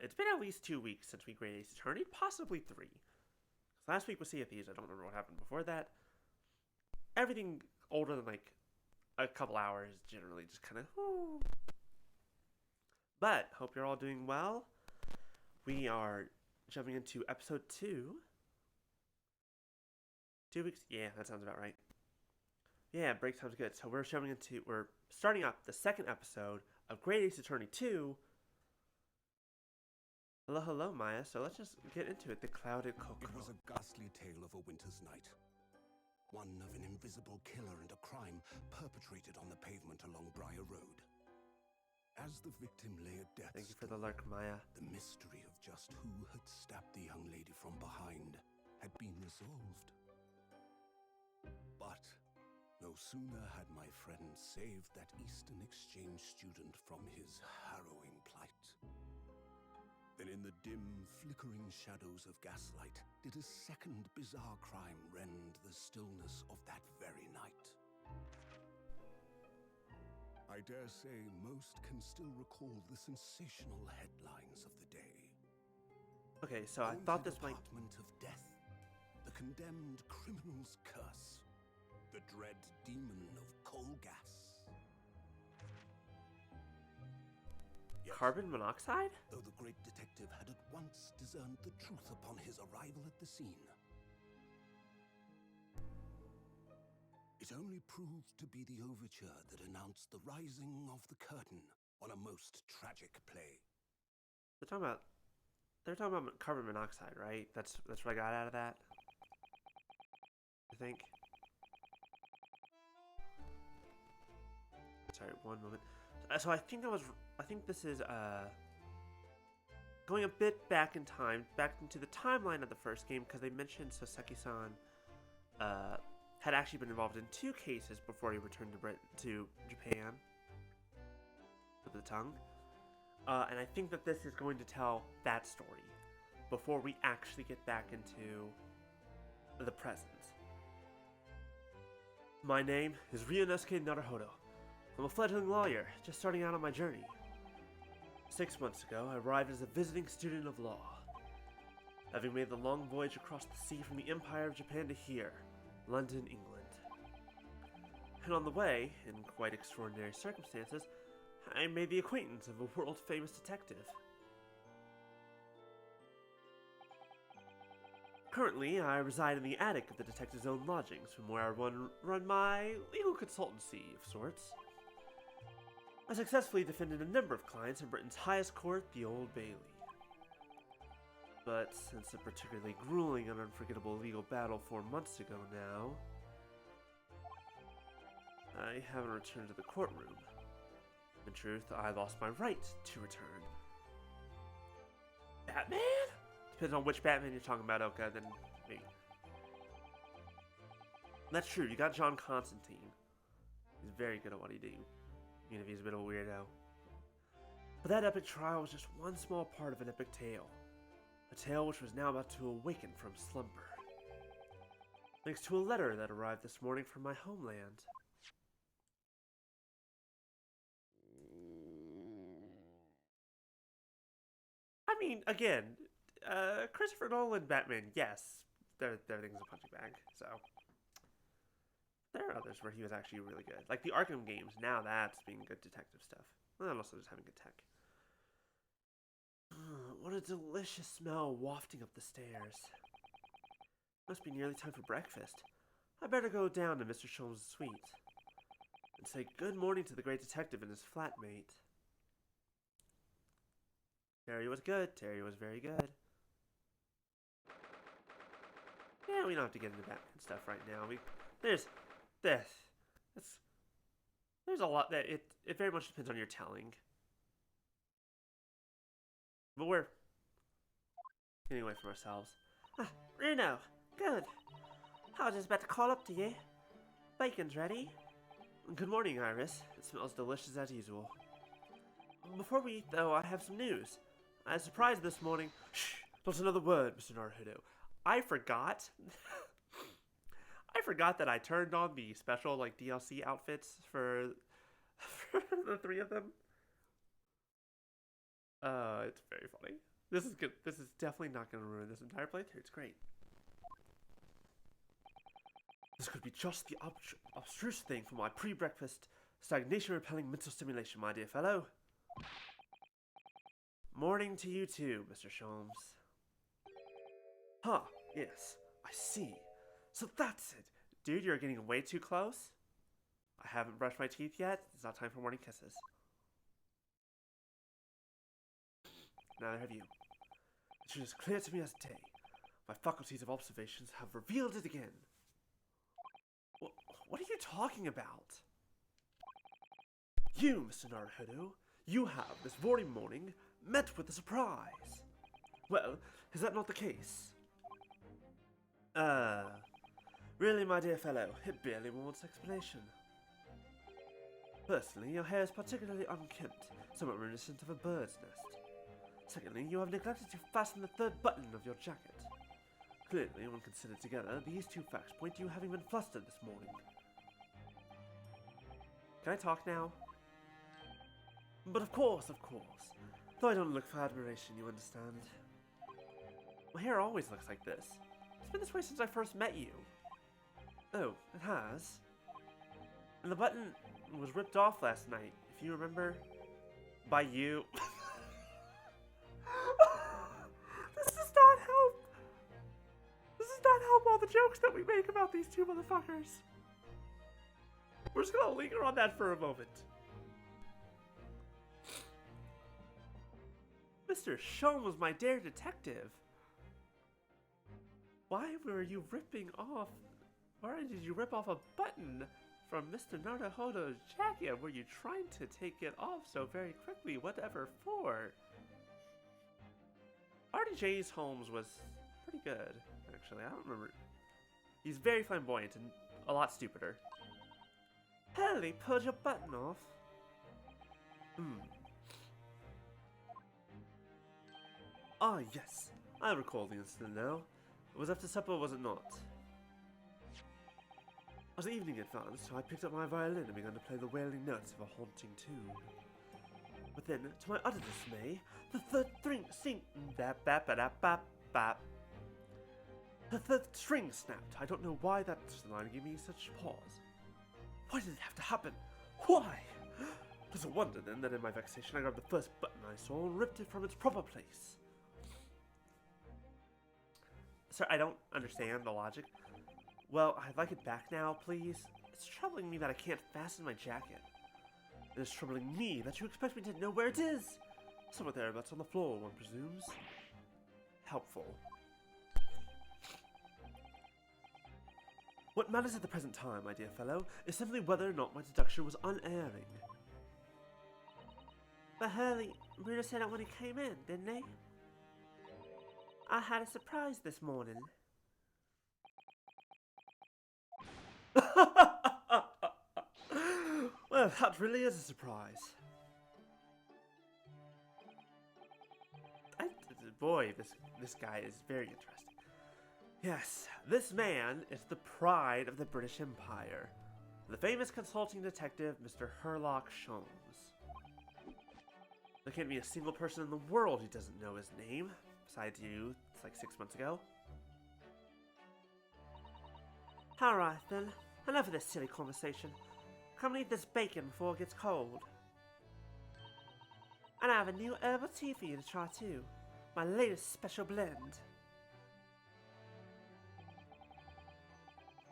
it's been at least 2 weeks since we graded Ace Attorney, possibly 3. Last week was Sea of Thieves. I don't remember what happened before that. Everything older than like a couple hours generally just kind of. But hope you're all doing well. We are jumping into episode 2. 2 weeks? Yeah, that sounds about right. Yeah, break time's good. So we're starting up the second episode of Great Ace Attorney 2. Hello, Maya. So let's just get into it. The Clouded Cocoa. It was a ghastly tale of a winter's night. One of an invisible killer and a crime perpetrated on the pavement along Briar Road. As the victim lay at death's Thank you for the lurk, Maya. The mystery of just who had stabbed the young lady from behind had been resolved. But no sooner had my friend saved that Eastern Exchange student from his harrowing plight than in the dim, flickering shadows of gaslight did a second bizarre crime rend the stillness of that very night. I dare say most can still recall the sensational headlines of the day. Okay, so I thought this might... Apartment of death, the condemned criminal's curse, the dread demon of coal gas. Yet, Carbon monoxide? though the great detective had at once discerned the truth upon his arrival at the scene, it only proved to be the overture that announced the rising of the curtain on a most tragic play. They're talking about carbon monoxide, right? That's what I got out of that. I think. Sorry, one moment. So I think this is going a bit back in time, back into the timeline of the first game, because they mentioned Soseki-san had actually been involved in 2 cases before he returned to Japan with the tongue. And I think that this is going to tell that story before we actually get back into the present. My name is Ryunosuke Naruhodo. I'm a fledgling lawyer, just starting out on my journey. 6 months ago, I arrived as a visiting student of law, having made the long voyage across the sea from the Empire of Japan to here, London, England. And on the way, in quite extraordinary circumstances, I made the acquaintance of a world-famous detective. Currently, I reside in the attic of the detective's own lodgings, from where I run my legal consultancy of sorts. I successfully defended a number of clients in Britain's highest court, the Old Bailey. But since a particularly grueling and unforgettable legal battle 4 months ago now, I haven't returned to the courtroom. In truth, I lost my right to return. Batman? Depends on which Batman you're talking about, Oka, than me. That's true, you got John Constantine. He's very good at what he do, even if he's a bit of a weirdo. But that epic trial was just one small part of an epic tale. A tale which was now about to awaken from slumber. Thanks to a letter that arrived this morning from my homeland. I mean, again, Christopher Nolan Batman, yes, everything's a punching bag, so. There are others where he was actually really good. Like the Arkham games, now that's being good detective stuff. And also just having good tech. What a delicious smell wafting up the stairs. Must be nearly time for breakfast. I better go down to Mr. Sholmes' suite and say good morning to the great detective and his flatmate. Terry was good. Terry was very good. Yeah, we don't have to get into Batman stuff right now. There's a lot that it very much depends on your telling. But we're getting away from ourselves. Reno, good. I was just about to call up to you. Bacon's ready. Good morning, Iris. It smells delicious as usual. Before we eat, though, I have some news. I was surprised this morning. Shh, not another word, Mr. Naruhodo. I forgot. I forgot that I turned on the special DLC outfits for the 3 of them. It's very funny. This is good. This is definitely not going to ruin this entire playthrough. It's great. This could be just the abstruse thing for my pre-breakfast stagnation-repelling mental stimulation, my dear fellow. Morning to you too, Mr. Sholmes. Huh, yes, I see. So that's it. Dude, you're getting way too close. I haven't brushed my teeth yet. It's not time for morning kisses. Neither have you. It is clear to me as day. My faculties of observations have revealed it again. What are you talking about? You, Mr. Naruhodo, you have, this very morning, met with a surprise. Well, is that not the case? Really, my dear fellow, it barely wants explanation. Firstly, your hair is particularly unkempt, somewhat reminiscent of a bird's nest. Secondly, you have neglected to fasten the third button of your jacket. Clearly, when considered together, these two facts point to you having been flustered this morning. Can I talk now? But of course. Though I don't look for admiration, you understand. My hair always looks like this. It's been this way since I first met you. Oh, it has? And the button was ripped off last night, if you remember. By you. This does not help. This does not help all the jokes that we make about these two motherfuckers. We're just gonna linger on that for a moment. Mr. Shum was my dare detective. Why were you ripping off? Why did you rip off a button from Mr. Naruhodo's jacket? Were you trying to take it off so very quickly? Whatever for? RDJ's Holmes was pretty good, actually. I don't remember. He's very flamboyant and a lot stupider. Hell, he pulled your button off. Ah, yes. I recall the incident now. It was after supper, was it not? As the evening advanced, I picked up my violin and began to play the wailing notes of a haunting tune. But then, to my utter dismay, the third string The third string snapped. I don't know why that line gave me such pause. Why did it have to happen? Why? Does it wonder then that in my vexation I grabbed the first button I saw and ripped it from its proper place? Sir, I don't understand the logic. Well, I'd like it back now, please. It's troubling me that I can't fasten my jacket. It is troubling me that you expect me to know where it is. Somewhere thereabouts on the floor, one presumes. Helpful. What matters at the present time, my dear fellow, is simply whether or not my deduction was unerring. But Hurley, Bruno said it when he came in, didn't he? I had a surprise this morning. Well, that really is a surprise. Boy, this guy is very interesting. Yes, this man is the pride of the British Empire. The famous consulting detective, Mr. Sherlock Sholmes. There can't be a single person in the world who doesn't know his name, besides you, it's like 6 months ago. Alright then, enough of this silly conversation. Come and eat this bacon before it gets cold. And I have a new herbal tea for you to try too. My latest special blend.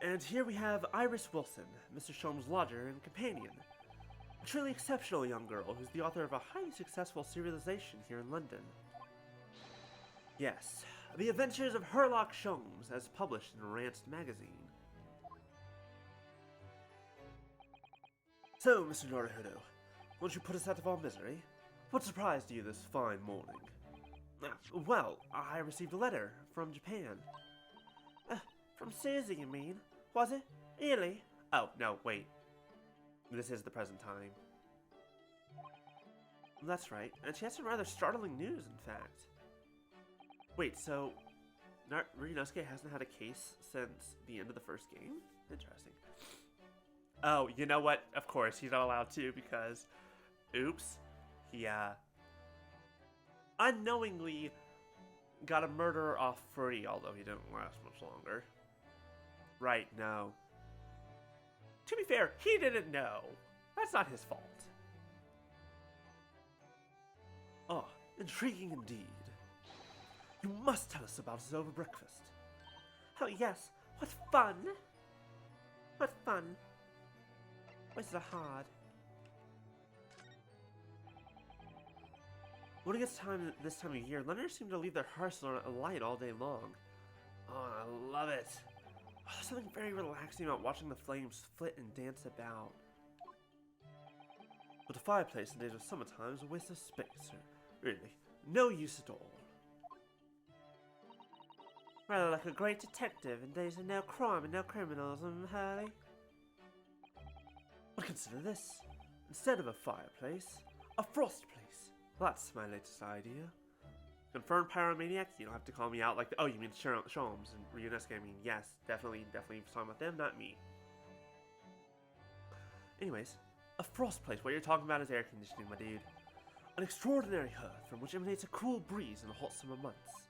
And here we have Iris Wilson, Mr. Sholmes' lodger and companion. A truly exceptional young girl who's the author of a highly successful serialization here in London. Yes, The Adventures of Sherlock Sholmes, as published in Rant magazine. So, Mr. Naruhodo, won't you put us out of our misery? What surprised you this fine morning? Well, I received a letter from Japan. From Susie, you mean? Was it? Really? Oh, no, wait. This is the present time. That's right, and she has some rather startling news, in fact. Wait, so Ryunosuke hasn't had a case since the end of the first game? Interesting. Oh, you know what? Of course, he's not allowed to because, oops, he unknowingly got a murderer off free, although he didn't last much longer. Right, no. To be fair, he didn't know. That's not his fault. Oh, intriguing indeed. You must tell us about us over breakfast. Oh yes, what fun! What fun! Why is it hard? When it gets this time of year, Leonard seem to leave their hearths alight all day long. Oh, I love it. Oh, there's something very relaxing about watching the flames flit and dance about. But the fireplace in days of summertime is a waste of space. Really, no use at all. Rather like a great detective in days of no crime and no criminals, Hurley. But consider this. Instead of a fireplace, a frost place. That's my latest idea. Confirmed pyromaniac, you don't have to call me out like, oh, you mean Sholmes and Ryunosuke. I mean, yes, definitely talking about them, not me. Anyways, a frost place. What you're talking about is air conditioning, my dude. An extraordinary hearth from which emanates a cool breeze in the hot summer months.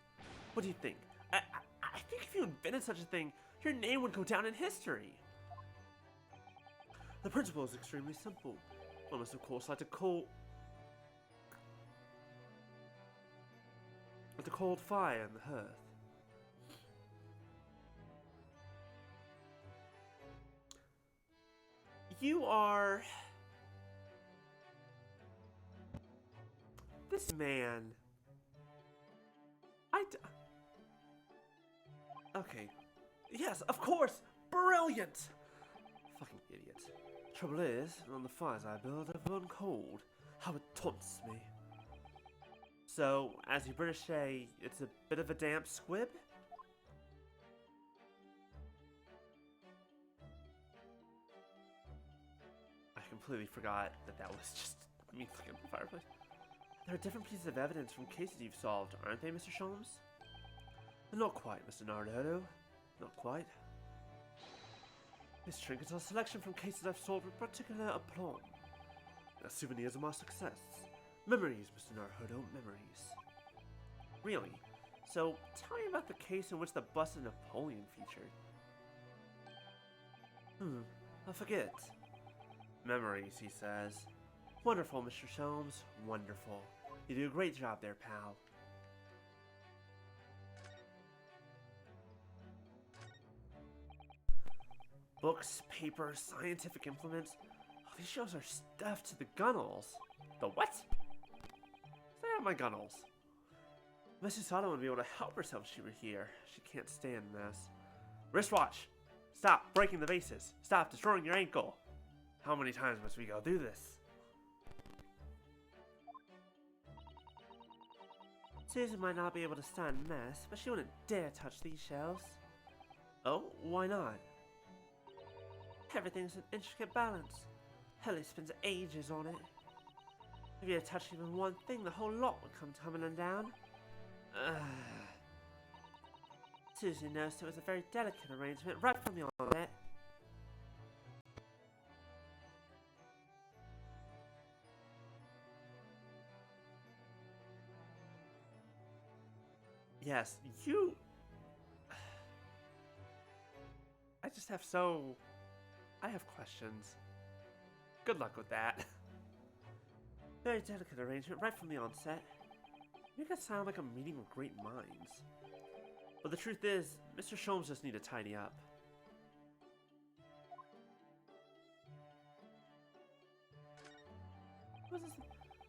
What do you think? I think if you invented such a thing, your name would go down in history. The principle is extremely simple. One must, of course, light a cold fire in the hearth. You are... This man... Okay. Yes, of course! Brilliant! Fucking idiot. Trouble is, on the fires I build, I've gone cold. How it taunts me. So, as you British say, it's a bit of a damp squib? I completely forgot that was just me looking at the fireplace. There are different pieces of evidence from cases you've solved, aren't they, Mr. Sholmes? Not quite, Mr. Naruto. Not quite. These trinkets are a selection from cases I've solved with particular aplomb. They're souvenirs of my success. Memories, Mr. Naruto, memories. Really? So, tell me about the case in which the busted Napoleon featured. I forget. Memories, he says. Wonderful, Mr. Sholmes. Wonderful. You do a great job there, pal. Books, papers, scientific implements. Oh, these shelves are stuffed to the gunnels. The what? Stay out of my gunnels. Miss Usada would be able to help herself if she were here. She can't stand this. Wristwatch! Stop breaking the vases. Stop destroying your ankle. How many times must we go through this? Susan might not be able to stand mess, but she wouldn't dare touch these shelves. Oh, why not? Everything's an intricate balance. Helly spends ages on it. If you had touched even one thing, the whole lot would come tumbling down. Susie noticed it was a very delicate arrangement right from the onset. Yes, you... I have questions. Good luck with that. Very delicate arrangement right from the onset. Make it sound like a meeting with great minds. But the truth is, Mr. Sholmes just need to tidy up. What is this?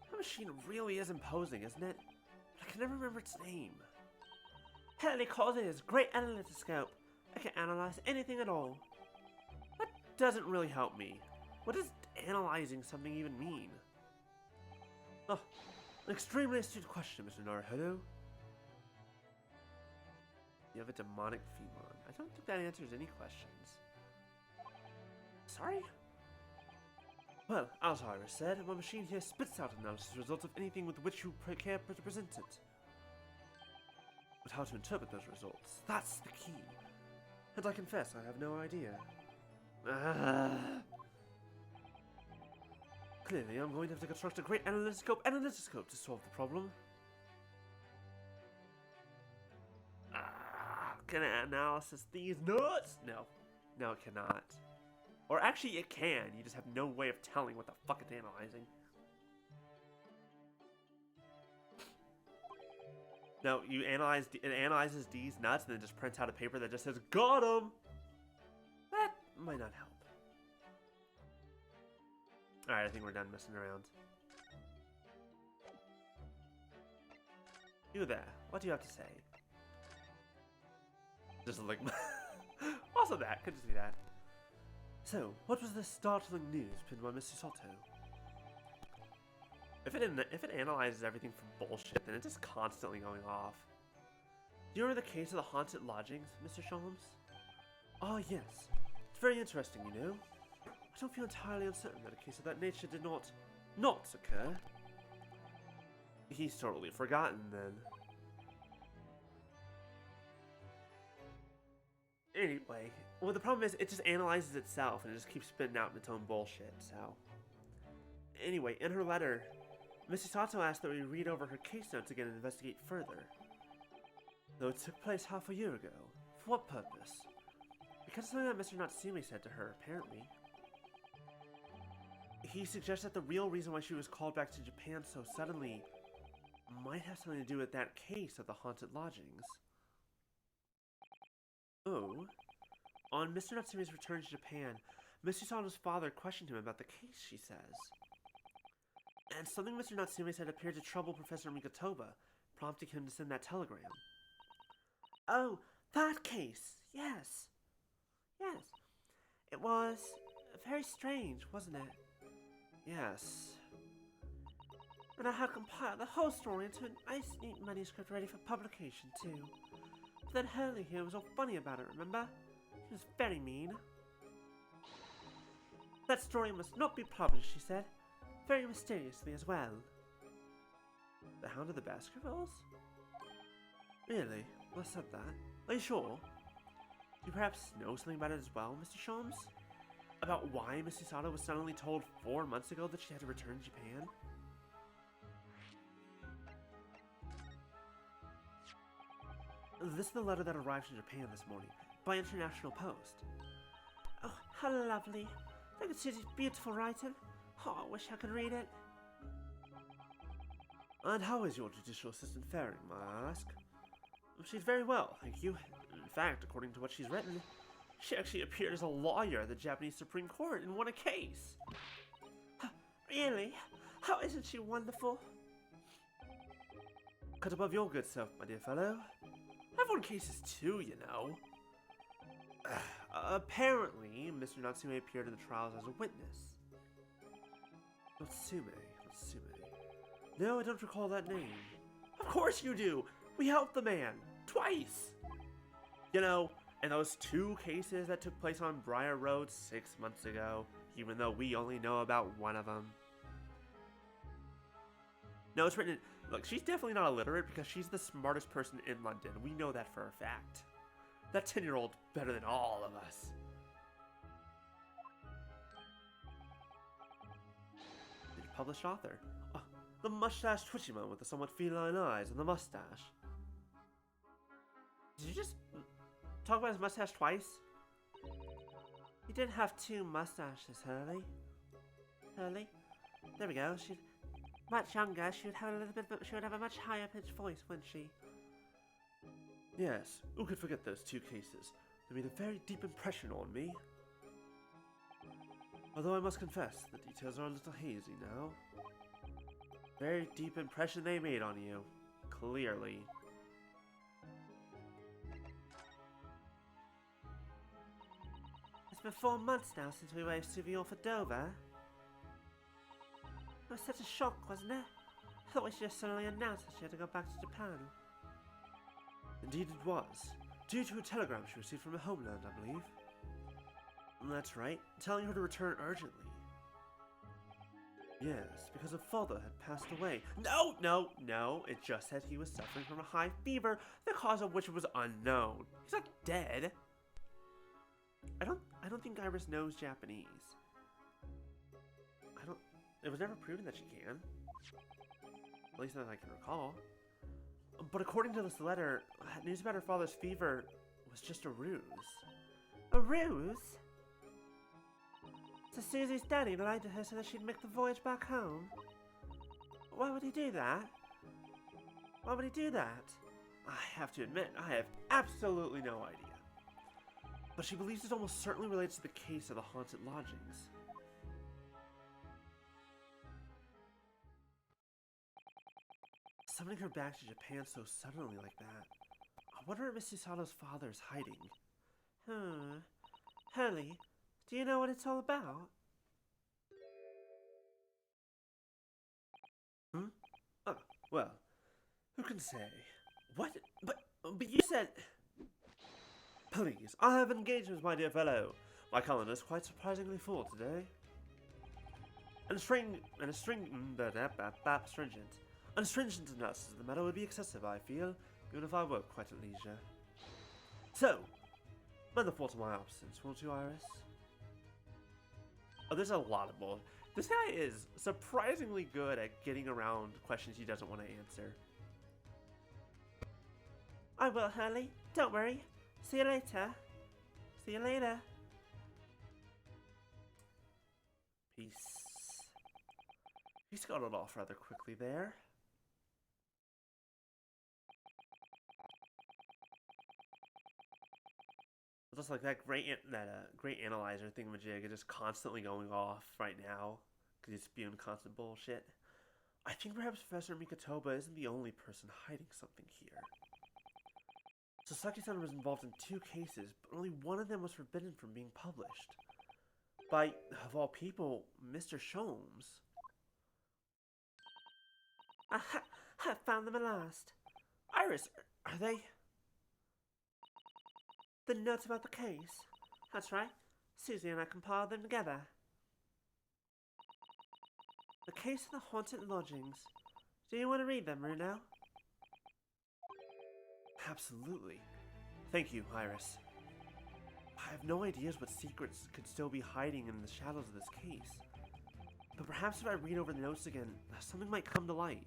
That machine really is imposing, isn't it? But I can never remember its name. Helly calls it his great analytoscope. I can analyze anything at all. That doesn't really help me. What does analyzing something even mean? Oh, an extremely astute question, Mr. Naruto. You have a demonic Femon. I don't think that answers any questions. Sorry? Well, as Iris said, my machine here spits out analysis results of anything with which you care to present it. But how to interpret those results, that's the key. And I confess, I have no idea. Clearly, I'm going to have to construct a great analytoscope to solve the problem. Can it analysis these nuts? No. No, it cannot. Or actually, it can. You just have no way of telling what the fuck it's analyzing. No, it analyzes these nuts and then just prints out a paper that just says, got 'em! That might not help. Alright, I think we're done messing around. You there, what do you have to say? Just like, also that, could just be that. So, what was the startling news pinned by Mr. Sato? If it analyzes everything for bullshit, then it's just constantly going off. Do you remember the case of the haunted lodgings, Mr. Sholmes? Ah, yes. It's very interesting, you know. I don't feel entirely uncertain that a case of that nature did not occur. He's totally forgotten, then. Anyway, well, the problem is it just analyzes itself and it just keeps spitting out its own bullshit, so. Anyway, in her letter, Mrs. Sato asked that we read over her case notes again and investigate further. Though it took place half a year ago. For what purpose? Because of something that Mr. Natsume said to her, apparently. He suggests that the real reason why she was called back to Japan so suddenly might have something to do with that case of the haunted lodgings. Oh. On Mr. Natsume's return to Japan, Mr. Sato's father questioned him about the case, she says. And something Mr. Natsume said appeared to trouble Professor Mikotoba, prompting him to send that telegram. Oh, that case! Yes. Yes. It was very strange, wasn't it? Yes. And I had compiled the whole story into a nice, neat manuscript ready for publication, too. But then Hurley here was all funny about it, remember? He was very mean. That story must not be published, she said. Very mysteriously as well. The Hound of the Baskervilles? Really? Well said that. Are you sure? Do you perhaps know something about it as well, Mr. Sholmes? About why Mrs. Sato was suddenly told 4 months ago that she had to return to Japan? This is the letter that arrived from Japan this morning, by international post. Oh, how lovely. I could see this beautiful writing. Oh, I wish I could read it. And how is your judicial assistant faring, may I ask? She's very well, thank you. In fact, according to what she's written, she actually appeared as a lawyer at the Japanese Supreme Court and won a case. Really? How isn't she wonderful? Cut above your good self, my dear fellow. I've won cases too, you know. Apparently, Mr. Natsume appeared in the trials as a witness. Natsume. No, I don't recall that name. Of course you do! We helped the man! Twice! You know, in those 2 cases that took place on Briar Road 6 months ago, even though we only know about one of them. No, it's written in, look, she's definitely not illiterate because she's the smartest person in London. We know that for a fact. That 10-year-old's better than all of us. The published author. Oh, the mustache twitchy man with the somewhat feline eyes and the mustache. Did you just talk about his mustache twice? He did have 2 mustaches, Hurley. Hurley? There we go. She's much younger. She would have a much higher pitched voice, wouldn't she? Yes, who could forget those 2 cases? They made a very deep impression on me. Although I must confess, the details are a little hazy now. Very deep impression they made on you. Clearly. It's been 4 months now since we waved Suvi off at Dover. It was such a shock, wasn't it? I thought we should have suddenly announced that she had to go back to Japan. Indeed it was. Due to a telegram she received from her homeland, I believe. That's right, telling her to return urgently. Yes, because her father had passed away. No, it just said he was suffering from a high fever, the cause of which was unknown. He's not dead. I don't think Iris knows Japanese. It was never proven that she can. At least not that I can recall. But according to this letter, news about her father's fever was just a ruse. A ruse? So Susie's daddy lied to her so that she'd make the voyage back home? Why would he do that? Why would he do that? I have to admit, I have absolutely no idea. But she believes it almost certainly relates to the case of the haunted lodgings. Summoning her back to Japan so suddenly like that. I wonder what Miss Susato's father is hiding. Hurley, do you know what it's all about? Oh, well, who can say? What? But you said... Please, I have engagements, my dear fellow. My calendar is quite surprisingly full today. Stringent. Enough, the matter would be excessive, I feel, even if I were quite at leisure. So, mind the fault of my absence, won't you, Iris? Oh, there's a lot of bull. This guy is surprisingly good at getting around questions he doesn't want to answer. I will, Hurley. Don't worry. See you later. See you later. Peace. He's got it off rather quickly there. Just like that great analyzer thingamajig is just constantly going off right now because he's spewing constant bullshit. I think perhaps Professor Mikotoba isn't the only person hiding something here. Sasaki-san was involved in 2 cases, but only one of them was forbidden from being published. By, of all people, Mr. Sholmes. Aha! I found them at last. Iris, are they... The notes about the case? That's right. Susie and I compiled them together. The case of the haunted lodgings. Do you want to read them, Runo? Absolutely. Thank you, Iris. I have no ideas what secrets could still be hiding in the shadows of this case. But perhaps if I read over the notes again, something might come to light.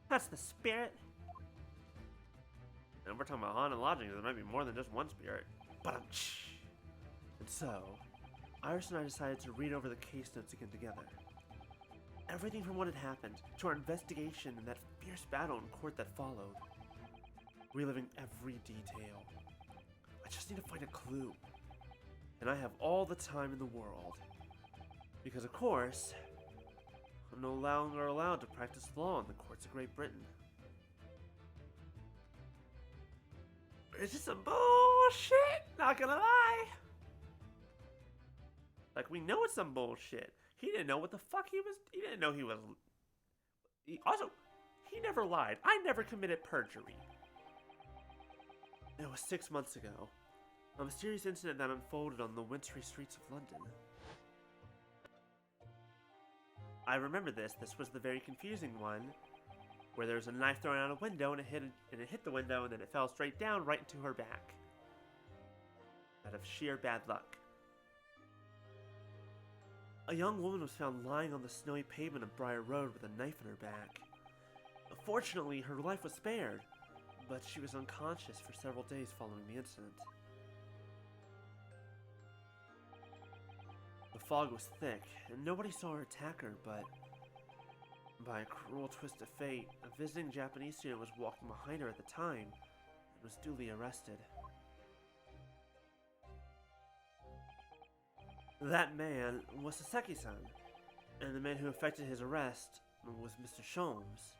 That's the spirit. And we're talking about haunted lodgings, there might be more than just one spirit. But and so, Iris and I decided to read over the case notes again together. Everything from what had happened, to our investigation and that fierce battle in court that followed. Reliving every detail. I just need to find a clue. And I have all the time in the world. Because of course, I'm no longer allowed to practice law in the courts of Great Britain. It's just some bullshit, not gonna lie. Like, we know it's some bullshit. He didn't know what the fuck he didn't know he was... Also, he never lied. I never committed perjury. It was 6 months ago. A mysterious incident that unfolded on the wintry streets of London. I remember this. This was the very confusing one. Where there was a knife thrown out a window and it hit the window and then it fell straight down right into her back. Out of sheer bad luck. A young woman was found lying on the snowy pavement of Briar Road with a knife in her back. Fortunately, her life was spared, but she was unconscious for several days following the incident. The fog was thick, and nobody saw her attacker, but by a cruel twist of fate, a visiting Japanese student was walking behind her at the time and was duly arrested. That man was Sasaki-san, and the man who effected his arrest was Mr. Sholmes.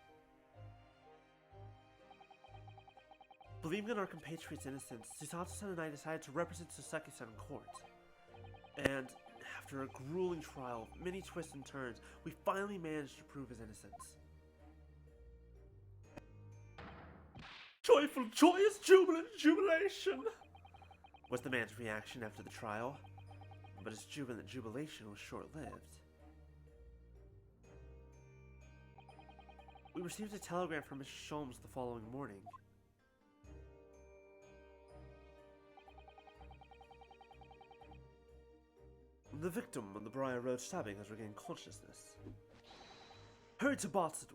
Believing in our compatriot's innocence, Susato-san and I decided to represent Sasaki-san in court. And after a grueling trial, many twists and turns, we finally managed to prove his innocence. Joyful, joyous, jubilant jubilation! Was the man's reaction after the trial. But his jubilant jubilation was short-lived. We received a telegram from Mr. Sholmes the following morning. The victim of the Briar Road stabbing has regained consciousness. Hurry to Barts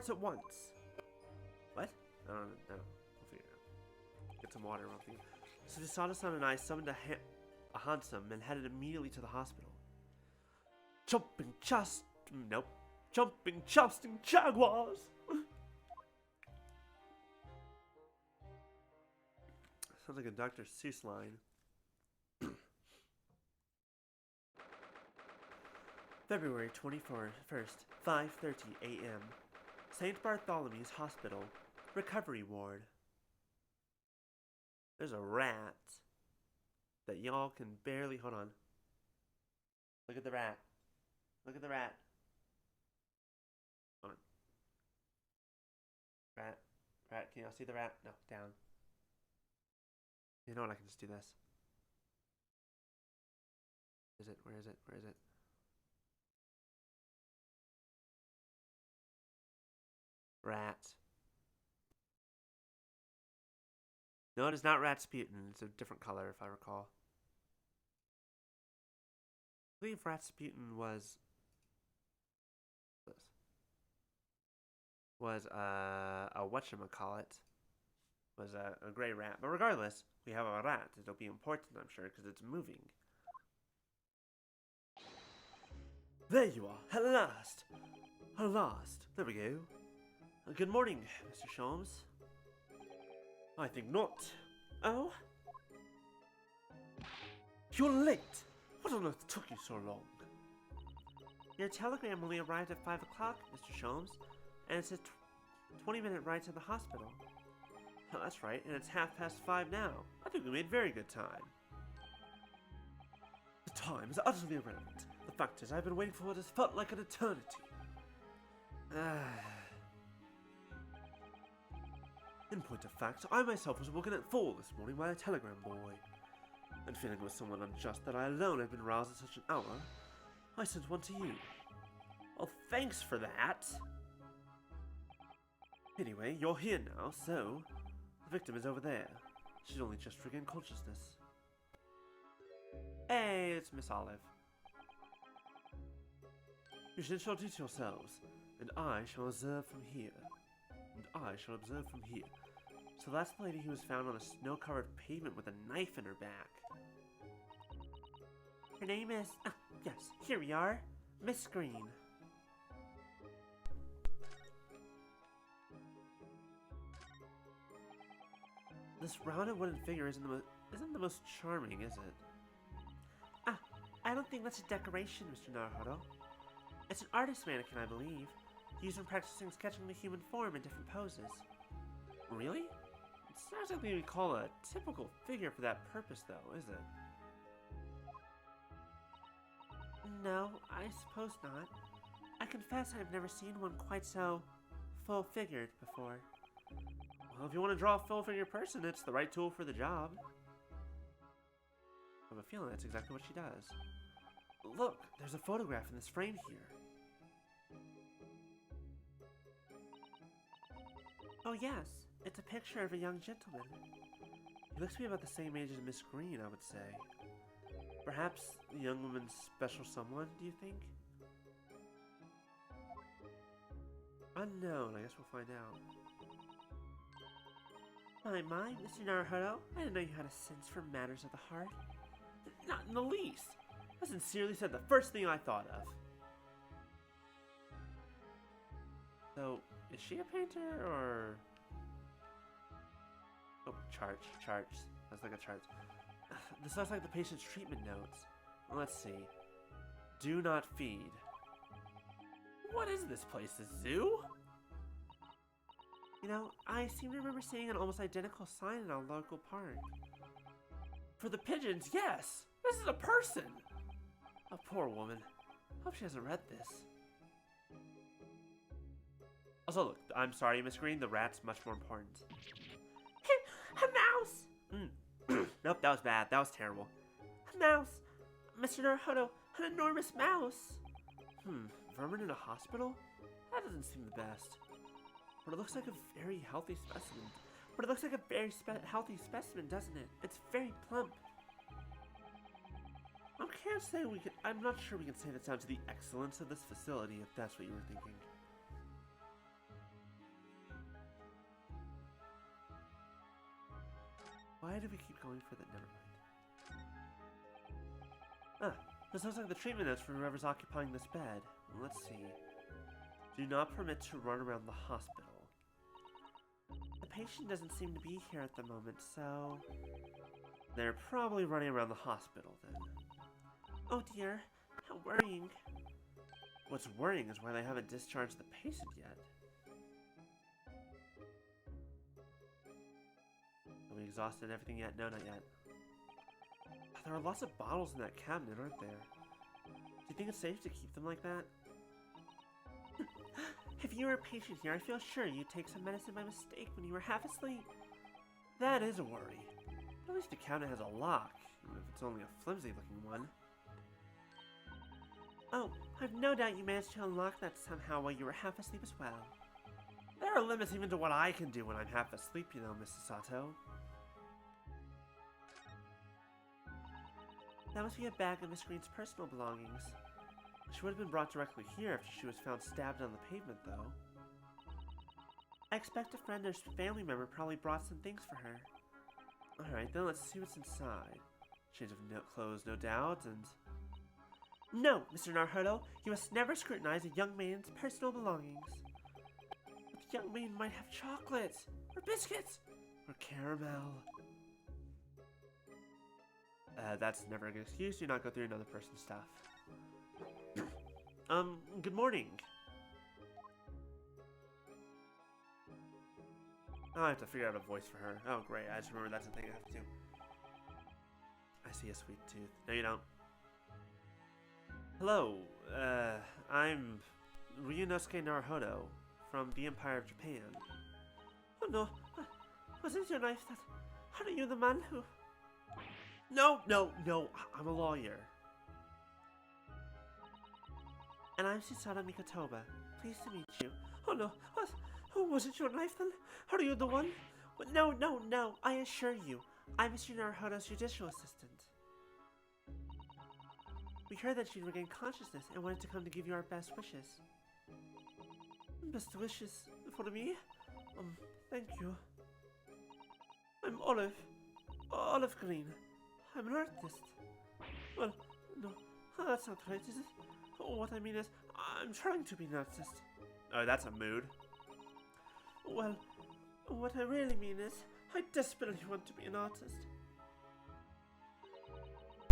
at once. What? I don't know. We'll figure it out. Get some water. We'll figure it out. So Desada-san and I summoned a hansom and headed immediately to the hospital. Jumping chopsting jaguars! Sounds like a Dr. Seuss line. February 21st, 5:30 a.m. St. Bartholomew's Hospital, Recovery Ward. There's a rat that y'all can barely... Hold on. Look at the rat. Look at the rat. Hold on. Rat. Can y'all see the rat? No, down. You know what? I can just do this. Where is it? Rat. No, it is not Rasputin. It's a different color, if I recall. I believe Rasputin was a whatchamacallit. Was a gray rat. But regardless, we have a rat. It'll be important, I'm sure, because it's moving. There you are, at last. At last. There we go. Good morning, Mr. Sholmes. I think not. Oh? You're late. What on earth took you so long? Your telegram only arrived at 5 o'clock, Mr. Sholmes, and it's a 20-minute ride to the hospital. Oh, that's right, and it's 5:30 now. I think we made very good time. The time is utterly irrelevant. The fact is, I've been waiting for what has felt like an eternity. In point of fact, I myself was woken at 4 this morning by a telegram boy. And feeling it was somewhat unjust that I alone had been roused at such an hour, I sent one to you. Well, thanks for that. Anyway, you're here now, so the victim is over there. She's only just regained consciousness. Hey, it's Miss Olive. You should introduce yourselves, and I shall observe from here. So that's the lady who was found on a snow-covered pavement with a knife in her back. Her name is... yes, here we are. Miss Green. This rounded wooden figure isn't the most charming, is it? I don't think that's a decoration, Mr. Naruhodo. It's an artist mannequin, I believe. Used when practicing sketching the human form in different poses. Really? It's not something we call a typical figure for that purpose, though, is it? No, I suppose not. I confess I've never seen one quite so full-figured before. Well, if you want to draw a full-figured person, it's the right tool for the job. I have a feeling that's exactly what she does. Look, there's a photograph in this frame here. Oh yes, it's a picture of a young gentleman. He looks to be about the same age as Miss Green, I would say. Perhaps the young woman's special someone, do you think? Unknown, I guess we'll find out. My, Mr. Naruhodo, I didn't know you had a sense for matters of the heart. Not in the least. I sincerely said the first thing I thought of. So, is she a painter, or... Oh, charts. Let's look at charts. This looks like the patient's treatment notes. Let's see. Do not feed. What is this place, a zoo? You know, I seem to remember seeing an almost identical sign in our local park. For the pigeons, yes! This is a person! A poor woman. Hope she hasn't read this. Also, look, I'm sorry, Miss Green, the rat's much more important. A mouse! Nope, that was bad. That was terrible. A mouse! Mr. Naruhodo, an enormous mouse! Vermin in a hospital? That doesn't seem the best. But it looks like a very healthy specimen. Doesn't it? It's very plump. I'm not sure we can say that's down to the excellence of this facility, if that's what you were thinking. Why do we keep going for that? Never mind. This looks like the treatment notes for whoever's occupying this bed. Let's see. Do not permit to run around the hospital. The patient doesn't seem to be here at the moment, so... They're probably running around the hospital, then. Oh dear, how worrying. What's worrying is why they haven't discharged the patient yet. Have we exhausted everything yet? No, not yet. There are lots of bottles in that cabinet, aren't there? Do you think it's safe to keep them like that? If you were a patient here, I feel sure you'd take some medicine by mistake when you were half asleep. That is a worry. But at least the cabinet has a lock, even if it's only a flimsy-looking one. Oh, I've no doubt you managed to unlock that somehow while you were half asleep as well. There are limits even to what I can do when I'm half asleep, you know, Mrs. Sato. That must be a bag of Miss Green's personal belongings. She would have been brought directly here after she was found stabbed on the pavement, though. I expect a friend or family member probably brought some things for her. Alright, then let's see what's inside. Change of clothes, no doubt, and... No, Mr. Naruto, you must never scrutinize a young man's personal belongings. But the young man might have chocolates, or biscuits, or caramel. That's never a good excuse. Do not go through another person's stuff. Good morning. Oh, I have to figure out a voice for her. Oh, great. I just remember that's the thing I have to do. I see a sweet tooth. No, you don't. Hello. I'm Ryunosuke Naruhodo from the Empire of Japan. Oh, no. Wasn't your knife that... Are you the man who... No. I'm a lawyer. And I'm Susato Mikotoba. Pleased to meet you. Oh no, what? Oh, was it your knife then? Are you the one? No, I assure you, I'm Mr. Naruhodo's judicial assistant. We heard that you'd regained consciousness and wanted to come to give you our best wishes. Best wishes for me? Thank you. I'm Olive Green. I'm an artist. Well, no, that's not right, is it? What I mean is, I'm trying to be an artist. Oh, that's a mood. Well, what I really mean is, I desperately want to be an artist.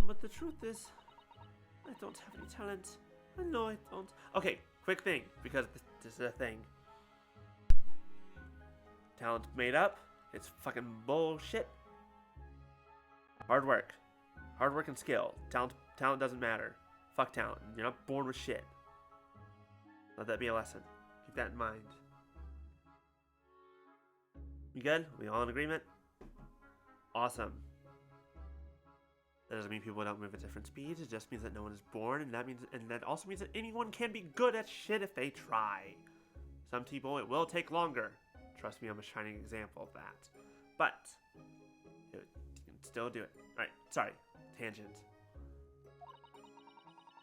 But the truth is, I don't have any talent. I know I don't. Okay, quick thing, because this is a thing. Talent made up. It's fucking bullshit. Hard work and skill. Talent doesn't matter. Fuck talent. You're not born with shit. Let that be a lesson. Keep that in mind. We good? We all in agreement? Awesome. That doesn't mean people don't move at different speeds. It just means that no one is born, and that also means that anyone can be good at shit if they try. Some people, it will take longer. Trust me, I'm a shining example of that. But you can still do it. Alright, sorry. Tangent.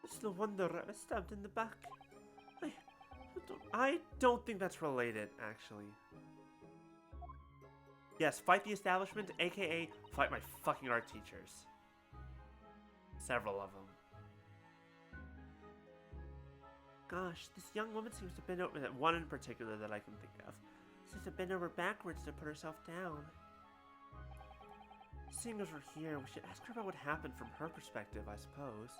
It's no wonder I was stabbed in the back. I don't think that's related, actually. Yes, fight the establishment, aka fight my fucking art teachers. Several of them. Gosh, this young woman seems to bend over, one in particular that I can think of, seems to bend over backwards to put herself down. Seeing as we're here, we should ask her about what happened from her perspective, I suppose.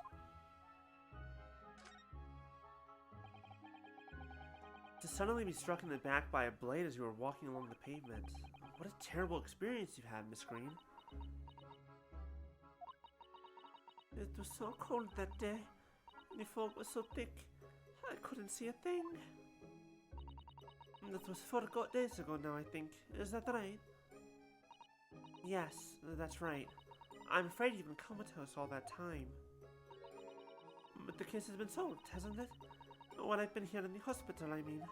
To suddenly be struck in the back by a blade as you were walking along the pavement. What a terrible experience you've had, Miss Green. It was so cold that day. The fog was so thick, I couldn't see a thing. That was 4 days ago now, I think. Is that right? Yes, that's right. I'm afraid you've been comatose all that time. But the case has been solved, hasn't it? When I've been here in the hospital, I mean.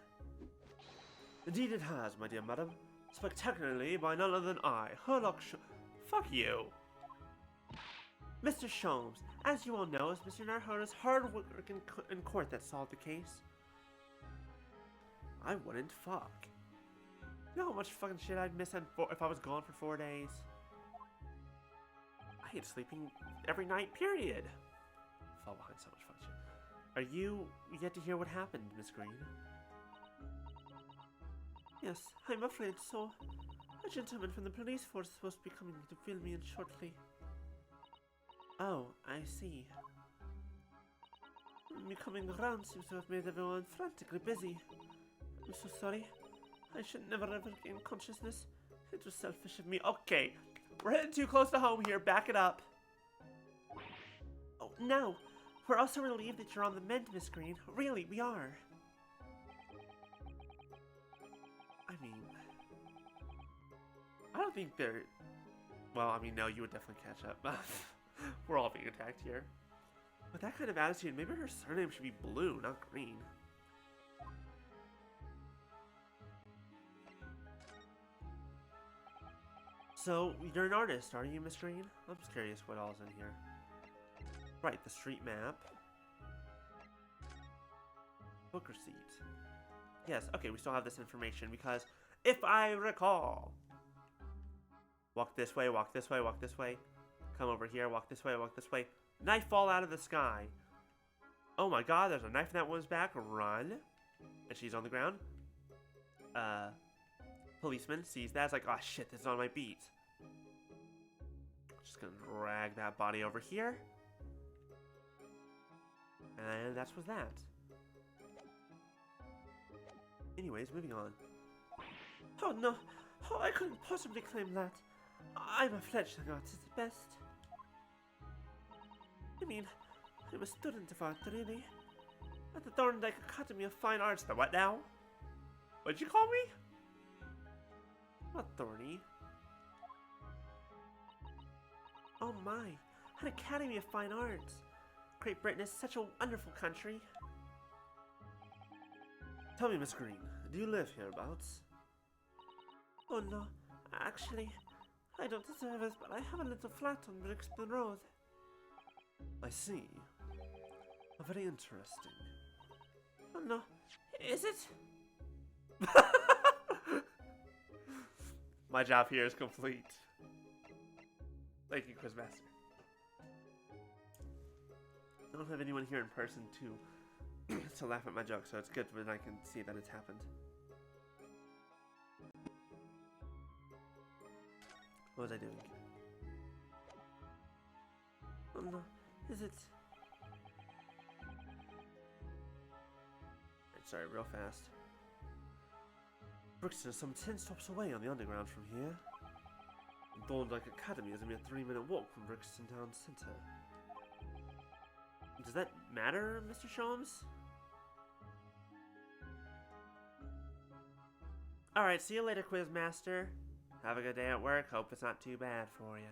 Indeed it has, my dear madam. Spectacularly by none other than I, Herlock Fuck you! Mr. Sholmes, as you all know, it's Mr. Naruhodo's hard work in court that solved the case. I wouldn't fuck. You know how much fucking shit I'd miss if I was gone for 4 days? hate sleeping every night, period. Fall behind so much function. Are you yet to hear what happened, Miss Green? Yes, I'm afraid so. A gentleman from the police force is supposed to be coming to fill me in shortly. Oh, I see. Me coming around seems to have made everyone frantically busy. I'm so sorry. I should never ever gain consciousness. It was selfish of me. Okay, we're heading too close to home here. Back it up. Oh, no. We're also relieved that you're on the mend, Miss Green. Really, we are. I mean, I don't think they're... Well, I mean, no, you would definitely catch up. We're all being attacked here. With that kind of attitude, maybe her surname should be Blue, not Green. So, you're an artist, are you, Miss Green? I'm just curious what all's in here. Right, the street map. Book receipt. Yes, okay, we still have this information because if I recall... Walk this way, walk this way, walk this way. Come over here, walk this way, walk this way. Knife fall out of the sky. Oh my god, there's a knife in that woman's back. Run. And she's on the ground. Policeman sees that. It's like, oh shit, this is on my beat. Just gonna drag that body over here. And that's was that. Anyways, moving on. Oh no. Oh, I couldn't possibly claim that. I'm a fledgling artist at best. I mean, I'm a student of art, really. At the Thorndike Academy of Fine Arts. The what now? What'd you call me? Not Thorny. Oh my, an Academy of Fine Arts. Great Britain is such a wonderful country. Tell me, Miss Green, do you live hereabouts? Oh no, actually, I don't deserve it, but I have a little flat on Brixton Road. I see. Very interesting. Oh no, is it? My job here is complete. Thank you, Quizmaster. I don't have anyone here in person to laugh at my jokes, so it's good when I can see that it's happened. What was I doing? Oh no, is it? Sorry, real fast. Brixton is some 10 stops away on the underground from here. Thorndike Academy is a mere 3-minute walk from Brixton Town Centre. Does that matter, Mr. Sholmes? Alright, see you later, Quizmaster. Have a good day at work. Hope it's not too bad for you.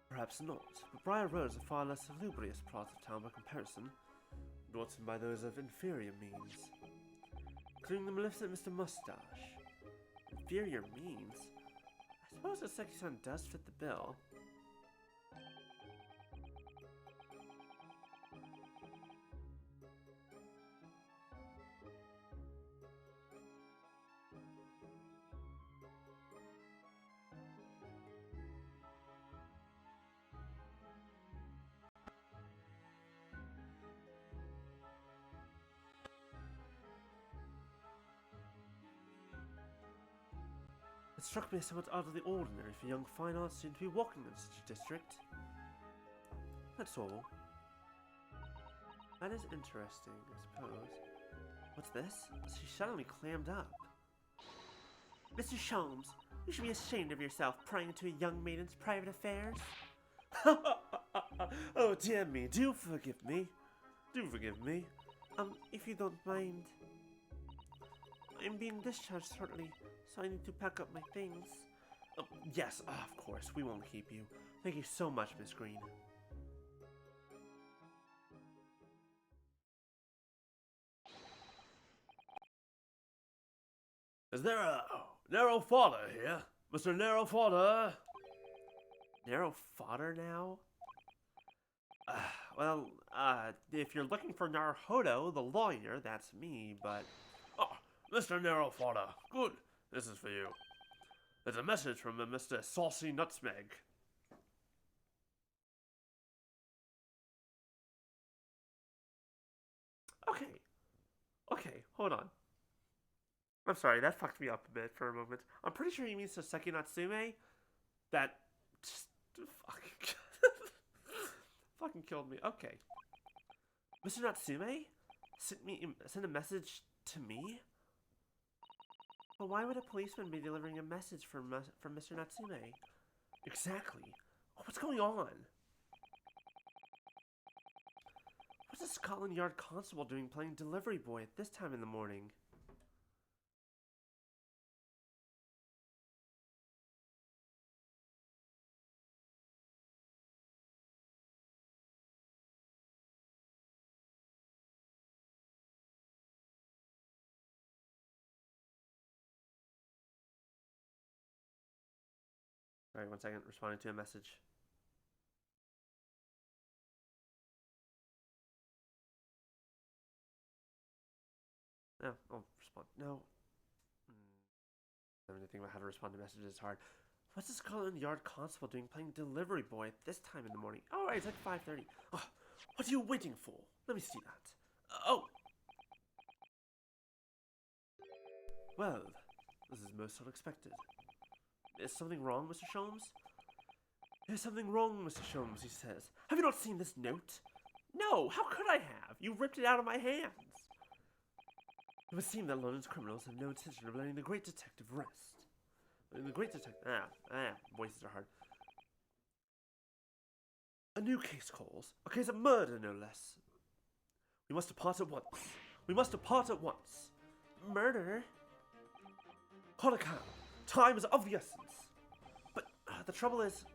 Perhaps not, but Briar Road is a far less salubrious part of town by comparison. Dwarfed by those of inferior means, including the Maleficent Mr. Mustache. Inferior means? I suppose the sexy son does fit the bill. It struck me as somewhat out of the ordinary for young fine arts students to be walking in such a district. That's all. That is interesting, I suppose. What's this? She suddenly clammed up. Mr. Sholmes, you should be ashamed of yourself prying into a young maiden's private affairs. Oh dear me, do forgive me. Do forgive me. If you don't mind. I'm being discharged shortly, so I need to pack up my things. Yes, of course, we won't keep you. Thank you so much, Miss Green. Is there a narrow fodder here? Mr. Narrow Fodder? Narrow Fodder now? Well, if you're looking for Naruhodo, the lawyer, that's me, but... Oh, Mr. Narrow Fodder, good. This is for you. There's a message from Mr. Saucy Nutmeg. Okay. Okay, hold on. I'm sorry, that fucked me up a bit for a moment. I'm pretty sure he means Soseki Natsume. That just fucking fucking killed me. Okay. Mr. Natsume sent a message to me? But why would a policeman be delivering a message from Mr. Natsume? Exactly. What's going on? What's a Scotland Yard constable doing playing delivery boy at this time in the morning? Alright, 1 second. Responding to a message. No, I'll respond. No. Having to think about how to respond to messages is hard. What's this Scotland Yard constable doing playing delivery boy at this time in the morning? Oh, right, it's like 5:30. Oh, what are you waiting for? Let me see that. Oh! Well, this is most unexpected. Is something wrong, Mr. Sholmes? There's something wrong, Mr. Sholmes, he says. Have you not seen this note? No, how could I have? You ripped it out of my hands. It would seem that London's criminals have no intention of letting the great detective rest. The great detective... voices are hard. A new case calls. A case of murder, no less. We must depart at once. We must depart at once. Murder? Call a cab. Time is of the essence. But the trouble is,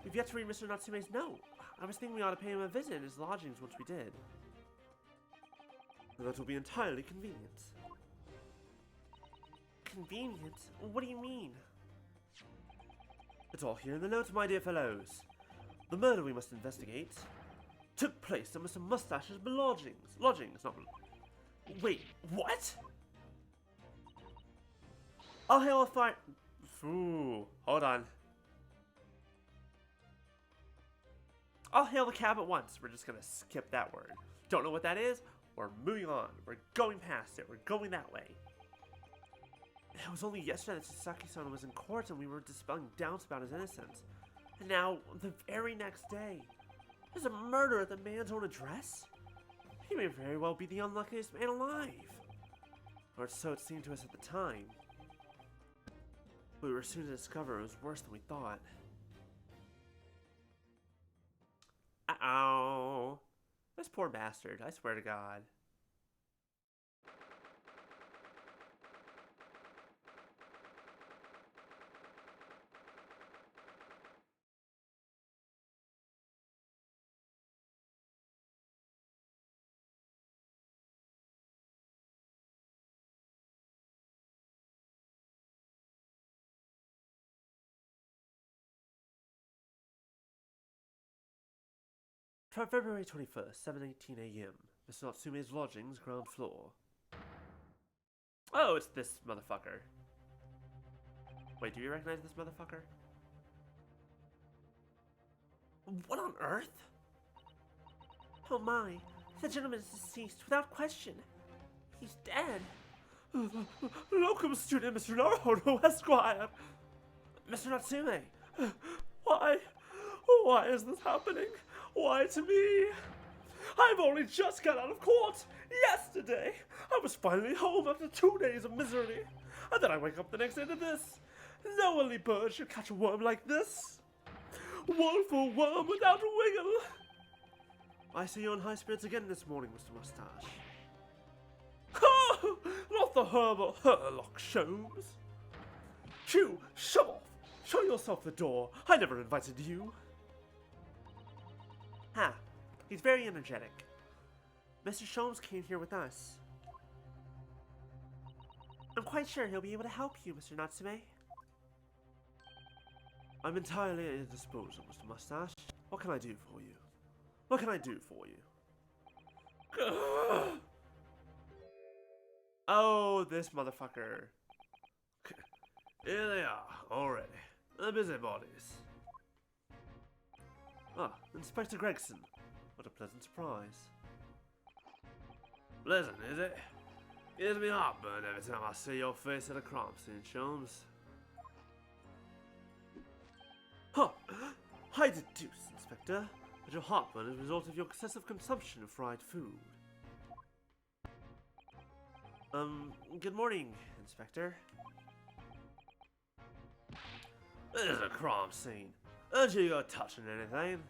we've yet to read Mr. Natsume's note. I was thinking we ought to pay him a visit in his lodgings once we did. That will be entirely convenient. Convenient? What do you mean? It's all here in the notes, my dear fellows. The murder we must investigate took place at Mr. Mustache's lodgings. Lodgings, not... Wait, what? I'll hail a fire... Ooh, hold on. I'll hail the cab at once. We're just gonna skip that word. Don't know what that is? We're moving on. We're going past it. We're going that way. It was only yesterday that Sasaki-san was in court and we were dispelling doubts about his innocence. And now, the very next day, there's a murder at the man's own address? He may very well be the unluckiest man alive. Or so it seemed to us at the time. We were soon to discover it was worse than we thought. Uh-oh. This poor bastard, I swear to God. February 21st, 7:18 a.m. Mr. Natsume's lodgings, ground floor. Oh, it's this motherfucker. Wait, do you recognize this motherfucker? What on earth? Oh my, the gentleman is deceased without question. He's dead. Locum student, Mr. Naruhodo, Esquire. Mr. Natsume, why is this happening? Why to me? I've only just got out of court yesterday. I was finally home after 2 days of misery. And then I wake up the next day to this. No early bird should catch a worm like this. Woeful worm without a wiggle. I see you on high spirits again this morning, Mr. Mustache. Oh, not the herbal Herlock shows. Phew, shove off. Show yourself the door. I never invited you. Ha, he's very energetic. Mr. Sholmes came here with us. I'm quite sure he'll be able to help you, Mr. Natsume. I'm entirely at your disposal, Mr. Mustache. What can I do for you? What can I do for you? Oh, this motherfucker. Here they are, already. The busybodies. Ah, Inspector Gregson. What a pleasant surprise. Pleasant, is it? Gives me heartburn every time I see your face at a crime scene, Sholmes. Huh. I deduce, Inspector, that your heartburn is a result of your excessive consumption of fried food. Good morning, Inspector. This is a crime scene. Don't you go touching anything.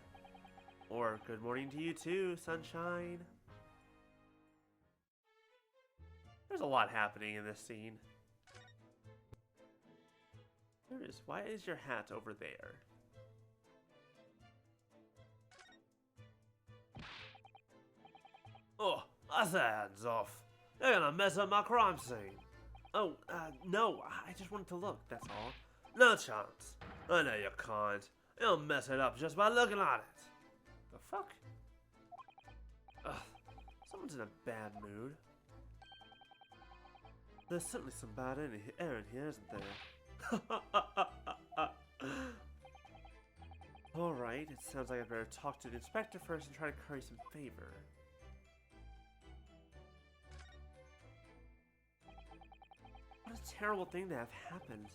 Or good morning to you too, sunshine. There's a lot happening in this scene. Why is your hat over there? Oh, that's the hands off. You're gonna mess up my crime scene. Oh, no, I just wanted to look, that's all. No chance. I know you can't. You'll mess it up just by looking at it. The fuck? Ugh, someone's in a bad mood. There's certainly some bad air in here, isn't there? Alright, it sounds like I better talk to the inspector first and try to curry some favor. What a terrible thing to have happened.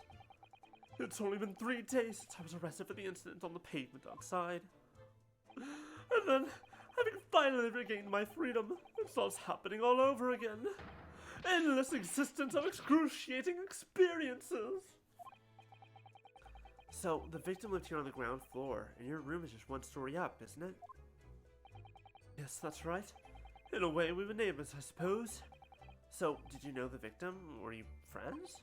It's only been 3 days since I was arrested for the incident on the pavement outside. And then, having finally regained my freedom, it starts happening all over again. Endless existence of excruciating experiences. So, the victim lived here on the ground floor, and your room is just 1 story up, isn't it? Yes, that's right. In a way, we were neighbors, I suppose. So, did you know the victim? Were you friends?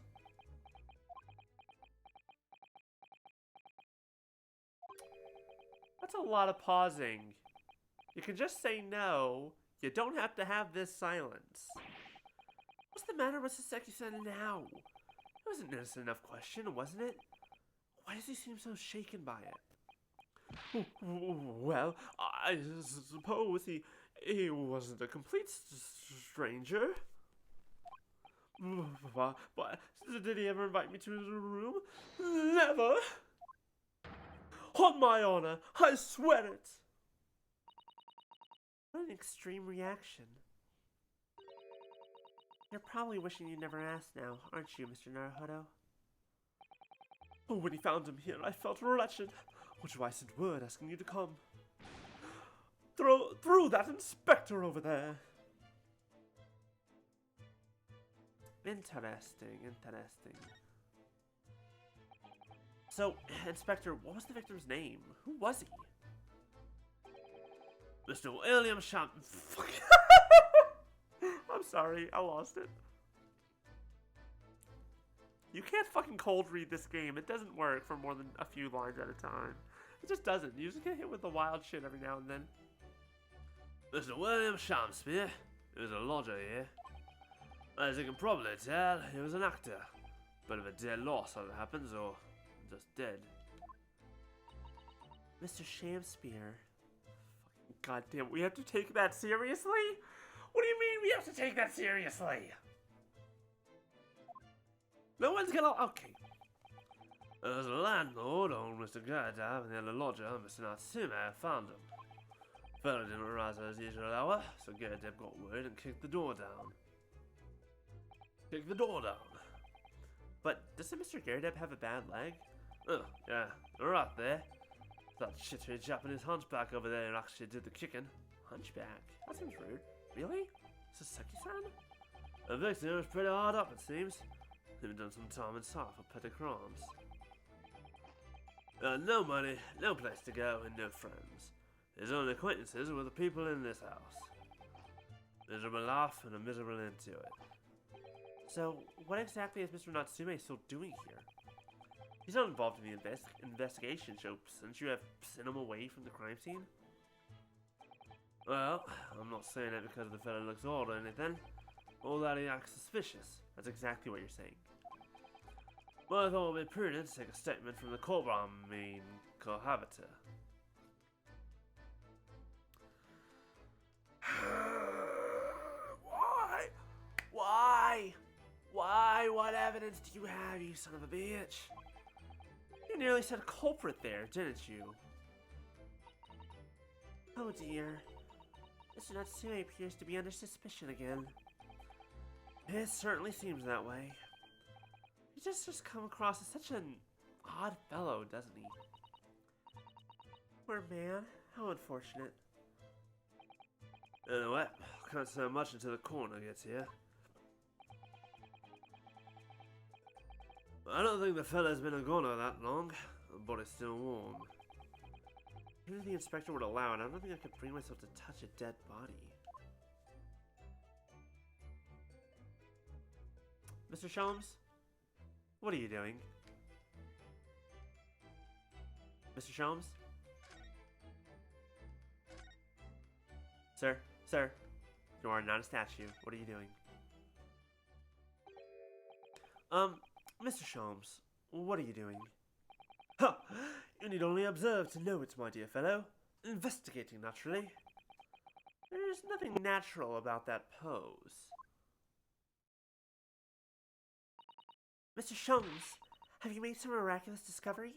That's a lot of pausing. You can just say no. You don't have to have this silence. What's the matter with Saseki-san now? It was an innocent enough question, wasn't it? Why does he seem so shaken by it? Well, I suppose he wasn't a complete stranger. But did he ever invite me to his room? Never! On my honor, I swear it! What an extreme reaction. You're probably wishing you never asked now, aren't you, Mr. Naruhodo? Oh, when he found him here, I felt wretched, which is why I sent word asking you to come. Through that inspector over there! Interesting. So, Inspector, what was the victim's name? Who was he? Mr. William Sham... I'm sorry, I lost it. You can't fucking cold read this game. It doesn't work for more than a few lines at a time. It just doesn't. You just get hit with the wild shit every now and then. Mr. William Shamspeare, he was a lodger here. As you can probably tell, he was an actor. Bit of a dead loss as it happens, or just dead. Mr. Shamspeare. Goddamn, we have to take that seriously? What do you mean we have to take that seriously? No one's gonna... Okay. As a landlord, old Mr. Gerdab and the other lodger, Mr. Natsume, found him. Fella didn't rise at his usual hour, so Gerdab got word and kicked the door down. But doesn't Mr. Gerdab have a bad leg? Oh, yeah, right there. That shitty Japanese hunchback over there actually did the kicking. Hunchback? That seems rude. Really? Saseki-san? The victim was pretty hard up, it seems. He'd done some time inside for petty crimes. No money, no place to go, and no friends. His only acquaintances were the people in this house. Miserable life and a miserable end to it. So, what exactly is Mr. Natsume still doing here? He's not involved in the investigation, so shouldn't you have sent him away from the crime scene? Well, I'm not saying that because the fella looks old or anything, or that he acts suspicious. That's exactly what you're saying. But I thought it would be prudent to take a statement from the cohabiter. Why? What evidence do you have, you son of a bitch? You nearly said culprit there, didn't you? Oh dear. Mr. Natsume appears to be under suspicion again. It certainly seems that way. He just come across as such an odd fellow, doesn't he? Poor man. How unfortunate. Anyway, can't say much until the coroner gets here. I don't think the fella's been a goner that long, but it's still warm. Even if the inspector would allow it, I don't think I could bring myself to touch a dead body. Mr. Sholmes? What are you doing? Mr. Sholmes? Sir, you are not a statue. What are you doing? Mr. Sholmes, what are you doing? Ha! You need only observe to know it, my dear fellow. Investigating, naturally. There's nothing natural about that pose. Mr. Sholmes, have you made some miraculous discovery?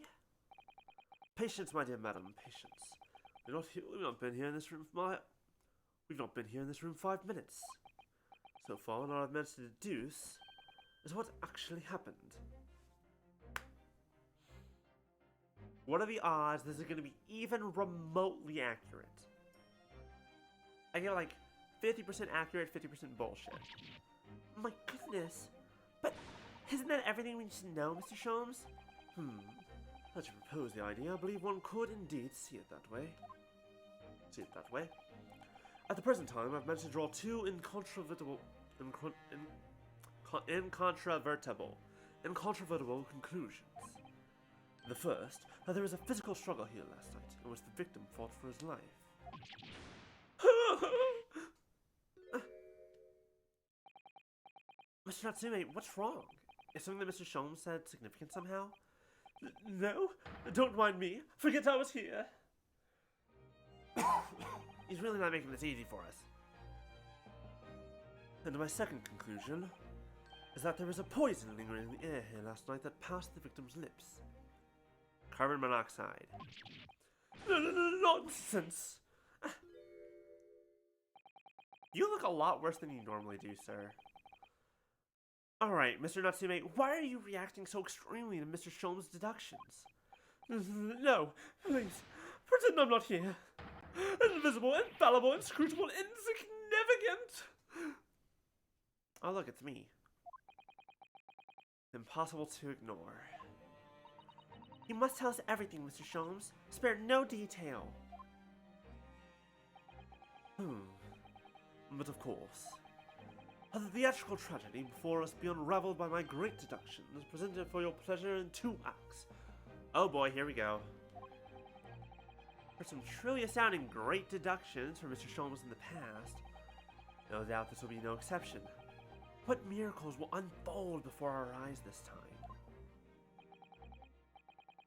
Patience, my dear madam, patience. We've not been here in this room 5 minutes. So far, all I've managed to deduce is what actually happened. What are the odds this is going to be even remotely accurate? I get like 50% accurate, 50% bullshit. My goodness. But isn't that everything we need to know, Mr. Sholmes? As you propose the idea, I believe one could indeed see it that way. At the present time, I've managed to draw two incontrovertible conclusions. The first, that there was a physical struggle here last night, in which the victim fought for his life. Mr. Natsume, what's wrong? Is something that Mr. Sholmes said significant somehow? No, don't mind me. Forget I was here. He's really not making this easy for us. And my second conclusion is that there was a poison lingering in the air here last night that passed the victim's lips. Carbon monoxide. Nonsense! You look a lot worse than you normally do, sir. Alright, Mr. Natsume, why are you reacting so extremely to Mr. Sholmes' deductions? No, please, pretend I'm not here. Invisible, infallible, inscrutable, insignificant! Oh look, it's me. Impossible to ignore. You must tell us everything, Mr. Sholmes. Spare no detail. But of course. Let the theatrical tragedy before us be unraveled by my great deductions, presented for your pleasure in 2 acts. Oh boy, here we go. For some truly astounding great deductions from Mr. Sholmes in the past, no doubt this will be no exception. What miracles will unfold before our eyes this time?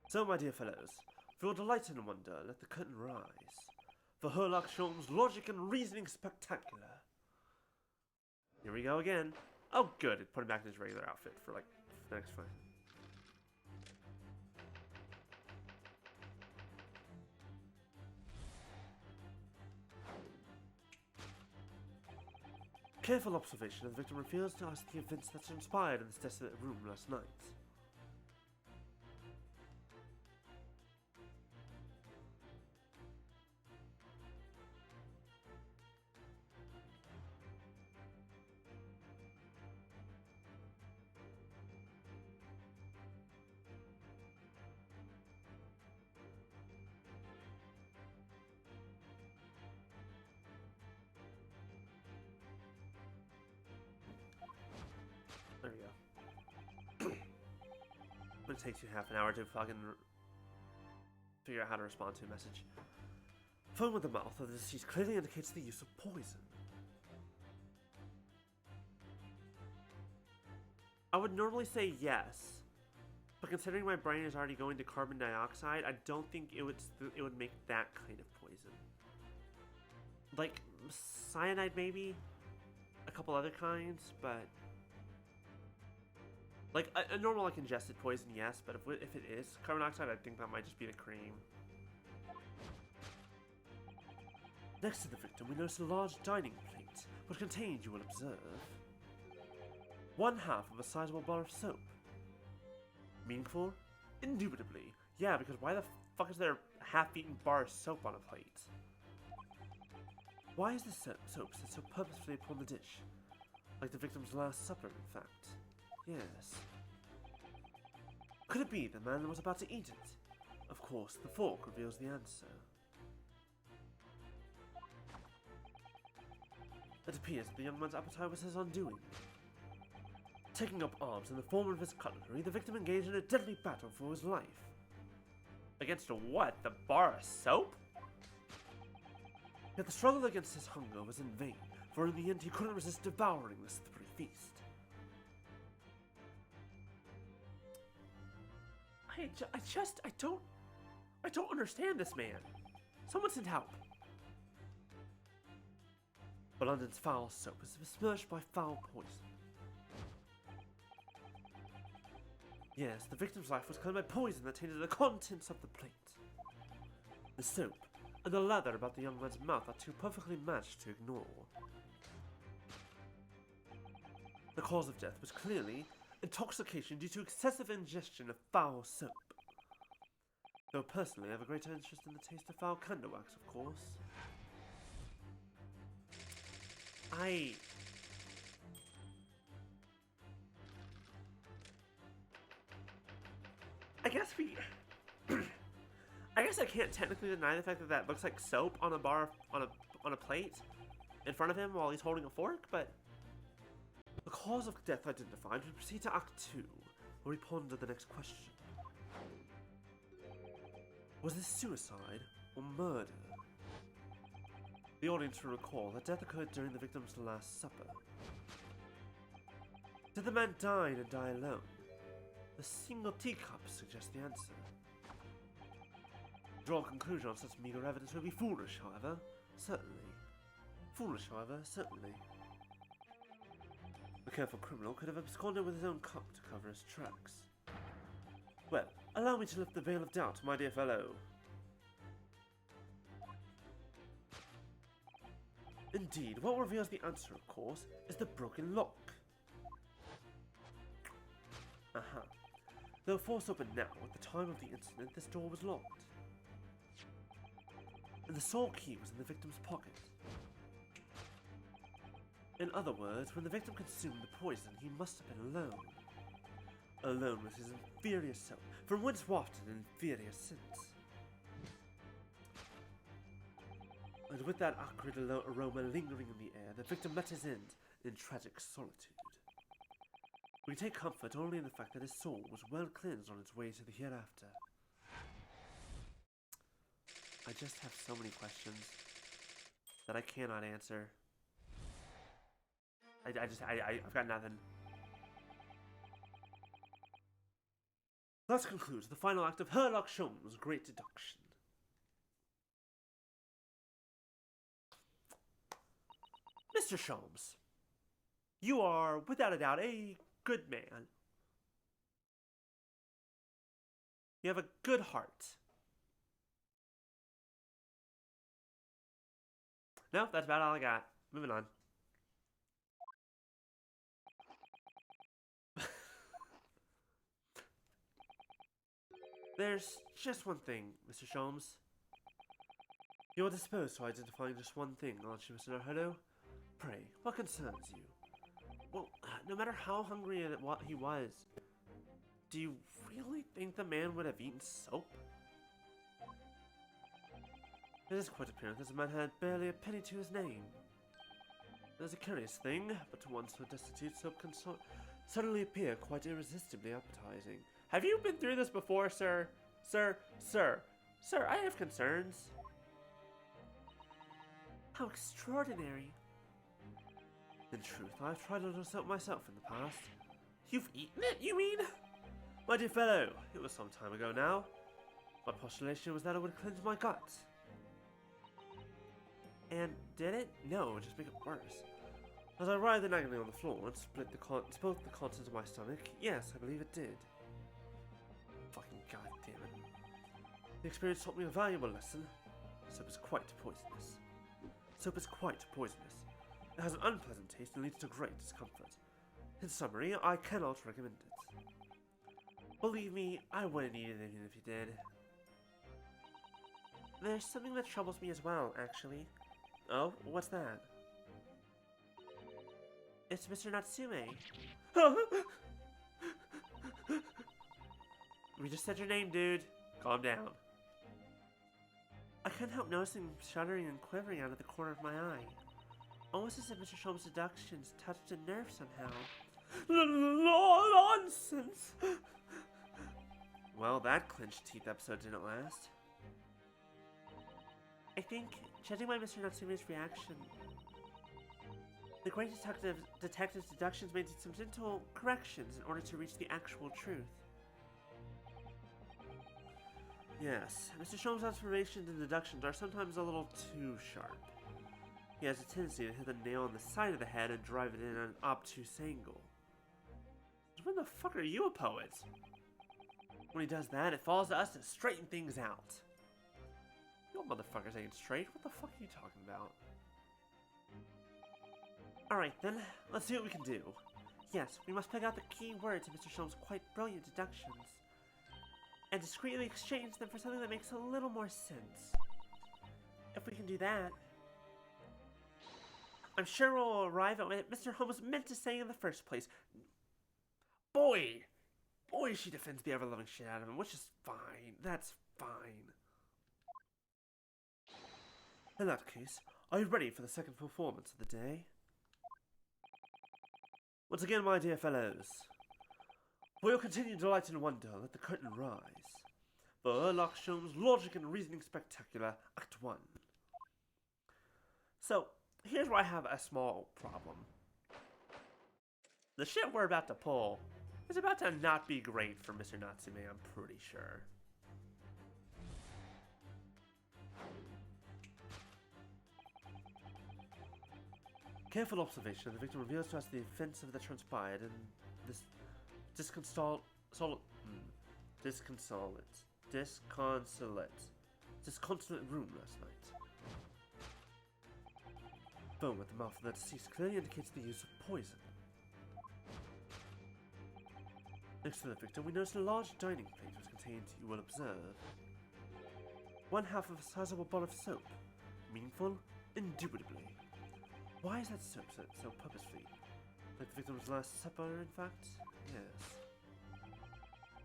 So, my dear fellows, for your delight and wonder, let the curtain rise. For Herlock Sholmes' logic and reasoning spectacular. Here we go again. Oh, good. It put him back in his regular outfit for, like, the next fight. Careful observation of the victim reveals to us the events that transpired in this desolate room last night. There we go. But it takes you half an hour to fucking figure out how to respond to a message. Foam with the mouth of the deceased clearly indicates the use of poison. I would normally say yes, but considering my brain is already going to carbon dioxide, I don't think it would make that kind of poison. Like cyanide maybe, a couple other kinds, but like a normal like ingested poison, yes. But if it is carbon dioxide, I think that might just be the cream. Next to the victim, we noticed a large dining plate, which contained, you will observe, one half of a sizable bar of soap. Meaningful? Indubitably. Yeah, because why the fuck is there a half-eaten bar of soap on a plate? Why is this soap set so purposefully upon the dish? Like the victim's last supper, in fact. Yes. Could it be the man was about to eat it? Of course, the fork reveals the answer. It appears that the young man's appetite was his undoing. Taking up arms in the form of his cutlery, the victim engaged in a deadly battle for his life. Against a what? The bar of soap? Yet the struggle against his hunger was in vain, for in the end he couldn't resist devouring this slippery feast. I don't understand this man. Someone send help. But London's foul soap is besmirched by foul poison. Yes, the victim's life was claimed by poison that tainted the contents of the plate. The soap and the lather about the young man's mouth are too perfectly matched to ignore. The cause of death was clearly intoxication due to excessive ingestion of foul soap. Though personally I have a greater interest in the taste of foul candle wax, of course. I guess I can't technically deny the fact that that looks like soap on a bar on a plate in front of him while he's holding a fork, but the cause of death identified, we proceed to Act 2, where we ponder the next question. Was this suicide or murder? The audience will recall that death occurred during the victim's last supper. Did the man dine and die alone? The single teacup suggests the answer. To draw a conclusion on such meager evidence would be foolish, however. Certainly. The careful criminal could have absconded with his own cup to cover his tracks. Well, allow me to lift the veil of doubt, my dear fellow. Indeed, what reveals the answer, of course, is the broken lock. Aha. Though forced open now, at the time of the incident, this door was locked. And the sole key was in the victim's pocket. In other words, when the victim consumed the poison, he must have been alone. Alone with his inferior self, from whence wafted an inferior sense. And with that acrid aroma lingering in the air, the victim met his end in tragic solitude. We take comfort only in the fact that his soul was well cleansed on its way to the hereafter. I just have so many questions that I cannot answer. I've got nothing. Thus concludes the final act of Sherlock Sholmes' Great Deduction. Mr. Sholmes, you are, without a doubt, a good man. You have a good heart. No, that's about all I got. Moving on. There's just one thing, Mr. Sholmes. You are disposed to identifying just one thing, aren't you, Mr. Naruto? Pray, what concerns you? Well, no matter how hungry he was, do you really think the man would have eaten soap? It is quite apparent that the man had barely a penny to his name. It is a curious thing, but to one so destitute, soap can suddenly appear quite irresistibly appetizing. Have you been through this before, sir? Sir, I have concerns. How extraordinary. In truth, I've tried a little soap myself in the past. You've eaten it, you mean? My dear fellow, it was some time ago now. My postulation was that it would cleanse my gut. And did it? No, it would just make it worse. As I writhed agony on the floor and spoke the contents of my stomach, yes, I believe it did. Fucking goddamn it. The experience taught me a valuable lesson. Soap is quite poisonous. soap is quite poisonous. It has an unpleasant taste and leads to great discomfort. In summary, I cannot recommend it. Believe me, I wouldn't eat it even if you did. There's something that troubles me as well, actually. Oh, what's that? It's Mr. Natsume. We just said your name, dude. Calm down. I couldn't help noticing shuddering and quivering out of the corner of my eye. Almost as if Mr. Sholmes' deductions touched a nerve somehow. Nonsense! Well, that clenched teeth episode didn't last. I think, judging by Mr. Natsume's reaction, the great detective's deductions made some gentle corrections in order to reach the actual truth. Yes, Mr. Sholmes' observations and deductions are sometimes a little too sharp. He has a tendency to hit the nail on the side of the head and drive it in at an obtuse angle. When the fuck are you a poet? When he does that, it falls to us to straighten things out. You motherfuckers ain't straight. What the fuck are you talking about? Alright then, let's see what we can do. Yes, we must pick out the key words of Mr. Sholmes' quite brilliant deductions, and discreetly exchange them for something that makes a little more sense. If we can do that, I'm sure we'll arrive at what Mr. Holmes meant to say in the first place. Boy, she defends the ever-loving shit out of him, which is fine. That's fine. In that case, are you ready for the second performance of the day? Once again, my dear fellows, we'll continue delight and wonder, let the curtain rise, for Sherlock Sholmes' Logic and Reasoning Spectacular, Act 1. So, here's where I have a small problem. The shit we're about to pull is about to not be great for Mr. Natsume, I'm pretty sure. Careful observation of the victim reveals to us the offense that transpired in this disconsolate room last night. Foam at the mouth of the deceased clearly indicates the use of poison. Next to the victim, we noticed a large dining plate which contained, you will observe, one half of a sizable bottle of soap. Meaningful? Indubitably. Why is that soap so purposefully? Like the victim's last supper, in fact? Yes.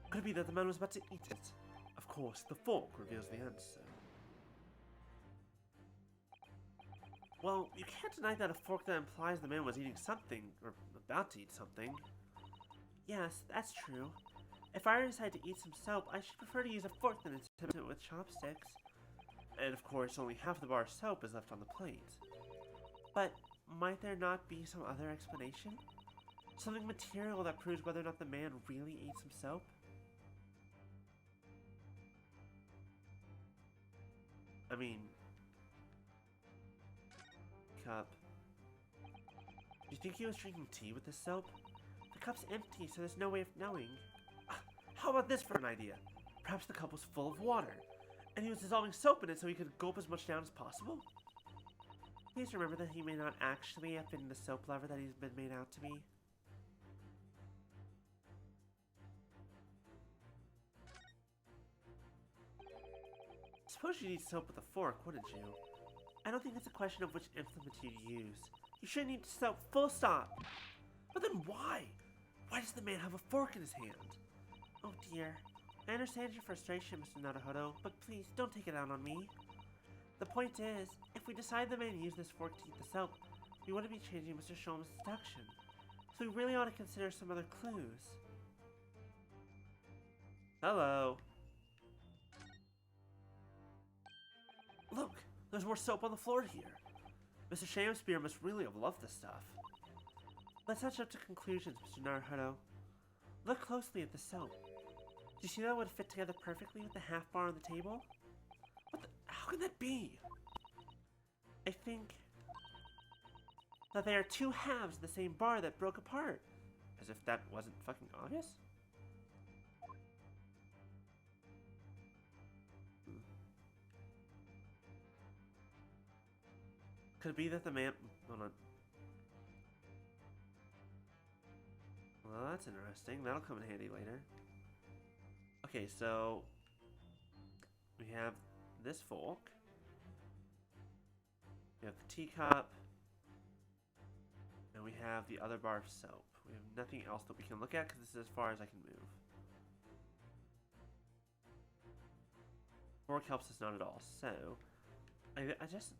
Could it be that the man was about to eat it? Of course, the fork reveals the answer. Well, you can't deny that a fork that implies the man was eating something, or about to eat something. Yes, that's true. If I decide to eat some soap, I should prefer to use a fork than attempt it with chopsticks. And of course, only half the bar of soap is left on the plate. But might there not be some other explanation? Something material that proves whether or not the man really ate some soap? I mean, cup. Do you think he was drinking tea with this soap? The cup's empty, so there's no way of knowing. How about this for an idea? Perhaps the cup was full of water, and he was dissolving soap in it so he could gulp as much down as possible? Please remember that he may not actually have been the soap lover that he's been made out to be. Suppose you'd eat soap with a fork, wouldn't you? I don't think it's a question of which implement you'd use. You shouldn't eat soap, full stop! But then why? Why does the man have a fork in his hand? Oh dear. I understand your frustration, Mr. Naruhodo, but please, don't take it out on me. The point is, if we decide the man used this fork to eat the soap, we wouldn't be changing Mr. Sholmes' deduction. So we really ought to consider some other clues. Hello. Look, there's more soap on the floor here. Mr. Shamspeare must really have loved this stuff. Let's not jump to conclusions, Mr. Naruhodo. Look closely at the soap. Do you see that it would fit together perfectly with the half bar on the table? How can that be? I think that they are two halves of the same bar that broke apart. As if that wasn't fucking obvious? Could it be that the man... Hold on. Well, that's interesting. That'll come in handy later. Okay, so... we have this fork. We have the teacup. And we have the other bar of soap. We have nothing else that we can look at because this is as far as I can move. Fork helps us not at all. So, I just...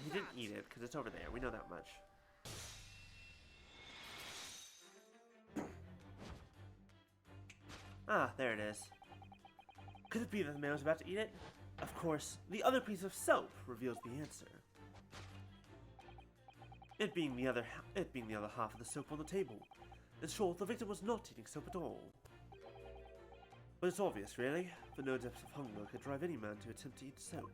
he didn't eat it because it's over there. We know that much. Ah, there it is. Could it be that the man was about to eat it? Of course, the other piece of soap reveals the answer. It being the other half of the soap on the table. In short, the victim was not eating soap at all. But it's obvious, really, for no depths of hunger could drive any man to attempt to eat soap.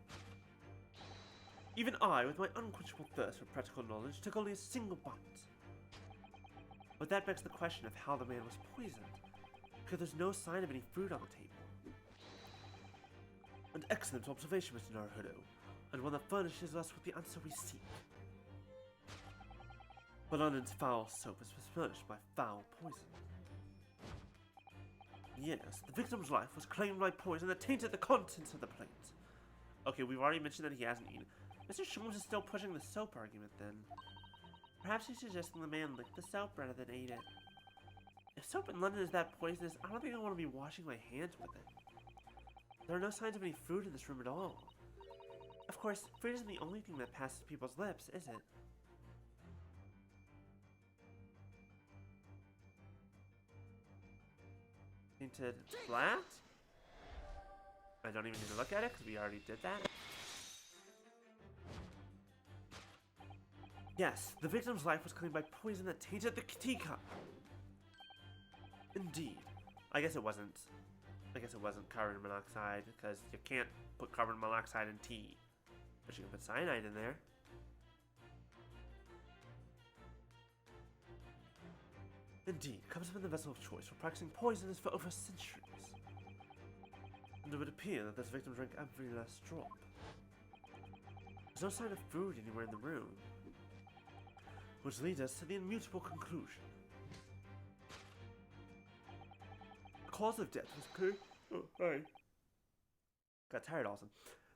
Even I, with my unquenchable thirst for practical knowledge, took only a single bite. But that begs the question of how the man was poisoned, because there's no sign of any food on the table. An excellent observation, Mr. Naruhodo, and one that furnishes us with the answer we seek. But London's foul soap is besmirched by foul poison. Yes, the victim's life was claimed by poison that tainted the contents of the plate. Okay, we've already mentioned that he hasn't eaten. Mr. Sholmes is still pushing the soap argument then. Perhaps he's suggesting the man lick the soap rather than ate it. If soap in London is that poisonous, I don't think I want to be washing my hands with it. There are no signs of any food in this room at all. Of course, food isn't the only thing that passes people's lips, is it? Painted flat? I don't even need to look at it because we already did that. Yes, the victim's life was claimed by poison that tainted the teacup. Indeed. I guess it wasn't carbon monoxide because you can't put carbon monoxide in tea. But you can put cyanide in there. Indeed, cups have been the vessel of choice for practicing poisons for over centuries. And it would appear that this victim drank every last drop. There's no sign of food anywhere in the room. Which leads us to the immutable conclusion. The cause of death was clear. Oh, hi. Got tired, Austin.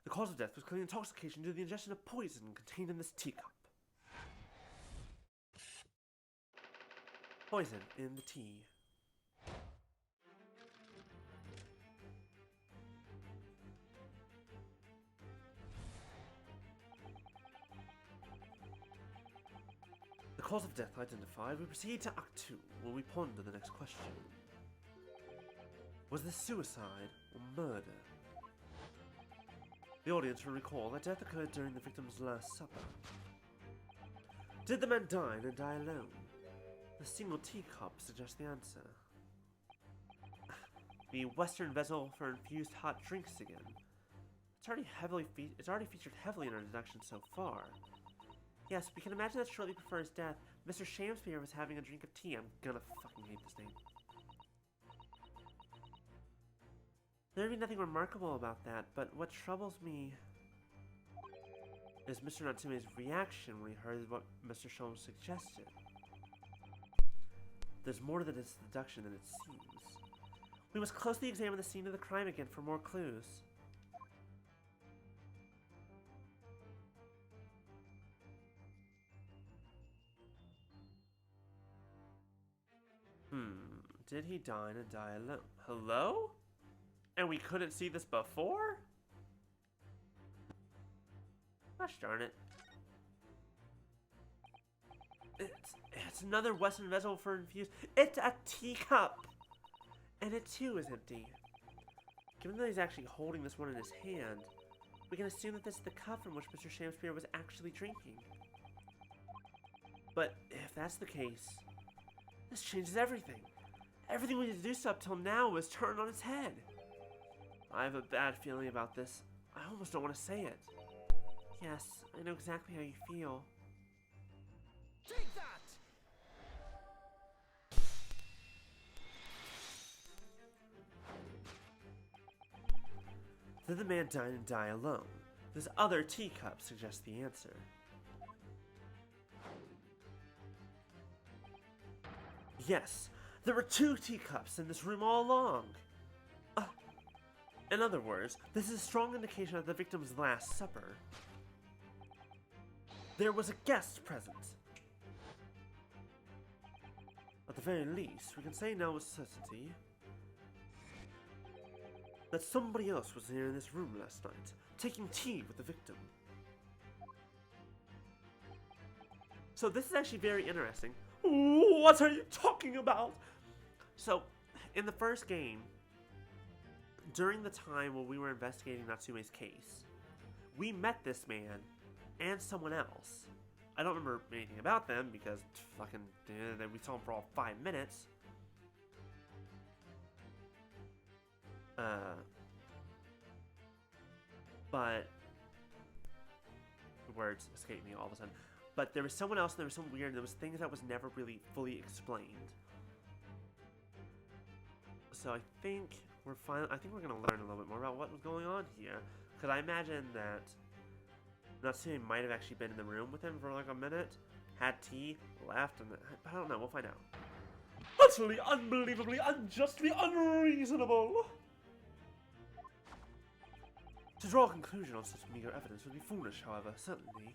The cause of death was clear intoxication due to the ingestion of poison contained in this teacup. Poison in the tea. The cause of death identified, we proceed to Act 2, where we ponder the next question. Was this suicide or murder? The audience will recall that death occurred during the victim's last supper. Did the man dine and die alone? The single teacup suggests the answer. The Western vessel for infused hot drinks again. It's already featured heavily in our deduction so far. Yes, we can imagine that shortly before his death, Mr. Shamspeare was having a drink of tea. I'm gonna fucking hate this name. There would be nothing remarkable about that, but what troubles me is Mr. Natsume's reaction when he heard what Mr. Sholmes suggested. There's more to this deduction than it seems. We must closely examine the scene of the crime again for more clues. Did he dine and die alone? Hello? And we couldn't see this before? Gosh darn it. It's another Western vessel for infused. It's a teacup! And it too is empty. Given that he's actually holding this one in his hand, we can assume that this is the cup from which Mr. Shamspeare was actually drinking. But if that's the case, this changes everything. Everything we deduced up till now was turned on its head. I have a bad feeling about this. I almost don't want to say it. Yes, I know exactly how you feel. Take that! Did the man dine and die alone? This other teacup suggests the answer. Yes, there were 2 teacups in this room all along. In other words, this is a strong indication of the victim's Last Supper. There was a guest present. At the very least, we can say now with certainty that somebody else was here in this room last night, taking tea with the victim. So this is actually very interesting. What are you talking about? So, in the first game, during the time when we were investigating Natsume's case, we met this man and someone else. I don't remember anything about them because fucking we saw him for all 5 minutes. But the words escape me all of a sudden. But there was someone else, and there was some weird, and there was things that was never really fully explained. So I think we're gonna learn a little bit more about what was going on here, because I imagine that Natsume might have actually been in the room with him for like a minute, had tea, left, and I don't know. We'll find out. Utterly, unbelievably, unjustly unreasonable. To draw a conclusion on such meager evidence would be foolish, however, certainly.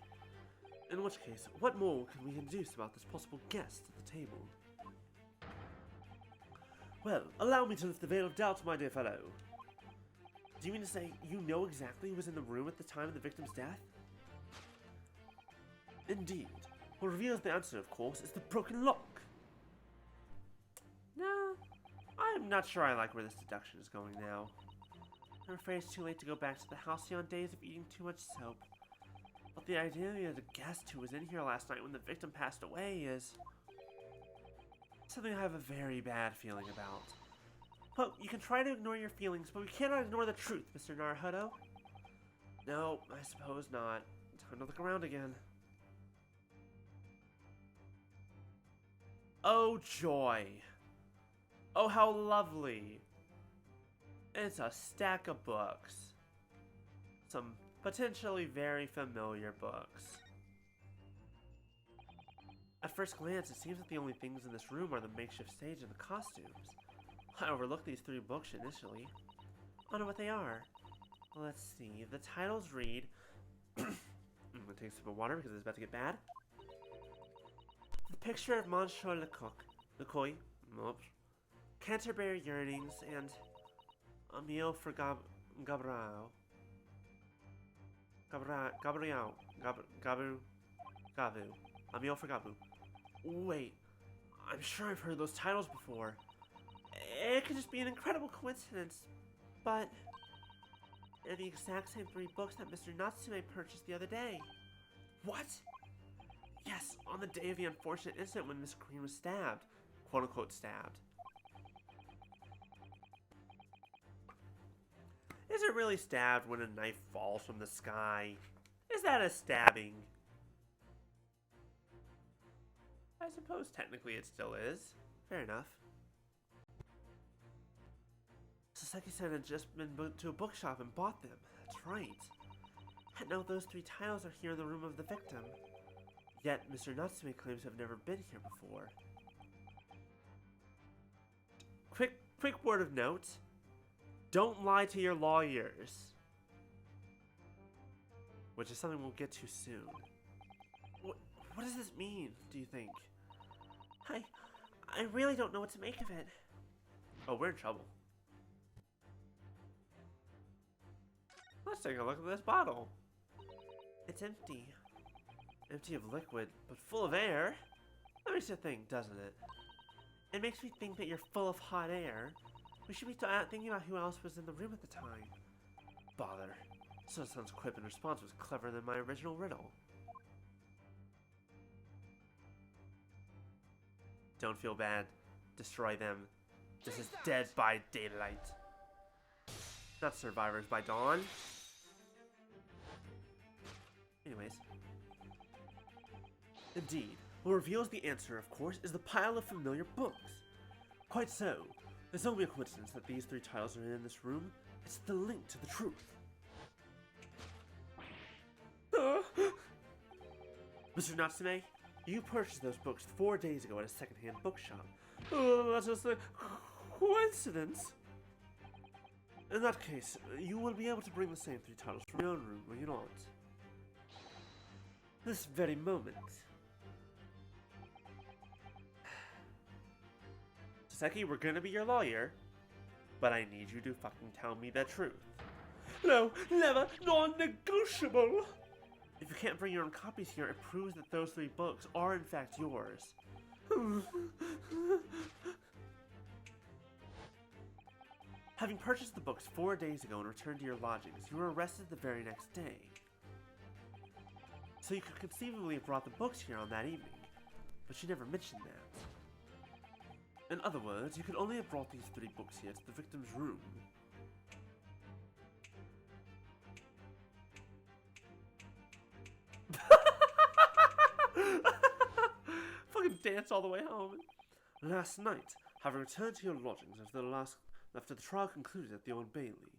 In which case, what more can we deduce about this possible guest at the table? Well, allow me to lift the veil of doubt, my dear fellow. Do you mean to say you know exactly who was in the room at the time of the victim's death? Indeed. What reveals the answer, of course, is the broken lock. No, I'm not sure I like where this deduction is going now. I'm afraid it's too late to go back to the halcyon days of eating too much soap. But the idea that a guest who was in here last night when the victim passed away is something I have a very bad feeling about. But you can try to ignore your feelings, but we cannot ignore the truth, Mr. Naruhodo. No, I suppose not. Time to look around again. Oh, joy. Oh, how lovely. It's a stack of books. Some potentially very familiar books. At first glance, it seems that the only things in this room are the makeshift stage and the costumes. I overlooked these 3 books initially. I wonder what they are. Let's see. The titles read... I'm gonna take a sip of water because it's about to get bad. The Picture of Monsieur Lecoq, Canterbury Yearnings, and Emile for Gabriel. Emile for Gabu. Wait, I'm sure I've heard those titles before. It could just be an incredible coincidence, but they're the exact same 3 books that Mr. Natsume purchased the other day. What? Yes, on the day of the unfortunate incident when Miss Green was stabbed. Quote-unquote stabbed. Is it really stabbed when a knife falls from the sky? Is that a stabbing? I suppose technically it still is. Fair enough. Saseki-san had just been to a bookshop and bought them. That's right. And now those 3 titles are here in the room of the victim. Yet, Mr. Natsume claims to have never been here before. Quick word of note. Don't lie to your lawyers. Which is something we'll get to soon. What does this mean, do you think? I really don't know what to make of it. Oh, we're in trouble. Let's take a look at this bottle. It's empty. Empty of liquid, but full of air? That makes you think, doesn't it? It makes me think that you're full of hot air. We should be thinking about who else was in the room at the time. Bother. Sun-san's quip in response was cleverer than my original riddle. Don't feel bad. Destroy them. This is Dead by Daylight. Not Survivors by Dawn. Anyways. Indeed. What reveals the answer, of course, is the pile of familiar books. Quite so. It's only a coincidence that these 3 titles are in this room. It's the link to the truth. Mr. Natsume, You purchased those books 4 days ago at a secondhand bookshop. Oh, that's just a coincidence. In that case, you will be able to bring the same 3 titles from your own room, will you not? This very moment. Saseki, we're gonna be your lawyer, but I need you to fucking tell me the truth. No, never, non-negotiable! If you can't bring your own copies here, it proves that those 3 books are in fact yours. Having purchased the books 4 days ago and returned to your lodgings, you were arrested the very next day. So you could conceivably have brought the books here on that evening, but you never mentioned that. In other words, you could only have brought these 3 books here to the victim's room. Fucking dance all the way home. Last night, having returned to your lodgings after the trial concluded at the Old Bailey.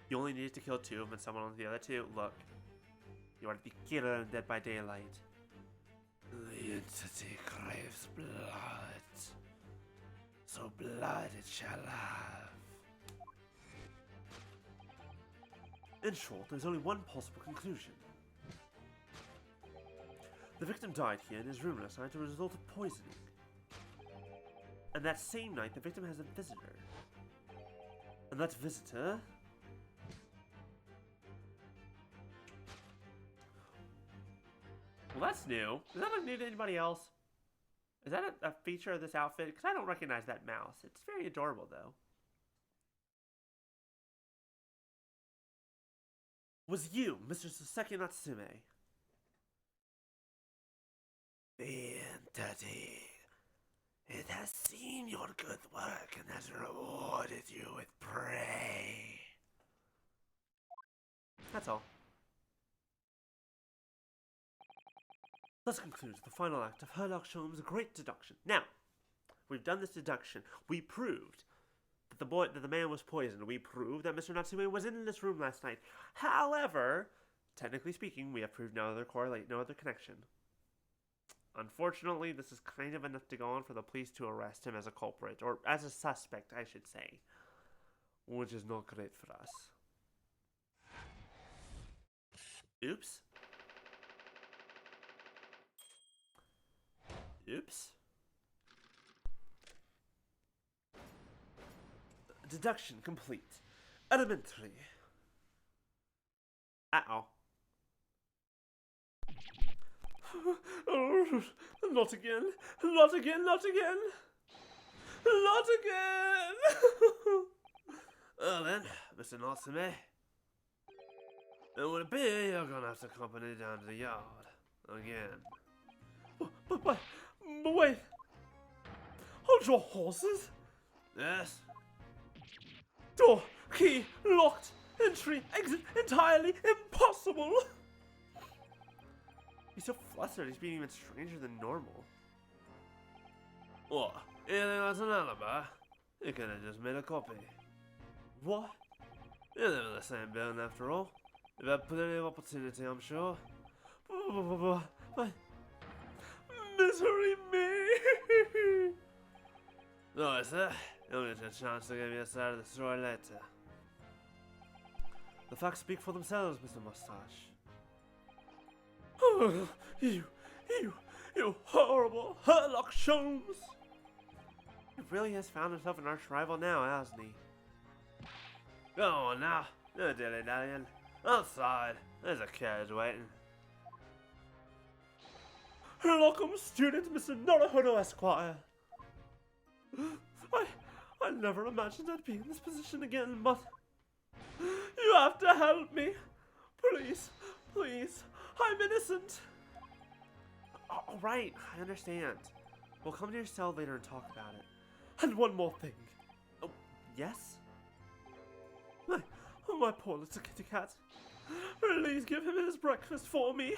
You only needed to kill 2 and someone on the other 2. Look, you are the killer in Dead by Daylight. The entity craves blood, so blood it shall have. In short, there's only one possible conclusion. The victim died here in his room last night as a result of poisoning. And that same night, the victim has a visitor. And that visitor... Well, that's new. Is that look new to anybody else? Is that a feature of this outfit? Because I don't recognize that mouse. It's very adorable, though. Was you, Mr. Saseki Natsume? The entity. It has seen your good work and has rewarded you with prey. That's all. Thus concludes the final act of Herlock Sholm's great deduction. Now, we've done this deduction. We proved that the man was poisoned. We proved that Mr. Natsume was in this room last night. However, technically speaking, we have proved no other connection. Unfortunately, this is kind of enough to go on for the police to arrest him as a culprit, or as a suspect, I should say. Which is not great for us. Oops. Oops. Deduction complete. Elementary. Uh-oh. Oh, not again. Not again, not again. Not again. Well then, Mr. Natsume. It would be you're gonna have to accompany down to the yard. Again. But wait. Hold your horses. Yes. Door, key, locked, entry, exit, entirely impossible! He's so flustered, he's being even stranger than normal. What? You think that's an alibi? You could have just made a copy. What? You live in the same building after all. You've had plenty of opportunity, I'm sure. But misery me! No, is that? You'll get a chance to give me a side of the story later. The facts speak for themselves, Mr. Mustache. Oh, you horrible Herlock Sholmes! He really has found himself an arch rival now, hasn't he? Go on now, no dilly-dallying. Outside, there's a carriage waiting. Welcome, student, Mr. Naruhodo Esquire. I never imagined I'd be in this position again, but you have to help me. Please, please, I'm innocent. All right, I understand. We'll come to your cell later and talk about it. And one more thing. Oh, yes? My poor little kitty cat. Please give him his breakfast for me.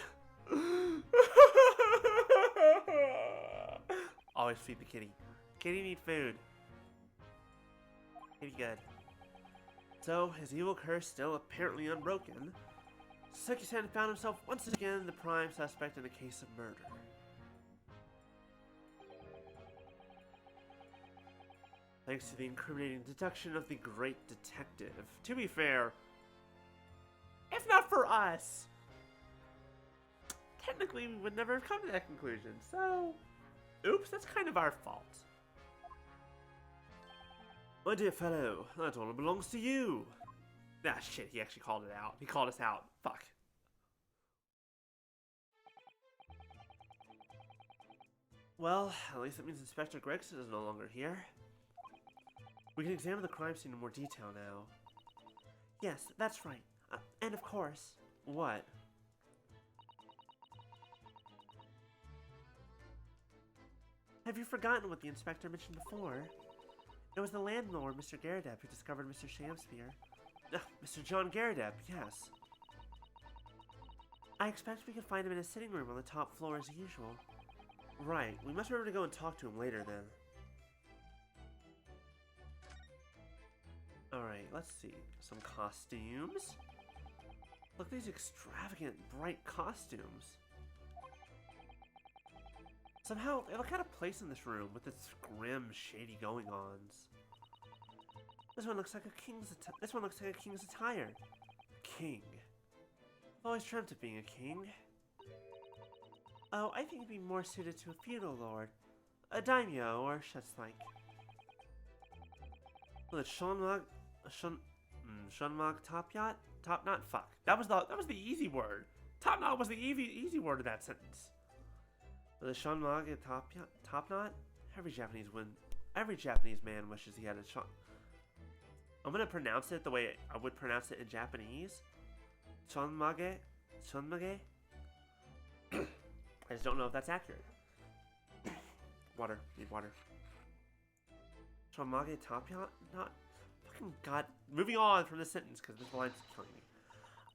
Always feed the kitty. Kitty need food. Kitty good. So, his evil curse still apparently unbroken, Seki-san found himself once again the prime suspect in a case of murder. Thanks to the incriminating deduction of the great detective. To be fair, if not for us, technically we would never have come to that conclusion. So, oops, that's kind of our fault. My dear fellow, that honor belongs to you. Ah, shit, he actually called it out. He called us out. Fuck. Well, at least that means Inspector Gregson is no longer here. We can examine the crime scene in more detail now. Yes, that's right. And of course... What? Have you forgotten what the inspector mentioned before? It was the landlord, Mr. Garadeb, who discovered Mr. Shamspeare. Mr. John Garadeb, yes. I expect we can find him in his sitting room on the top floor as usual. Right, we must remember to go and talk to him later then. Alright, let's see. Some costumes. Look at these extravagant, bright costumes. Somehow, they look out of place in this room with its grim, shady going-ons. This one looks like a king's attire. King. I've always dreamt of being a king. Oh, I think it'd be more suited to a feudal lord. A daimyo, or such like. Well, it's Shonmag top yacht? Top knot? Fuck. That was the easy word. Top knot was the easy word of that sentence. Well, the Shonmag top knot? Every Japanese man wishes he had a shon. I'm gonna pronounce it the way I would pronounce it in Japanese. Shonmage? I just don't know if that's accurate. Water. Need water. Shonmage top yacht? Not. Fucking god. Moving on from this sentence because this line's killing me.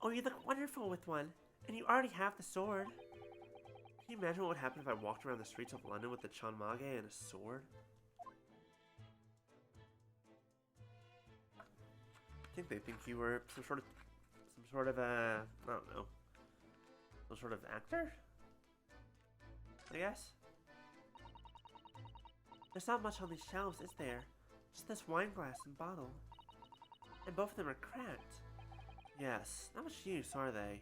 Oh, you look wonderful with one. And you already have the sword. Can you imagine what would happen if I walked around the streets of London with the Chonmage and a sword? I think they think you were some sort of I don't know. Some sort of actor? I guess? There's not much on these shelves, is there? Just this wine glass and bottle. And both of them are cracked. Yes, not much use, are they?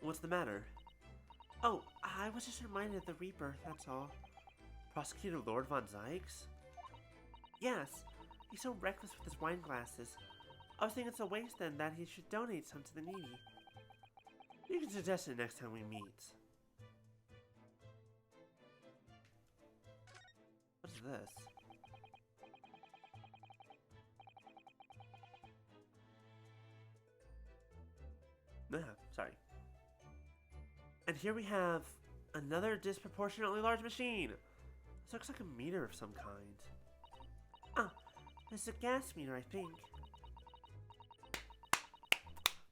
What's the matter? Oh, I was just reminded of the Reaper, that's all. Prosecutor Lord Von Zykes? Yes, he's so reckless with his wine glasses. I was thinking it's a waste then that he should donate some to the needy. You can suggest it next time we meet. What's this? Sorry. And here we have another disproportionately large machine. This looks like a meter of some kind. Ah, it's a gas meter, I think.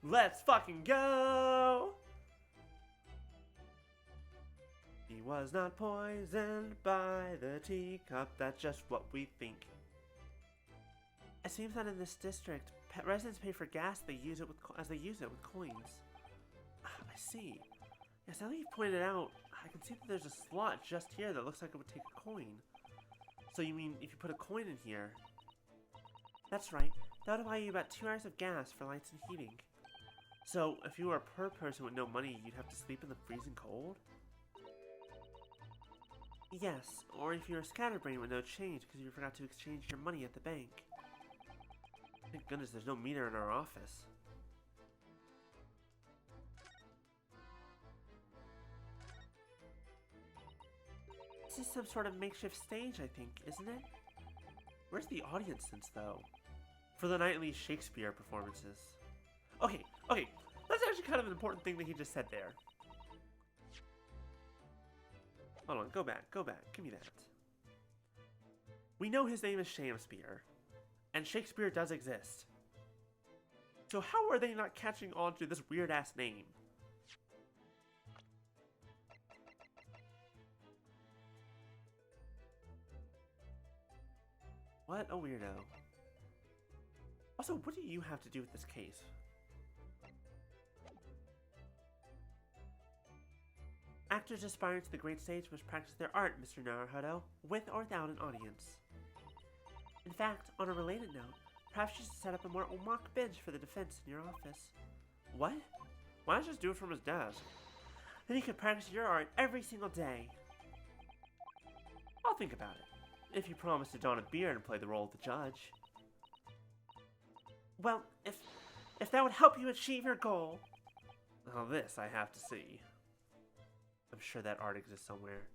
Let's fucking go! He was not poisoned by the teacup, that's just what we think. It seems that in this district, residents pay for gas as they use it with coins. I see. Yes, now that you've pointed out, I can see that there's a slot just here that looks like it would take a coin. So you mean if you put a coin in here? That's right. That would buy you about 2 hours of gas for lights and heating. So, if you were a poor person with no money, you'd have to sleep in the freezing cold? Yes, or if you're a scatterbrain with no change because you forgot to exchange your money at the bank. Thank goodness there's no meter in our office. This is some sort of makeshift stage, I think, isn't it? Where's the audience since, though? For the nightly Shakespeare performances. Okay, that's actually kind of an important thing that he just said there. Hold on, go back, give me that. We know his name is Shakespeare, and Shakespeare does exist. So how are they not catching on to this weird-ass name? What a weirdo. Also, what do you have to do with this case? Actors aspiring to the great stage must practice their art, Mr. Naruhodo, with or without an audience. In fact, on a related note, perhaps you should set up a more mock bench for the defense in your office. What? Why not just do it from his desk? Then you could practice your art every single day. I'll think about it, if you promise to don a beard and play the role of the judge. Well, if that would help you achieve your goal. Oh, this I have to see. I'm sure that art exists somewhere.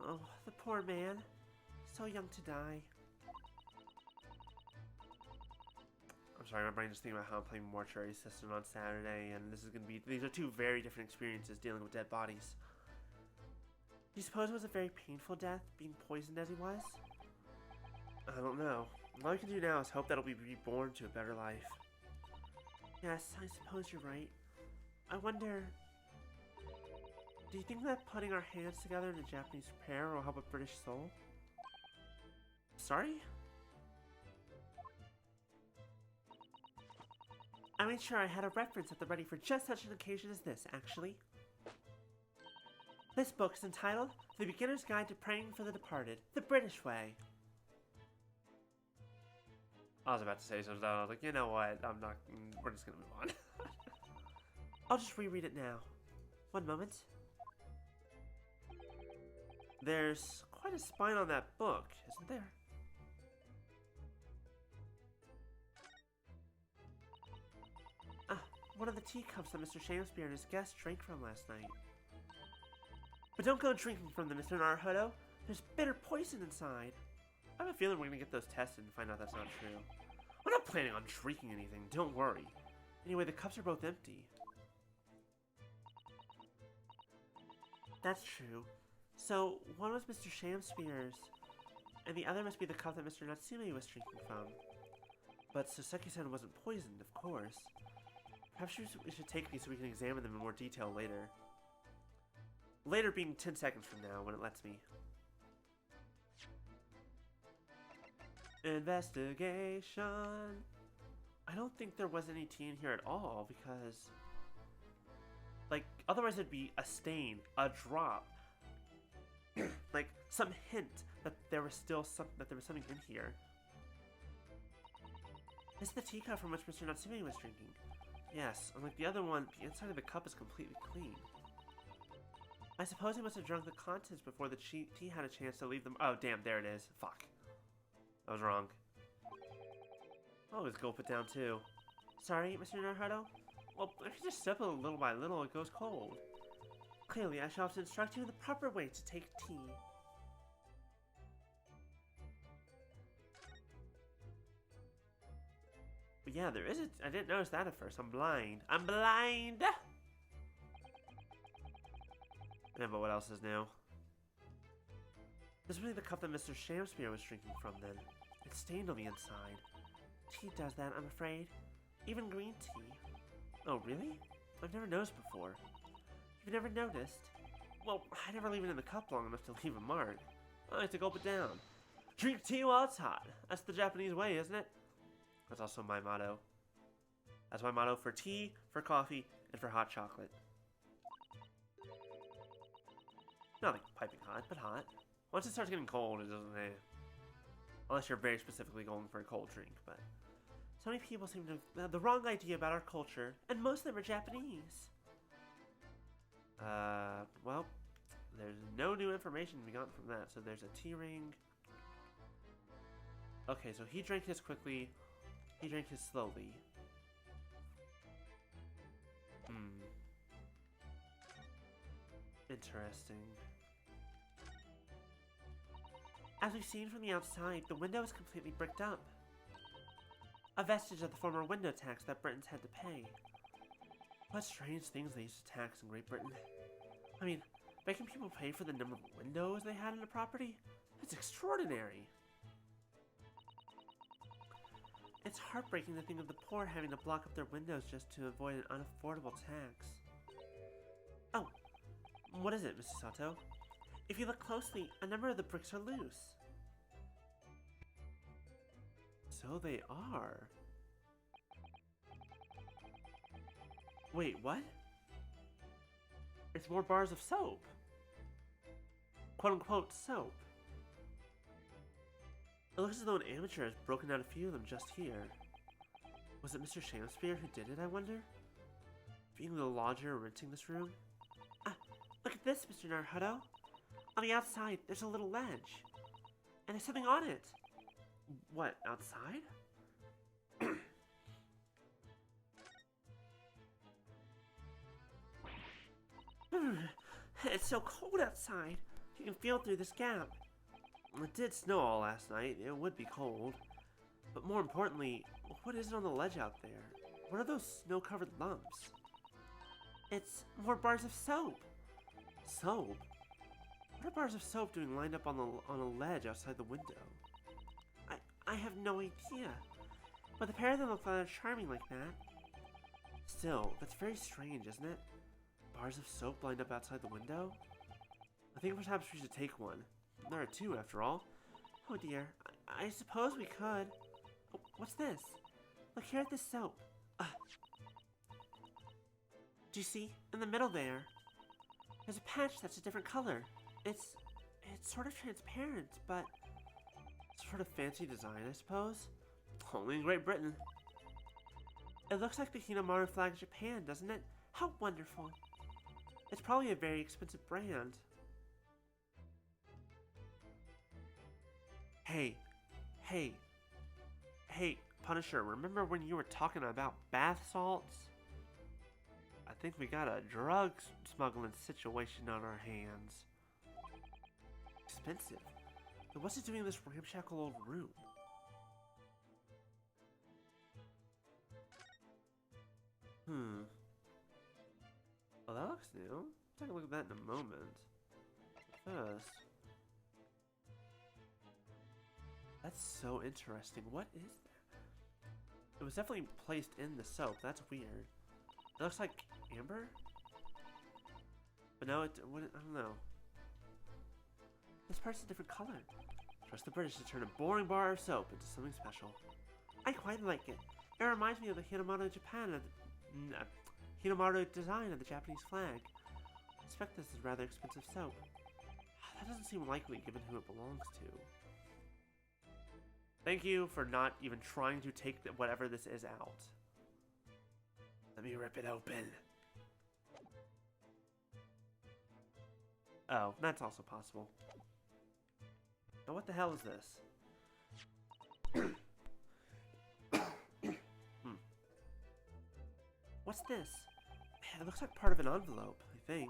Oh, the poor man. So young to die. I'm sorry, my brain just thinking about how I'm playing Mortuary Assistant on Saturday, and this is gonna be— these are two very different experiences dealing with dead bodies. Do you suppose it was a very painful death, being poisoned as he was? I don't know. All I can do now is hope that he'll be reborn to a better life. Yes, I suppose you're right. I wonder, do you think that putting our hands together in a Japanese prayer will help a British soul? Sorry? I made sure I had a reference at the ready for just such an occasion as this, actually. This book is entitled The Beginner's Guide to Praying for the Departed, the British Way. I was about to say something, I was like, you know what, we're just gonna move on. I'll just reread it now. One moment. There's quite a spine on that book, isn't there? Ah, one of the teacups that Mr. Shakespeare and his guests drank from last night. But don't go drinking from them, Mr. Naruhodo. There's bitter poison inside. I have a feeling we're gonna get those tested and find out that's not true. I'm not planning on drinking anything, don't worry. Anyway, the cups are both empty. That's true. So, one was Mr. Shakespeare's, and the other must be the cup that Mr. Natsume was drinking from. But Soseki-san wasn't poisoned, of course. Perhaps we should take these so we can examine them in more detail later. Later being 10 seconds from now, when it lets me. Investigation. I don't think there was any tea in here at all, because, like, otherwise it'd be a stain, a drop, like some hint that there was something in here. This is the teacup from which Mr. Natsume was drinking. Yes, unlike the other one, the inside of the cup is completely clean. I suppose he must have drunk the contents before the tea had a chance to leave them. Oh, damn, there it is. Fuck. I was wrong. I'll always gulp it down, too. Sorry, Mr. Naruhodo? Well, if you just sip it little by little, it goes cold. Clearly, I shall have to instruct you in the proper way to take tea. But yeah, there is I didn't notice that at first. I'm blind. I'm blind! Yeah, but what else is new? This was the cup that Mr. Shakespeare was drinking from then. It's stained on the inside. Tea does that, I'm afraid. Even green tea. Oh, really? I've never noticed before. You've never noticed? Well, I never leave it in the cup long enough to leave a mark. I like to gulp it down. Drink tea while it's hot. That's the Japanese way, isn't it? That's also my motto. That's my motto for tea, for coffee, and for hot chocolate. Not like piping hot, but hot. Once it starts getting cold, it doesn't, unless you're very specifically going for a cold drink, but so many people seem to have the wrong idea about our culture, and most of them are Japanese. Well, there's no new information we got from that, so there's a tea ring. Okay, so he drank his quickly, he drank his slowly. Interesting. As we've seen from the outside, the window is completely bricked up. A vestige of the former window tax that Britons had to pay. What strange things they used to tax in Great Britain. I mean, making people pay for the number of windows they had in a property? It's extraordinary. It's heartbreaking to think of the poor having to block up their windows just to avoid an unaffordable tax. Oh, what is it, Mrs. Sato? If you look closely, a number of the bricks are loose. So they are. Wait, what? It's more bars of soap. Quote-unquote soap. It looks as though an amateur has broken out a few of them just here. Was it Mr. Shakespeare who did it, I wonder? Being the lodger rinsing this room? Ah, look at this, Mr. Naruhodo. On the outside, there's a little ledge. And there's something on it. What, outside? It's so cold outside. You can feel it through this gap. It did snow all last night. It would be cold. But more importantly, what is it on the ledge out there? What are those snow-covered lumps? It's more bars of soap. Soap? What are bars of soap doing lined up on a ledge outside the window? I have no idea. But the pair of them look rather charming like that. Still, that's very strange, isn't it? Bars of soap lined up outside the window? I think perhaps we should take one. There are two, after all. Oh dear, I suppose we could. Oh, what's this? Look here at this soap. Do you see? In the middle there. There's a patch that's a different color. It's sort of transparent, but sort of fancy design, I suppose. Only in Great Britain. It looks like the Hinamaru flag of Japan, doesn't it? How wonderful. It's probably a very expensive brand. Hey, Punisher, remember when you were talking about bath salts? I think we got a drug smuggling situation on our hands. Expensive? But what's it doing in this ramshackle old room? Well, that looks new. Take a look at that in a moment. First, that's so interesting. What is that? It was definitely placed in the soap. That's weird. It looks like amber? But no, it wouldn't. I don't know. This part's a different color. Trust the British to turn a boring bar of soap into something special. I quite like it. It reminds me of the Hinamaru Japan, Hinamaru design of the Japanese flag. I suspect this is rather expensive soap. That doesn't seem likely given who it belongs to. Thank you for not even trying to take whatever this is out. Let me rip it open. Oh, that's also possible. Now what the hell is this? What's this? It looks like part of an envelope, I think.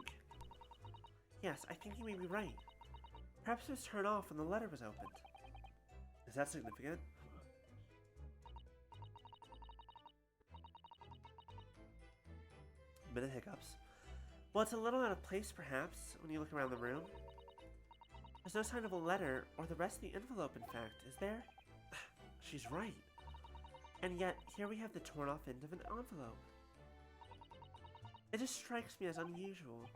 Yes, I think you may be right. Perhaps it was turned off when the letter was opened. Is that significant? A bit of hiccups. Well, it's a little out of place, perhaps, when you look around the room. There's no sign of a letter or the rest of the envelope, in fact, is there? She's right. And yet, here we have the torn off end of an envelope. It just strikes me as unusual.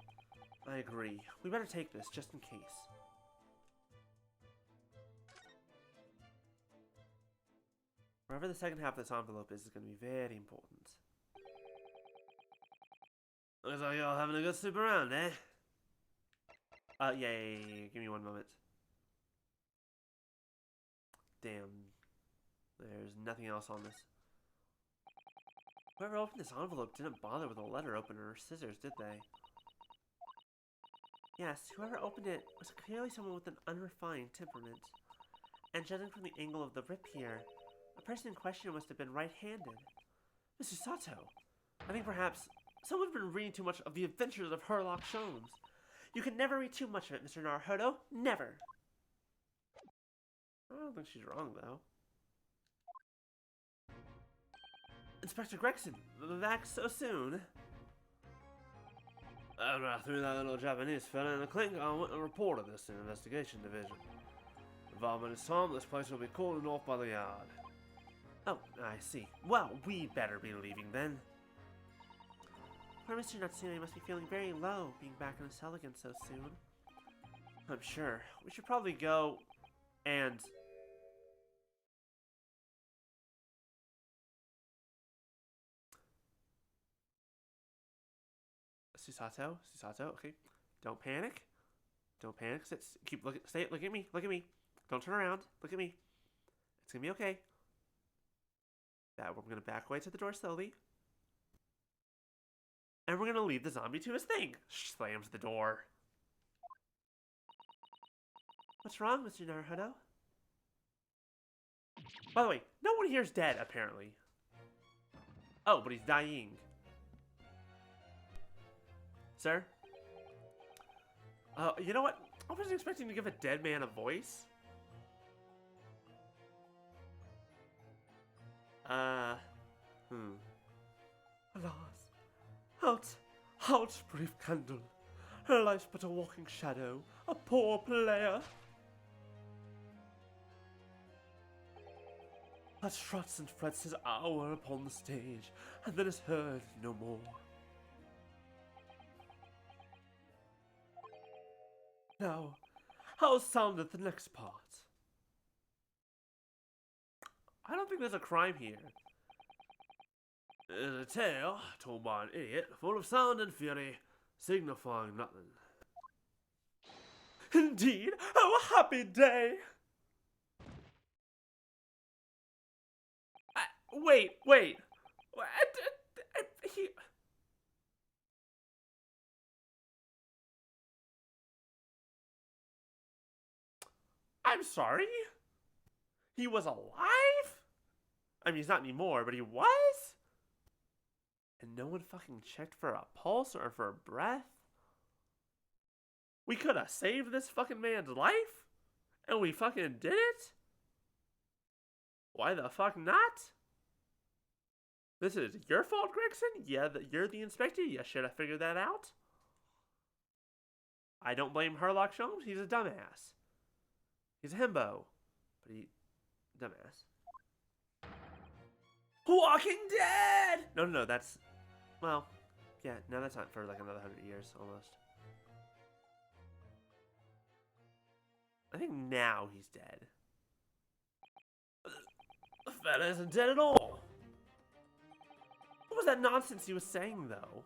I agree. We better take this, just in case. Wherever the second half of this envelope is going to be very important. Looks like y'all having a good sleep around, eh? Yeah. Give me one moment. Damn. There's nothing else on this. Whoever opened this envelope didn't bother with a letter opener or scissors, did they? Yes, whoever opened it was clearly someone with an unrefined temperament. And judging from the angle of the rip here, the person in question must have been right-handed. Mr. Sato, I think perhaps someone's been reading too much of The Adventures of Sherlock Holmes. You can never read too much of it, Mr. Naruhodo. Never. I don't think she's wrong, though. Inspector Gregson, back so soon. I threw that little Japanese fella in the clink. I went and reported this to the investigation division. Involvement is Tom. This place will be cordoned off by the yard. Oh, I see. Well, we better be leaving then. Poor Mr. Natsume must be feeling very low, being back in his cell again so soon. I'm sure. We should probably go and... Susato? Susato? Okay. Don't panic. Don't panic. Keep looking. Stay. Look at me. Look at me. Don't turn around. Look at me. It's gonna be okay. We're gonna back away to the door slowly. And we're gonna lead the zombie to his thing. Slams the door. What's wrong, Mr. Naruhodo? By the way, no one here's dead, apparently. Oh, but he's dying. Sir? You know what? I wasn't expecting to give a dead man a voice. Alas. Out, brief candle. Her life's but a walking shadow, a poor player. That struts and frets his hour upon the stage, and then is heard no more. Now, how soundeth the next part? I don't think there's a crime here. It is a tale told by an idiot, full of sound and fury, signifying nothing. Indeed, oh happy day! Wait. I'm sorry? He was alive? I mean, he's not anymore, but he was? And no one fucking checked for a pulse or for a breath? We could have saved this fucking man's life? And we fucking did it? Why the fuck not? This is your fault, Gregson? Yeah, you're the inspector? You should have figured that out. I don't blame Herlock Sholmes. He's a dumbass. He's a himbo. But dumbass. Walking Dead! No, that's... Well, yeah, no, that's not for like another 100 years, almost. I think now he's dead. The fella isn't dead at all. What was that nonsense he was saying, though?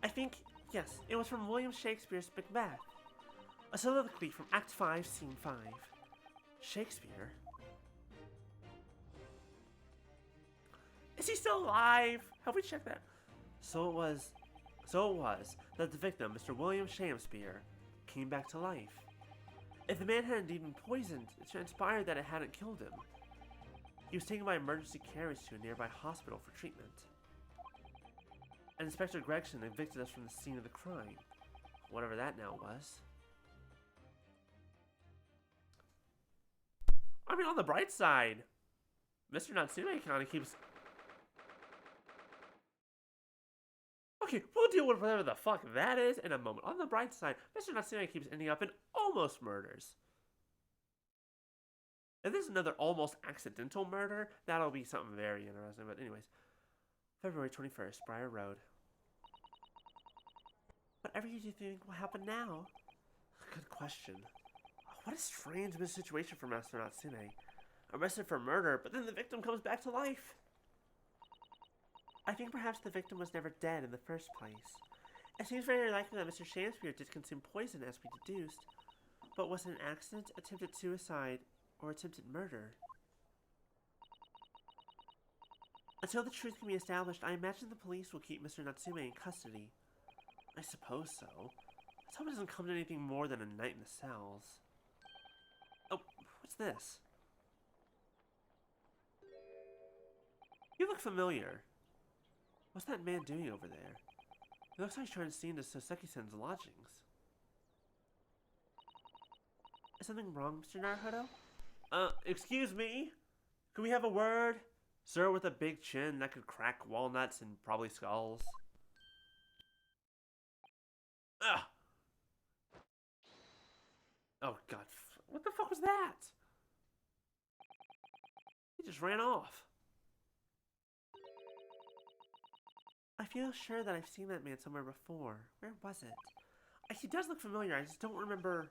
I think, yes, it was from William Shakespeare's Macbeth. A soliloquy from Act 5, Scene 5. Shakespeare? Is he still alive? Have we checked that? So it was that the victim, Mr. William Shakespeare, came back to life. If the man had indeed been poisoned, it transpired that it hadn't killed him. He was taken by emergency carriage to a nearby hospital for treatment. And Inspector Gregson evicted us from the scene of the crime. Whatever that now was. I mean, on the bright side, Mr. Natsume kind of keeps... Okay, we'll deal with whatever the fuck that is in a moment. On the bright side, Mr. Natsume keeps ending up in almost murders. If this is another almost accidental murder, that'll be something very interesting. But anyways, February 21st, Briar Road. Whatever you think will happen now? Good question. What a strange situation for Master Natsume. Arrested for murder, but then the victim comes back to life. I think perhaps the victim was never dead in the first place. It seems very likely that Mr. Shakespeare did consume poison as we deduced, but was it an accident, attempted suicide, or attempted murder? Until the truth can be established, I imagine the police will keep Mr. Natsume in custody. I suppose so. Let's hope it doesn't come to anything more than a night in the cells. Oh, what's this? You look familiar. What's that man doing over there? It looks like he's trying to sneak into Soseki-san's lodgings. Is something wrong, Mr. Naruhodo? Excuse me? Could we have a word? Sir with a big chin that could crack walnuts and probably skulls. Ugh! Oh god, what the fuck was that? He just ran off. I feel sure that I've seen that man somewhere before. Where was it? He does look familiar, I just don't remember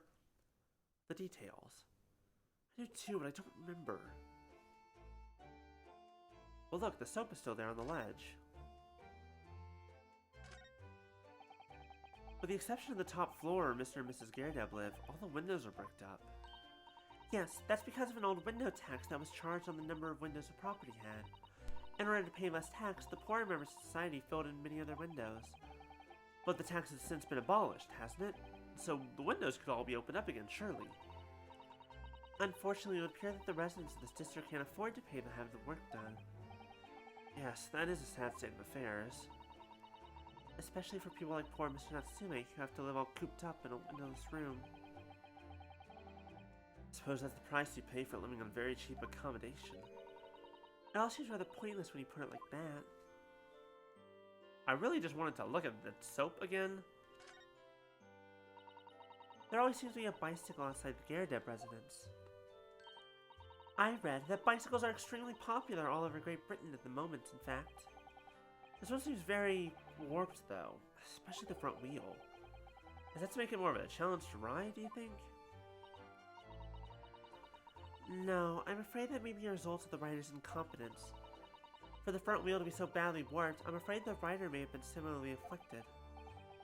the details. I do too, but I don't remember. Well look, the soap is still there on the ledge. With the exception of the top floor where Mr. and Mrs. Garedeb live, all the windows are bricked up. Yes, that's because of an old window tax that was charged on the number of windows a property had. In order to pay less tax, the poorer members of society filled in many other windows. But the tax has since been abolished, hasn't it? So the windows could all be opened up again, surely. Unfortunately, it would appear that the residents of this district can't afford to pay to have the work done. Yes, that is a sad state of affairs. Especially for people like poor Mr. Natsume, who have to live all cooped up in a windowless room. I suppose that's the price you pay for living on very cheap accommodation. It all seems rather pointless when you put it like that. I really just wanted to look at the soap again. There always seems to be a bicycle outside the Garedeb residence. I read that bicycles are extremely popular all over Great Britain at the moment, in fact. This one seems very warped, though, especially the front wheel. Is that to make it more of a challenge to ride, do you think? No, I'm afraid that may be a result of the rider's incompetence. For the front wheel to be so badly warped, I'm afraid the rider may have been similarly afflicted.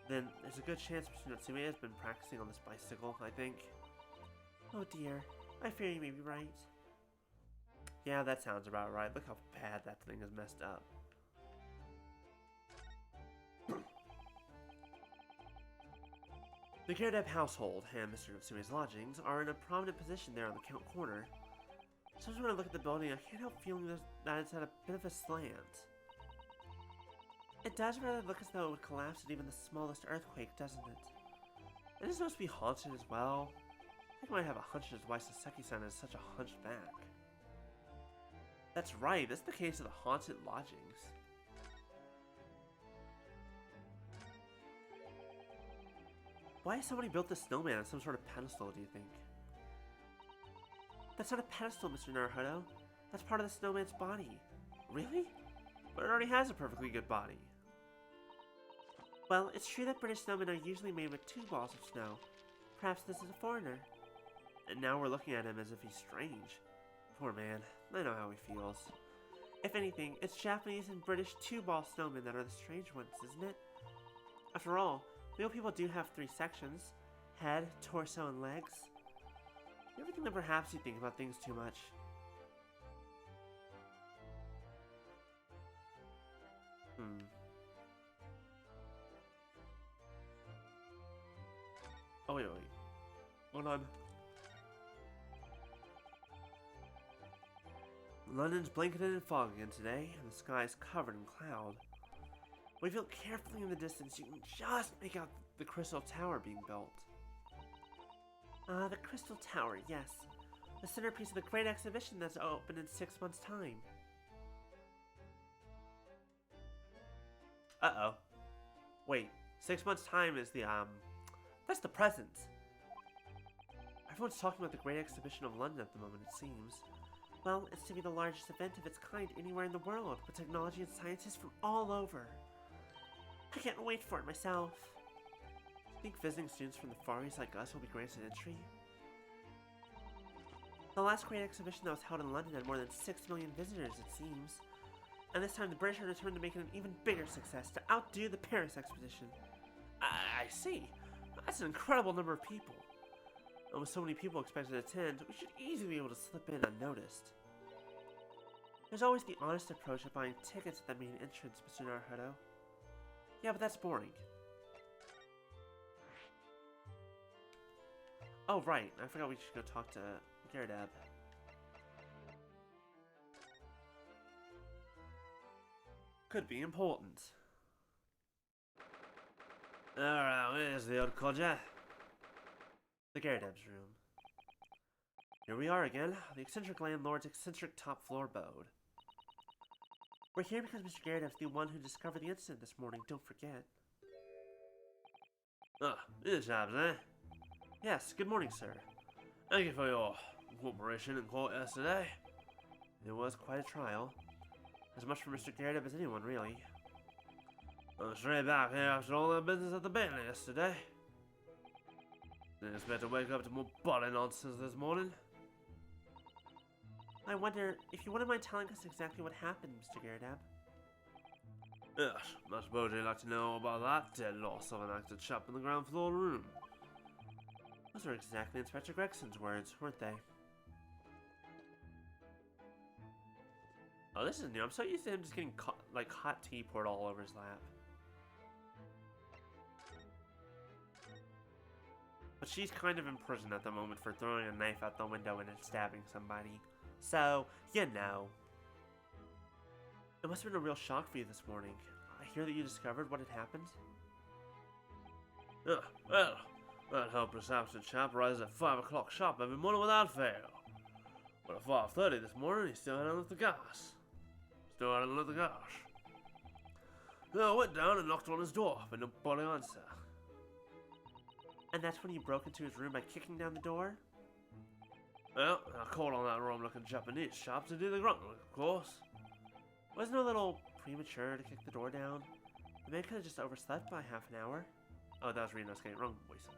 Then, there's a good chance Mr. Natsume has been practicing on this bicycle, I think. Oh dear, I fear you may be right. Yeah, that sounds about right. Look how bad that thing is messed up. The Garedeb household and Mr. Natsume's lodgings are in a prominent position there on the Count corner. Sometimes when I look at the building, I can't help feeling that it's at a bit of a slant. It does rather look as though it would collapse at even the smallest earthquake, doesn't it? It is supposed to be haunted as well. I think I might have a hunch as why Saseki-san is such a hunched back. That's right, that's the case of the haunted lodgings. Why has somebody built this snowman on some sort of pedestal, do you think? That's not a pedestal, Mr. Naruhodo. That's part of the snowman's body. Really? But it already has a perfectly good body. Well, it's true that British snowmen are usually made with 2 balls of snow. Perhaps this is a foreigner. And now we're looking at him as if he's strange. Poor man. I know how he feels. If anything, it's Japanese and British 2-ball snowmen that are the strange ones, isn't it? After all, real people do have 3 sections. Head, torso, and legs. You ever think that perhaps you think about things too much? Oh, wait. Hold on. London's blanketed in fog again today, and the sky is covered in cloud. When you look carefully in the distance, you can just make out the Crystal Tower being built. The Crystal Tower, yes. The centerpiece of the great exhibition that's open in 6 months' time. Uh-oh. Wait, 6 months' time is the, that's the present. Everyone's talking about the great exhibition of London at the moment, it seems. Well, it's to be the largest event of its kind anywhere in the world, with technology and scientists from all over. I can't wait for it myself. Think visiting students from the Far East like us will be granted entry? The last great exhibition that was held in London had more than 6 million visitors, it seems. And this time the British are determined to make it an even bigger success, to outdo the Paris expedition. I see. That's an incredible number of people. And with so many people expected to attend, we should easily be able to slip in unnoticed. There's always the honest approach of buying tickets at the main entrance, Mr. Naruhodo. Yeah, but that's boring. Oh, right. I forgot we should go talk to Garedeb. Could be important. Alright, where's the old codger? The Garedeb's room. Here we are again, the eccentric landlord's eccentric top floor abode. We're here because Mr. Garedeb's the one who discovered the incident this morning, don't forget. Ah, these jobs, eh? Yes, good morning, sir. Thank you for your cooperation in court yesterday. It was quite a trial. As much for Mr. Garedeb as anyone, really. I'm straight back here after all that business at the bakery yesterday. Didn't expect to wake up to more body nonsense this morning. I wonder if you wouldn't mind telling us exactly what happened, Mr. Gyarados. Yes, I suppose you'd like to know about that dead loss of an active chap in the ground floor room. Those were exactly Inspector Gregson's words, weren't they? Oh, this is new. I'm so used to him just getting like hot tea poured all over his lap. But she's kind of in prison at the moment for throwing a knife out the window and stabbing somebody. So, you know. It must have been a real shock for you this morning. I hear that you discovered what had happened. Well, that helpless absent chap rises at 5 o'clock sharp every morning without fail. But at 5:30 this morning, he still hadn't lit the gas. So I went down and knocked on his door, but nobody answered. And that's when you broke into his room by kicking down the door? Well, I called on that rum-looking Japanese chap to do the grunt, of course. Wasn't it a little premature to kick the door down? The man could have just overslept by half an hour. Oh, that was Reno's getting wrong voice.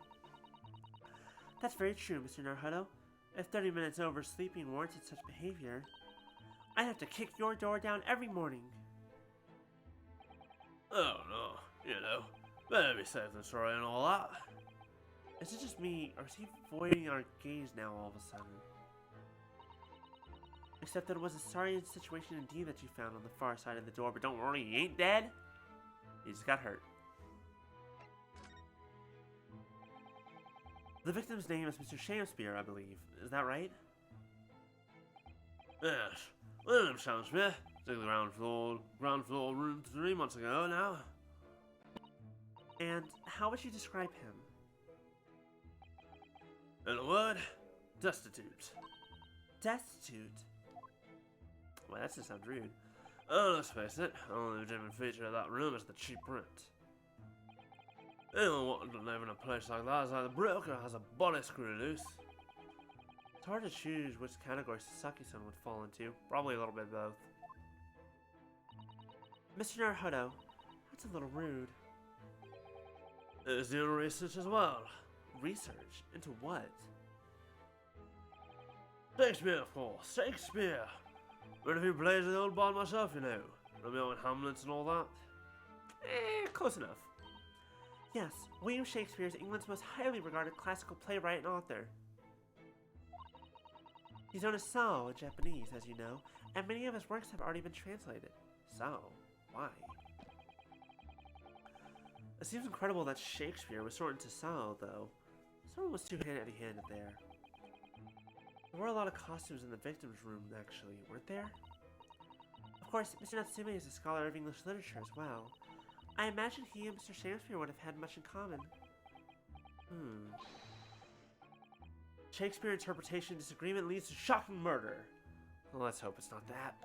That's very true, Mr. Naruhodo. If 30 minutes oversleeping warranted such behavior, I'd have to kick your door down every morning. Oh, no. You know, better be safe than sorry and all that. Is it just me, or is he avoiding our gaze now all of a sudden? Except that it was a sorry situation indeed that you found on the far side of the door, but don't worry, he ain't dead. He just got hurt. The victim's name is Mr. Shamspeare, I believe. Is that right? Yes. William Shamspeare. Took the ground floor room 3 months ago now. And how would you describe him? In a word, destitute. Destitute? Well, that just sounds rude. Oh, let's face it, the only legitimate feature of that room is the cheap rent. Anyone wanting to live in a place like that is either broke or has a body screw loose. It's hard to choose which category Sasaki-san would fall into. Probably a little bit of both. Mr. Naruhodo, that's a little rude. Is doing research as well. Research? Into what? Shakespeare, of course. Shakespeare! Read a few plays of the old bard myself, you know. Romeo and Hamlet and all that. Close enough. Yes, William Shakespeare is England's most highly regarded classical playwright and author. He's known as Sao in Japanese, as you know, and many of his works have already been translated. So, why? It seems incredible that Shakespeare was sorted to Sao, though. Someone was too heavy-handed there. There were a lot of costumes in the victim's room, actually, weren't there? Of course, Mr. Natsume is a scholar of English literature as well. I imagine he and Mr. Shamspeare would have had much in common. Shakespeare interpretation disagreement leads to shocking murder. Well, let's hope it's not that.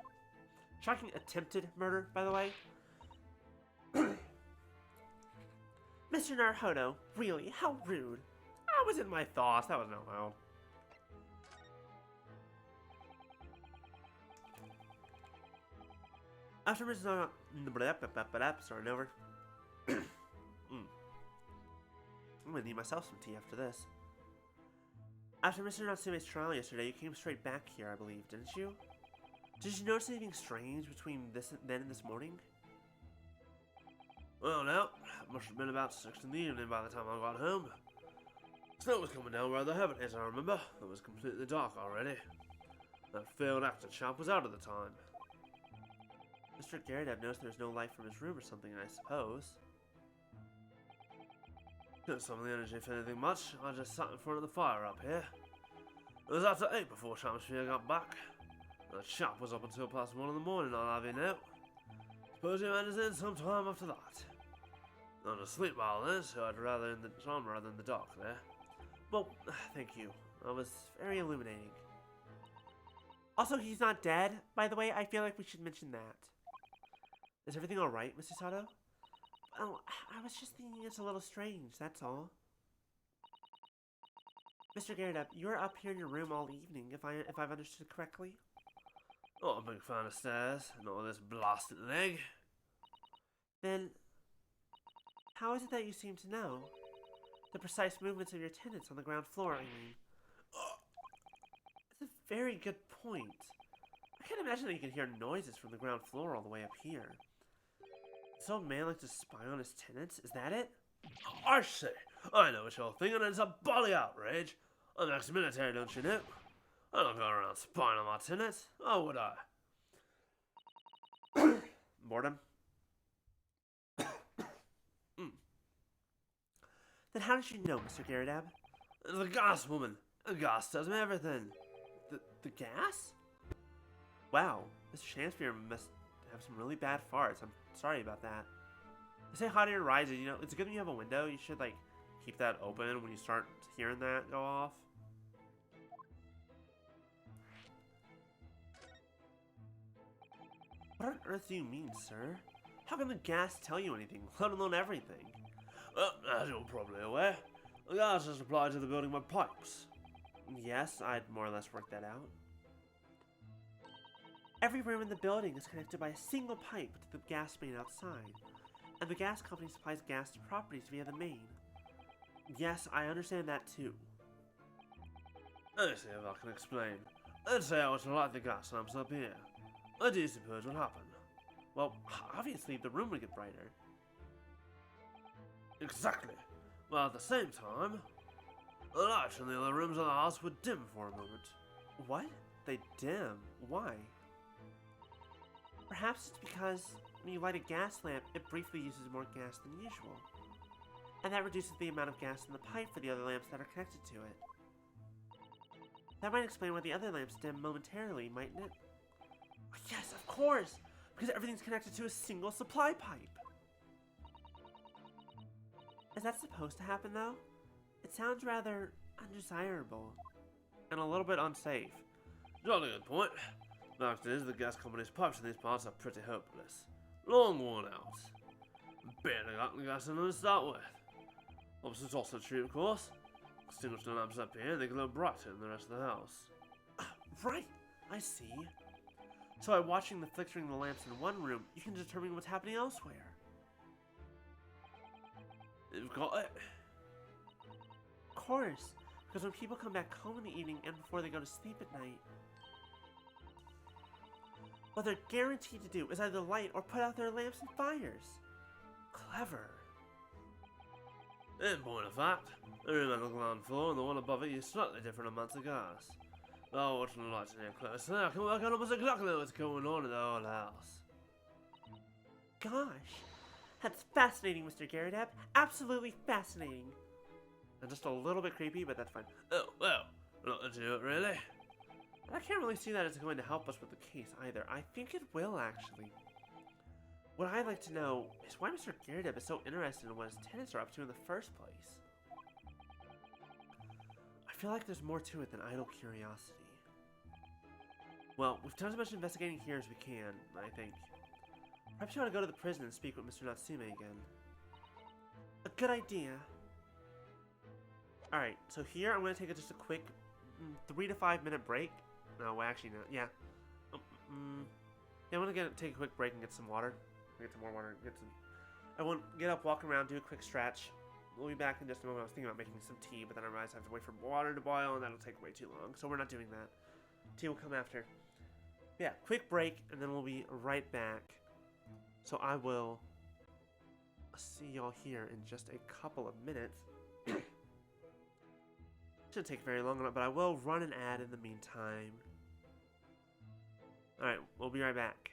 Shocking attempted murder, by the way. Mr. Naruhodo, really, how rude. I was in my thoughts, that was not loud. After Mr. Starting over. I'm gonna need myself some tea after this. After Mr. Natsume's trial yesterday, you came straight back here, I believe, didn't you? Did you notice anything strange between then and this morning? Well, now, it must have been about 6 in the evening by the time I got home. Snow was coming down rather heavily, as I remember. It was completely dark already. That failed actor chap was out at the time. Mr. Gyarados noticed there was no light from his room or something, I suppose. Couldn't summon the energy for anything much. I just sat in front of the fire up here. It was after 8 before Shamspeare got back. The chap was up until past 1 in the morning, I'll have you know. Suppose he went in some time after that. Not asleep while then, so I'd rather in the sun rather than the dark there. Well, thank you. That was very illuminating. Also, he's not dead. By the way, I feel like we should mention that. Is everything alright, Mr. Sato? Oh, I was just thinking it's a little strange, that's all. Mr. Gyarados, you were up here in your room all evening, if I've understood correctly? Not a big fan of stairs, not with this blasted leg. Then, How is it that you seem to know? The precise movements of your tenants on the ground floor, I mean. That's a very good point. I can't imagine that you can hear noises from the ground floor all the way up here. Does old man like to spy on his tenants? Is that it? I say, I know what you're thinking, and it's a bally outrage. I'm ex-military, don't you know? I don't go around spying on my tenants. Oh, would I? Boredom? Then how did you know, Mr. Garridab? The gas woman. The gas tells me everything. The gas? Wow, Mr. Shakespeare must have some really bad farts. I'm sorry about that. They say hot air rises, you know, it's good when you have a window. You should, like, keep that open when you start hearing that go off. What on earth do you mean, sir? How can the gas tell you anything, let alone everything? Well, as you're probably aware, the gas is supplied to the building by pipes. Yes, I'd more or less worked that out. Every room in the building is connected by a single pipe to the gas main outside, and the gas company supplies gas to properties via the main. Yes, I understand that too. Let's see if I can explain. Let's say I was to light the gas lamps up here. What do you suppose would happen? Well, obviously the room would get brighter. Exactly. Well, at the same time, the lights in the other rooms of the house would dim for a moment. What? They dim? Why? Perhaps it's because when you light a gas lamp, it briefly uses more gas than usual. And that reduces the amount of gas in the pipe for the other lamps that are connected to it. That might explain why the other lamps dim momentarily, mightn't it? Oh, yes, of course! Because everything's connected to a single supply pipe! Is that supposed to happen, though? It sounds rather undesirable. And a little bit unsafe. Jolly good point. Fact is, the gas company's pipes in these parts are pretty hopeless. Long worn out. Barely got the gas in them to start with. Opposite's also true, of course. Extinguish the lamps up here and they glow brighter than the rest of the house. Right, I see. So by watching the flickering of the lamps in one room, you can determine what's happening elsewhere. You've got it. Of course, because when people come back home in the evening and before they go to sleep at night, what they're guaranteed to do is either light or put out their lamps and fires. Clever. In point of fact, the room on the ground floor and the one above it use slightly different amounts of gas. Now watching the lights in here closely, I can work out almost exactly what's going on in the whole house. Gosh, that's fascinating, Mr. Garridab. Absolutely fascinating. And just a little bit creepy, but that's fine. Oh, well, not to do it really. I can't really see that it's going to help us with the case either. I think it will, actually. What I'd like to know is why Mr. Garridab is so interested in what his tenants are up to in the first place. I feel like there's more to it than idle curiosity. Well, we've done as much investigating here as we can, I think. Perhaps you ought to go to the prison and speak with Mr. Natsume again. A good idea. Alright, so here I'm going to take just a quick 3 to 5 minute break. No, well, actually, no. Yeah. Yeah, I'm going to take a quick break and get some water. Get some more water. I won't get up, walk around, do a quick stretch. We'll be back in just a moment. I was thinking about making some tea, but then I realized I have to wait for water to boil, and that'll take way too long. So we're not doing that. Tea will come after. Yeah, quick break, and then we'll be right back. So I will see y'all here in just a couple of minutes. Shouldn't take very long, but I will run an ad in the meantime. Alright, we'll be right back.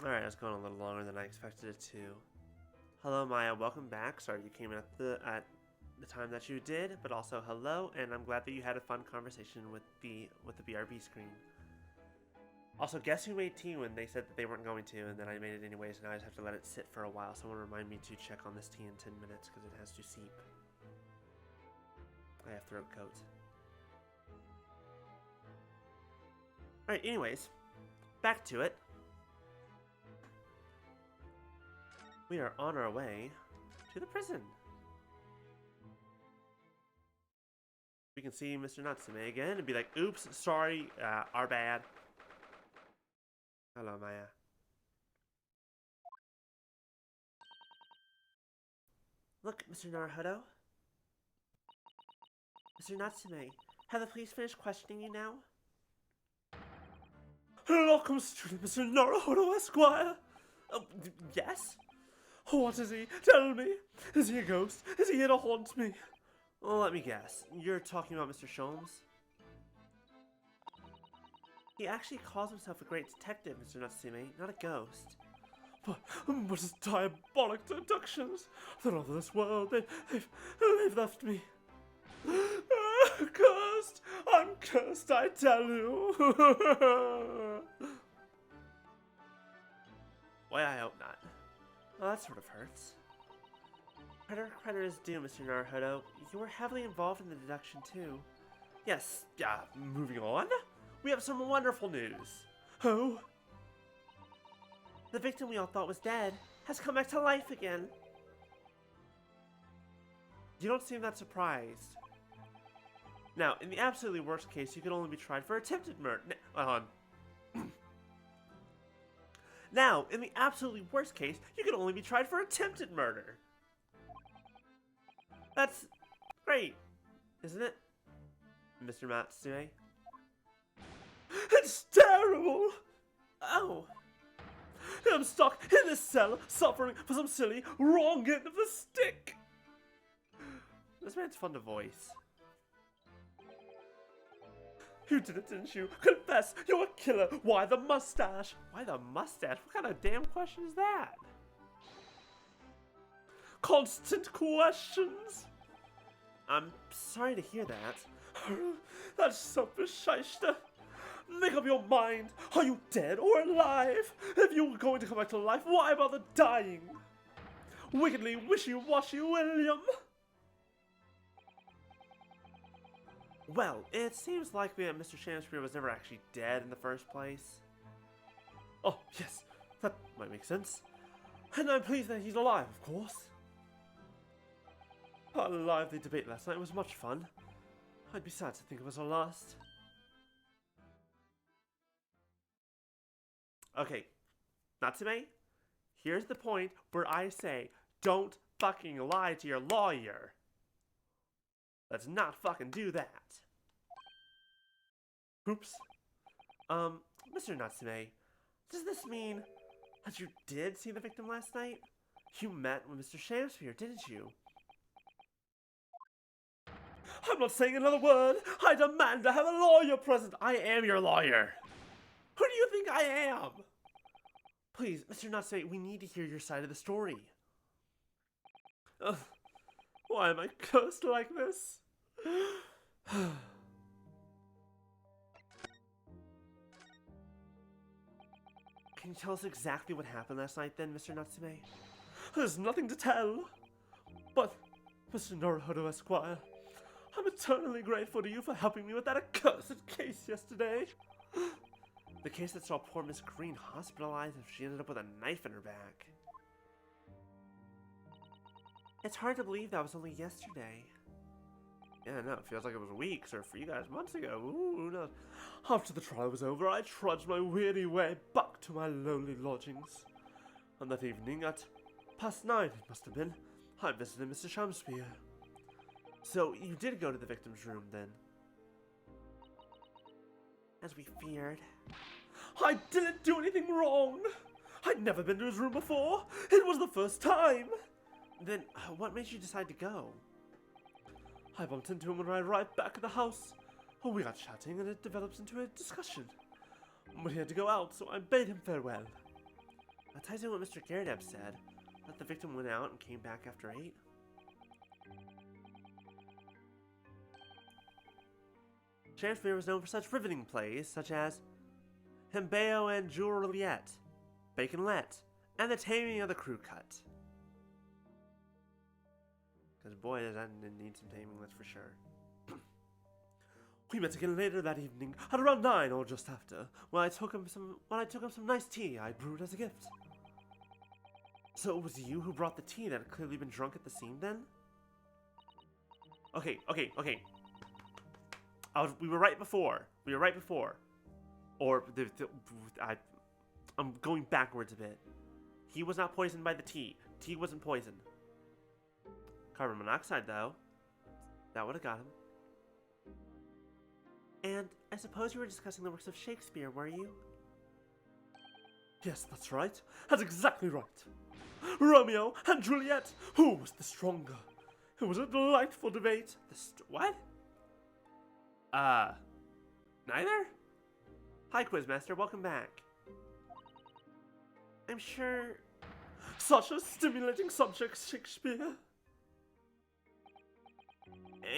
Alright, it's going a little longer than I expected it to. Hello, Maya. Welcome back. Sorry you came in at the time that you did, but also hello, and I'm glad that you had a fun conversation with the BRB screen. Also, guess who made tea when they said that they weren't going to, and then I made it anyways, and I just have to let it sit for a while. Someone remind me to check on this tea in 10 minutes, because it has to seep. I have throat coat. Alright, anyways, back to it. We are on our way to the prison. We can see Mr. Natsume again and be like, oops, sorry, our bad. Hello, Maya. Look, Mr. Naruhodo. Mr. Natsume, have the police finished questioning you now? Welcome, student Mr. Naruhodo Esquire. Yes? What is he? Tell me. Is he a ghost? Is he here to haunt me? Well, let me guess. You're talking about Mr. Sholmes? He actually calls himself a great detective, Mr. Natsume, not a ghost. But his diabolic deductions. They're not of this world. They've left me. Cursed! I'm cursed, I tell you! Well, I hope not. Well, that sort of hurts. Credit is due, Mr. Naruhodo. You were heavily involved in the deduction, too. Yes, moving on. We have some wonderful news. Oh? The victim we all thought was dead has come back to life again. You don't seem that surprised. Now, in the absolutely worst case, you could only be tried for attempted murder. Hold on. Now, in the absolutely worst case, you could only be tried for attempted murder. That's great, isn't it, Mr. Natsume? It's terrible! Oh. I'm stuck in this cell, suffering for some silly, wrong end of the stick. This man's fun to voice. You did it, didn't you? Confess, you're a killer. Why the mustache? Why the mustache? What kind of damn question is that? Constant questions. I'm sorry to hear that. That's selfish, shyster. Make up your mind. Are you dead or alive? If you were going to come back to life, why bother dying? Wickedly wishy-washy, William. Well, it seems likely that Mr. Shamspeare was never actually dead in the first place. Oh, yes, that might make sense. And I'm pleased that he's alive, of course. Our lively debate last night was much fun. I'd be sad to think it was our last. Okay, Natsume, here's the point where I say, don't fucking lie to your lawyer. Let's not fucking do that. Oops. Mr. Natsume, does this mean that you did see the victim last night? You met with Mr. Shamspeare, didn't you? I'm not saying another word. I demand to have a lawyer present. I am your lawyer. Who do you think I am? Please, Mr. Natsume, we need to hear your side of the story. Why am I cursed like this? Can you tell us exactly what happened last night then, Mr. Natsume? There's nothing to tell. But, Mr. Naruhodo Esquire, I'm eternally grateful to you for helping me with that accursed case yesterday. The case that saw poor Miss Green hospitalized and she ended up with a knife in her back. It's hard to believe that was only yesterday. Yeah, no, it feels like it was weeks, or for you guys, months ago. Ooh, who knows? After the trial was over, I trudged my weary way back to my lowly lodgings. And that evening, at 9:30 it must have been, I visited Mr. Shamspeare. So, you did go to the victim's room, then? As we feared. I didn't do anything wrong! I'd never been to his room before! It was the first time! Then, what made you decide to go? I bumped into him when I arrived back at the house. We got chatting and it developed into a discussion. But he had to go out, so I bade him farewell. That ties in what Mr. Garrett said, that the victim went out and came back after 8. Shakespeare was known for such riveting plays, such as Himbeo and Juliet, Baconlet, and The Taming of the Crew Cut. Because boy, does that need some taming, that's for sure. We met again later that evening, at around 9 or just after, when I took him some nice tea I brewed as a gift. So it was you who brought the tea that had clearly been drunk at the scene then? Okay. We were right before. Or, I'm going backwards a bit. He was not poisoned by the tea. Tea wasn't poisoned. Carbon monoxide, though. That would have got him. And I suppose you were discussing the works of Shakespeare, were you? Yes, that's right. That's exactly right. Romeo and Juliet, who was the stronger? It was a delightful debate. What? Neither? Hi, Quizmaster, welcome back. I'm sure... Such a stimulating subject, Shakespeare.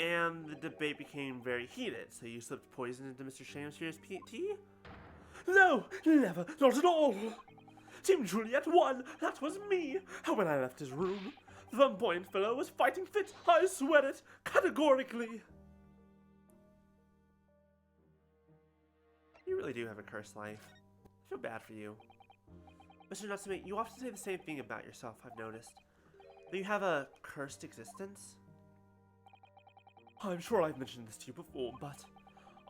And the debate became very heated, so you slipped poison into Mr. Shakespeare's tea? No, never, not at all. Team Juliet won, that was me. And when I left his room, the flamboyant fellow was fighting fit, I swear it, categorically. You really do have a cursed life. I feel bad for you. Mr. Natsume, you often say the same thing about yourself, I've noticed. Do you have a cursed existence? I'm sure I've mentioned this to you before, but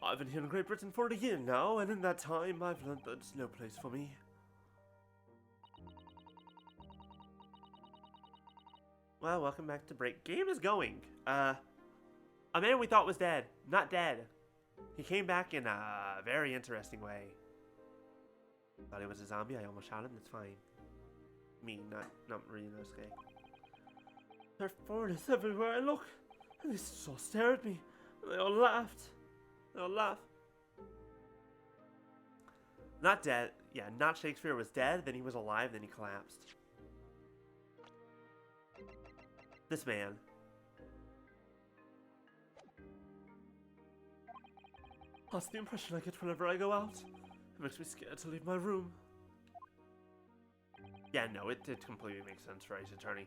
I've been here in Great Britain for a year now, and in that time I've learned that it's no place for me. Well, welcome back to break. Game is going. A man we thought was dead, not dead. He came back in a very interesting way. Thought he was a zombie, I almost shot him, that's fine. Me, not Ryunosuke. There are foreigners everywhere I look, and they just all stare at me. They all laughed. They all laugh. Not dead. Yeah, not Shakespeare was dead, then he was alive, then he collapsed. This man. That's the impression I get whenever I go out. It makes me scared to leave my room. Yeah, no, it completely makes sense for Ace Attorney.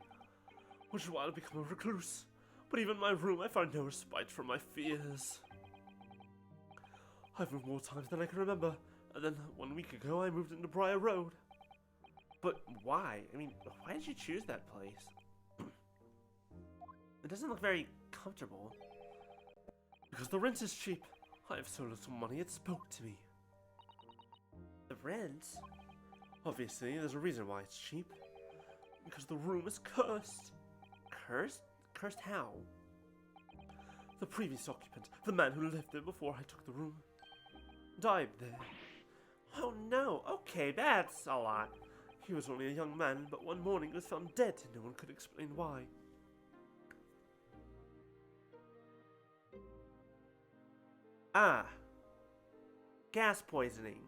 Which is why I'll become a recluse. But even in my room, I find no respite from my fears. I've moved more times than I can remember, and then 1 week ago I moved into Briar Road. But why? I mean, why did you choose that place? It doesn't look very comfortable. Because the rent is cheap. I have so little money, it spoke to me. The rent? Obviously, there's a reason why it's cheap. Because the room is cursed. Cursed? Cursed how? The previous occupant, the man who lived there before I took the room, died there. Oh no, okay, that's a lot. He was only a young man, but one morning he was found dead and no one could explain why. Ah. Gas poisoning.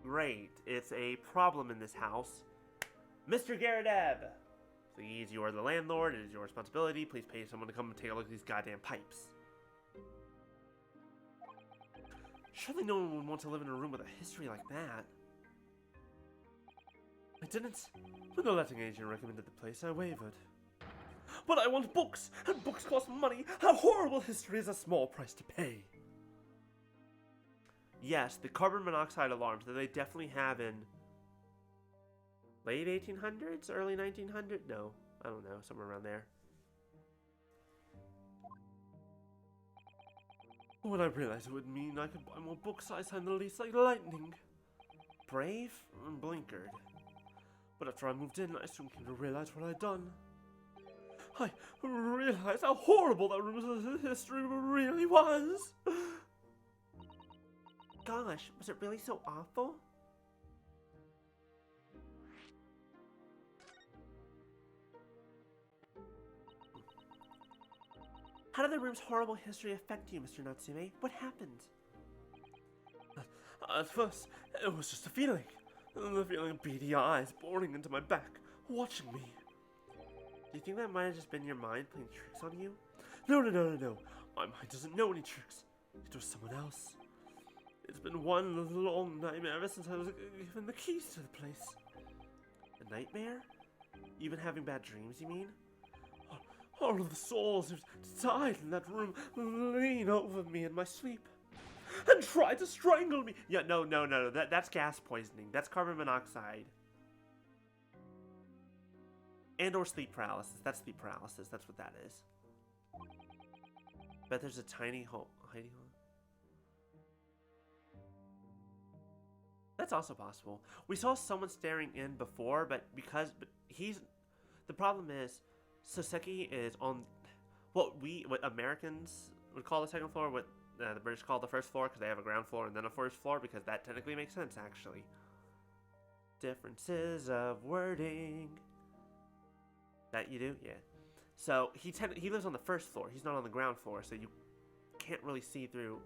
Great, it's a problem in this house. Mr. Garadeb! Please, you are the landlord, it is your responsibility. Please pay someone to come and take a look at these goddamn pipes. Surely no one would want to live in a room with a history like that. I didn't. When the letting agent recommended the place, I wavered. But I want books, and books cost money. A horrible history is a small price to pay. Yes, the carbon monoxide alarms that they definitely have in late 1800s, early 1900s? No, I don't know, somewhere around there. When I realized it would mean I could buy more books, I signed the lease like lightning. Brave and blinkered. But after I moved in, I soon came to realize what I'd done. I realized how horrible that room's history really was. Gosh, was it really so awful? How did the room's horrible history affect you, Mr. Natsume? What happened? At first, it was just a feeling. and the feeling of beady eyes boring into my back, watching me. Do you think that might have just been your mind playing tricks on you? No. My mind doesn't know any tricks. It was someone else. It's been one long nightmare ever since I was given the keys to the place. A nightmare? You've been having bad dreams, you mean? All of the souls who died in that room lean over me in my sleep and try to strangle me. Yeah, no. That's gas poisoning. That's carbon monoxide. And or sleep paralysis. That's sleep paralysis. That's what that is. Bet there's a tiny hole. Hiding hole. That's also possible. We saw someone staring in before, but the problem is, Soseki is on what Americans would call the second floor, what the British call the first floor, because they have a ground floor and then a first floor, because that technically makes sense, actually. Differences of wording. That you do? Yeah. So, he lives on the first floor. He's not on the ground floor, so you can't really see through,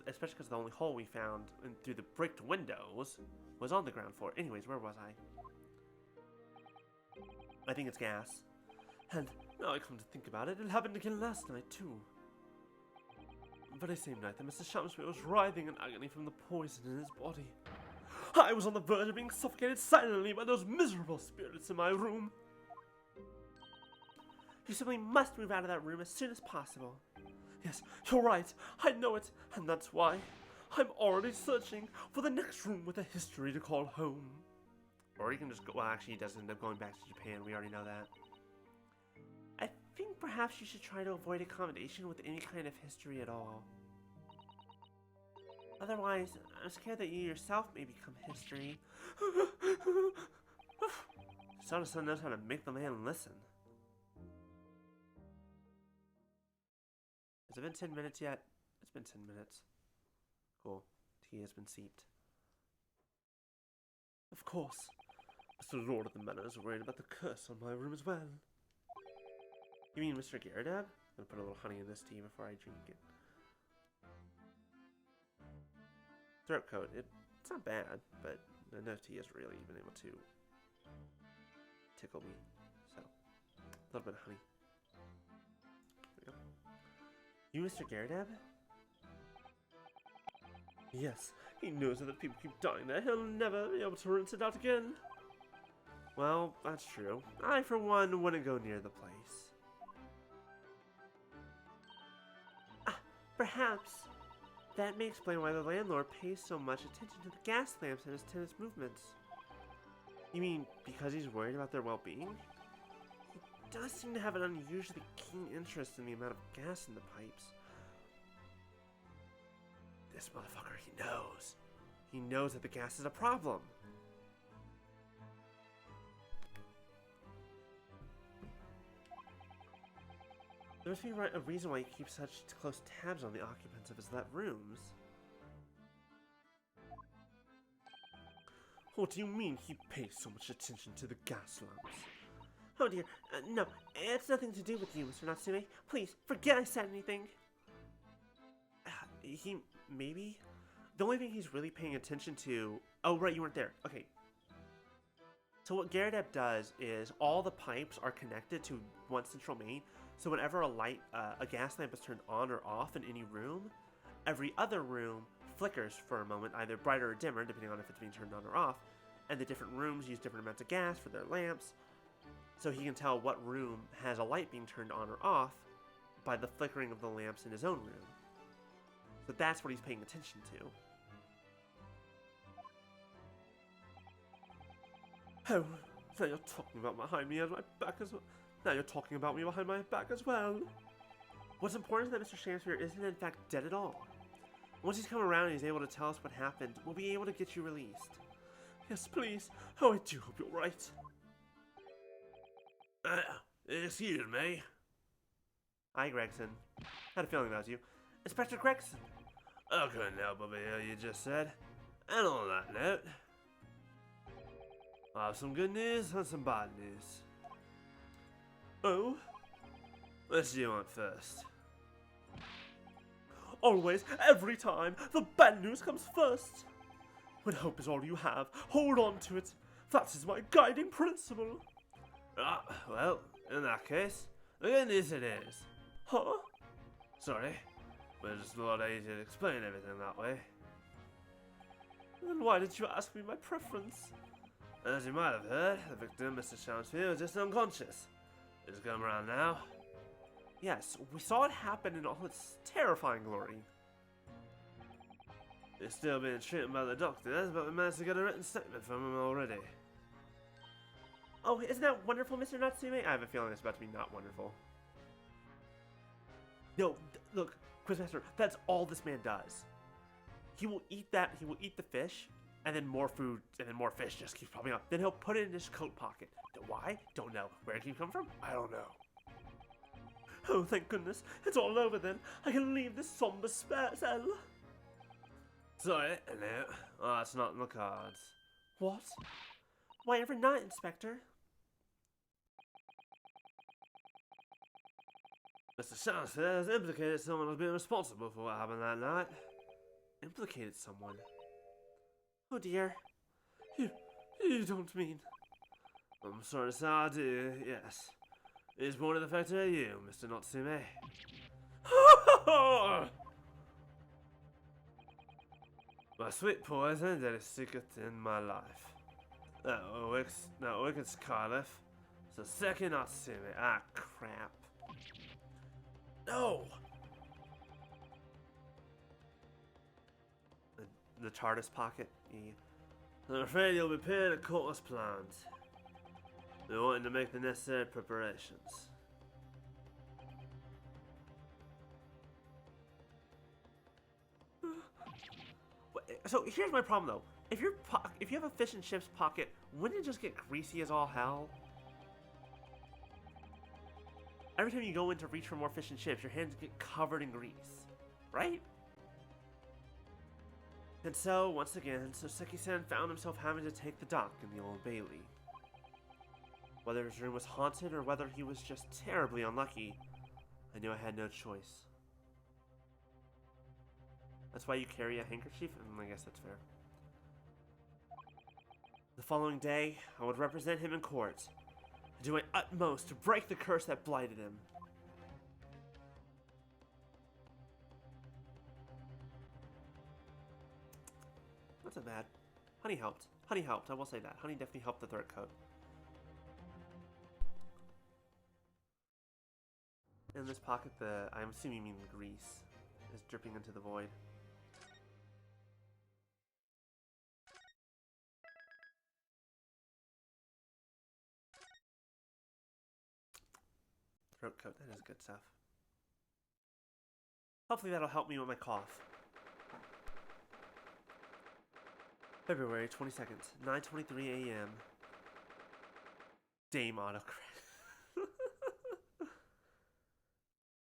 especially because the only hole we found through the bricked windows was on the ground floor. Anyways, where was I? I think it's gas. And now I come to think about it, it happened again last night, too. The very same night that Mr. Shamsbury was writhing in agony from the poison in his body. I was on the verge of being suffocated silently by those miserable spirits in my room. You simply must move out of that room as soon as possible. Yes, you're right. I know it, and that's why I'm already searching for the next room with a history to call home. Or you can just go, well, actually he does end up going back to Japan. We already know that. I think perhaps you should try to avoid accommodation with any kind of history at all. Otherwise, I'm scared that you yourself may become history. Son knows how to make the man listen. Has it been 10 minutes yet? It's been 10 minutes. Cool. Tea has been seeped. Of course. Mr. Lord of the Manor is worried about the curse on my room as well. You mean Mr. Gyarados? I'm gonna put a little honey in this tea before I drink it. Throat coat. It's not bad, but the no tea has really been able to tickle me. So, a little bit of honey. There we go. You Mr. Gyarados? Yes, he knows that if people keep dying there, he'll never be able to rinse it out again. Well, that's true. I, for one, wouldn't go near the place. Perhaps that may explain why the landlord pays so much attention to the gas lamps and his tenants' movements. You mean because he's worried about their well-being? He does seem to have an unusually keen interest in the amount of gas in the pipes. This motherfucker, he knows. He knows that the gas is a problem. There must be a reason why he keeps such close tabs on the occupants of his let rooms. What do you mean he pays so much attention to the gas lamps? Oh dear, no, it's nothing to do with you, Mr. Natsume. Please, forget I said anything. Maybe? The only thing he's really paying attention to... Oh, right, you weren't there. Okay. So what Gyarados does is all the pipes are connected to one central main. So whenever a gas lamp is turned on or off in any room, every other room flickers for a moment, either brighter or dimmer, depending on if it's being turned on or off. And the different rooms use different amounts of gas for their lamps. So he can tell what room has a light being turned on or off by the flickering of the lamps in his own room. So that's what he's paying attention to. Oh, now you're talking about behind me and my back as well. Now you're talking about me behind my back as well. What's important is that Mr. Shamsbury isn't in fact dead at all. Once he's come around and he's able to tell us what happened, we'll be able to get you released. Yes, please. Oh, I do hope you're right. Excuse me. Hi, Gregson. Had a feeling that was you. Inspector Gregson. I couldn't help but hear you just said. And on that note, I have some good news and some bad news. Oh? What do you want first? Always, every time, the bad news comes first. When hope is all you have, hold on to it. That is my guiding principle. Ah, well, in that case, again this it is. Huh? Sorry, but it's a lot easier to explain everything that way. Then why did you ask me my preference? As you might have heard, the victim, Mr. Shamsfield, is just unconscious. It's come around now. Yes, we saw it happen in all its terrifying glory. It's still being treated by the doctors, but we managed to get a written statement from him already. Oh, isn't that wonderful, Mr. Natsume? I have a feeling it's about to be not wonderful. No, look, Quizmaster, that's all this man does. He will eat that, he will eat the fish, and then more food, and then more fish just keeps popping up. Then he'll put it in his coat pocket. Why? Don't know. Where it can come from? I don't know. Oh, thank goodness. It's all over then. I can leave this somber cell. Sorry, no. Oh, it's not in the cards. What? Why ever not, Inspector? Mr. Shamsfield has implicated someone as being responsible for what happened that night. Implicated someone? Oh dear. You don't mean... I'm sorry to say I do, yes. It's more to the factor of you, Mr. Natsume. My sweet poison that is secret in my life. That wicked Scarlet. So second Natsume. Ah, crap. No! The TARDIS pocket. I'm afraid you'll be paying a court as planned. We're wanting to make the necessary preparations. So here's my problem though. If you have a fish and chips pocket, wouldn't it just get greasy as all hell? Every time you go in to reach for more fish and chips, your hands get covered in grease, right? And so, once again, Soseki-san found himself having to take the dock in the Old Bailey. Whether his room was haunted or whether he was just terribly unlucky, I knew I had no choice. That's why you carry a handkerchief? I guess that's fair. The following day, I would represent him in court, and do my utmost to break the curse that blighted him. Not so bad. Honey helped. Honey helped, I will say that. Honey definitely helped the throat coat. In this pocket, I'm assuming you mean the grease, is dripping into the void. Throat coat, that is good stuff. Hopefully that'll help me with my cough. February 22nd, 9:23 a.m. Dame autocrat.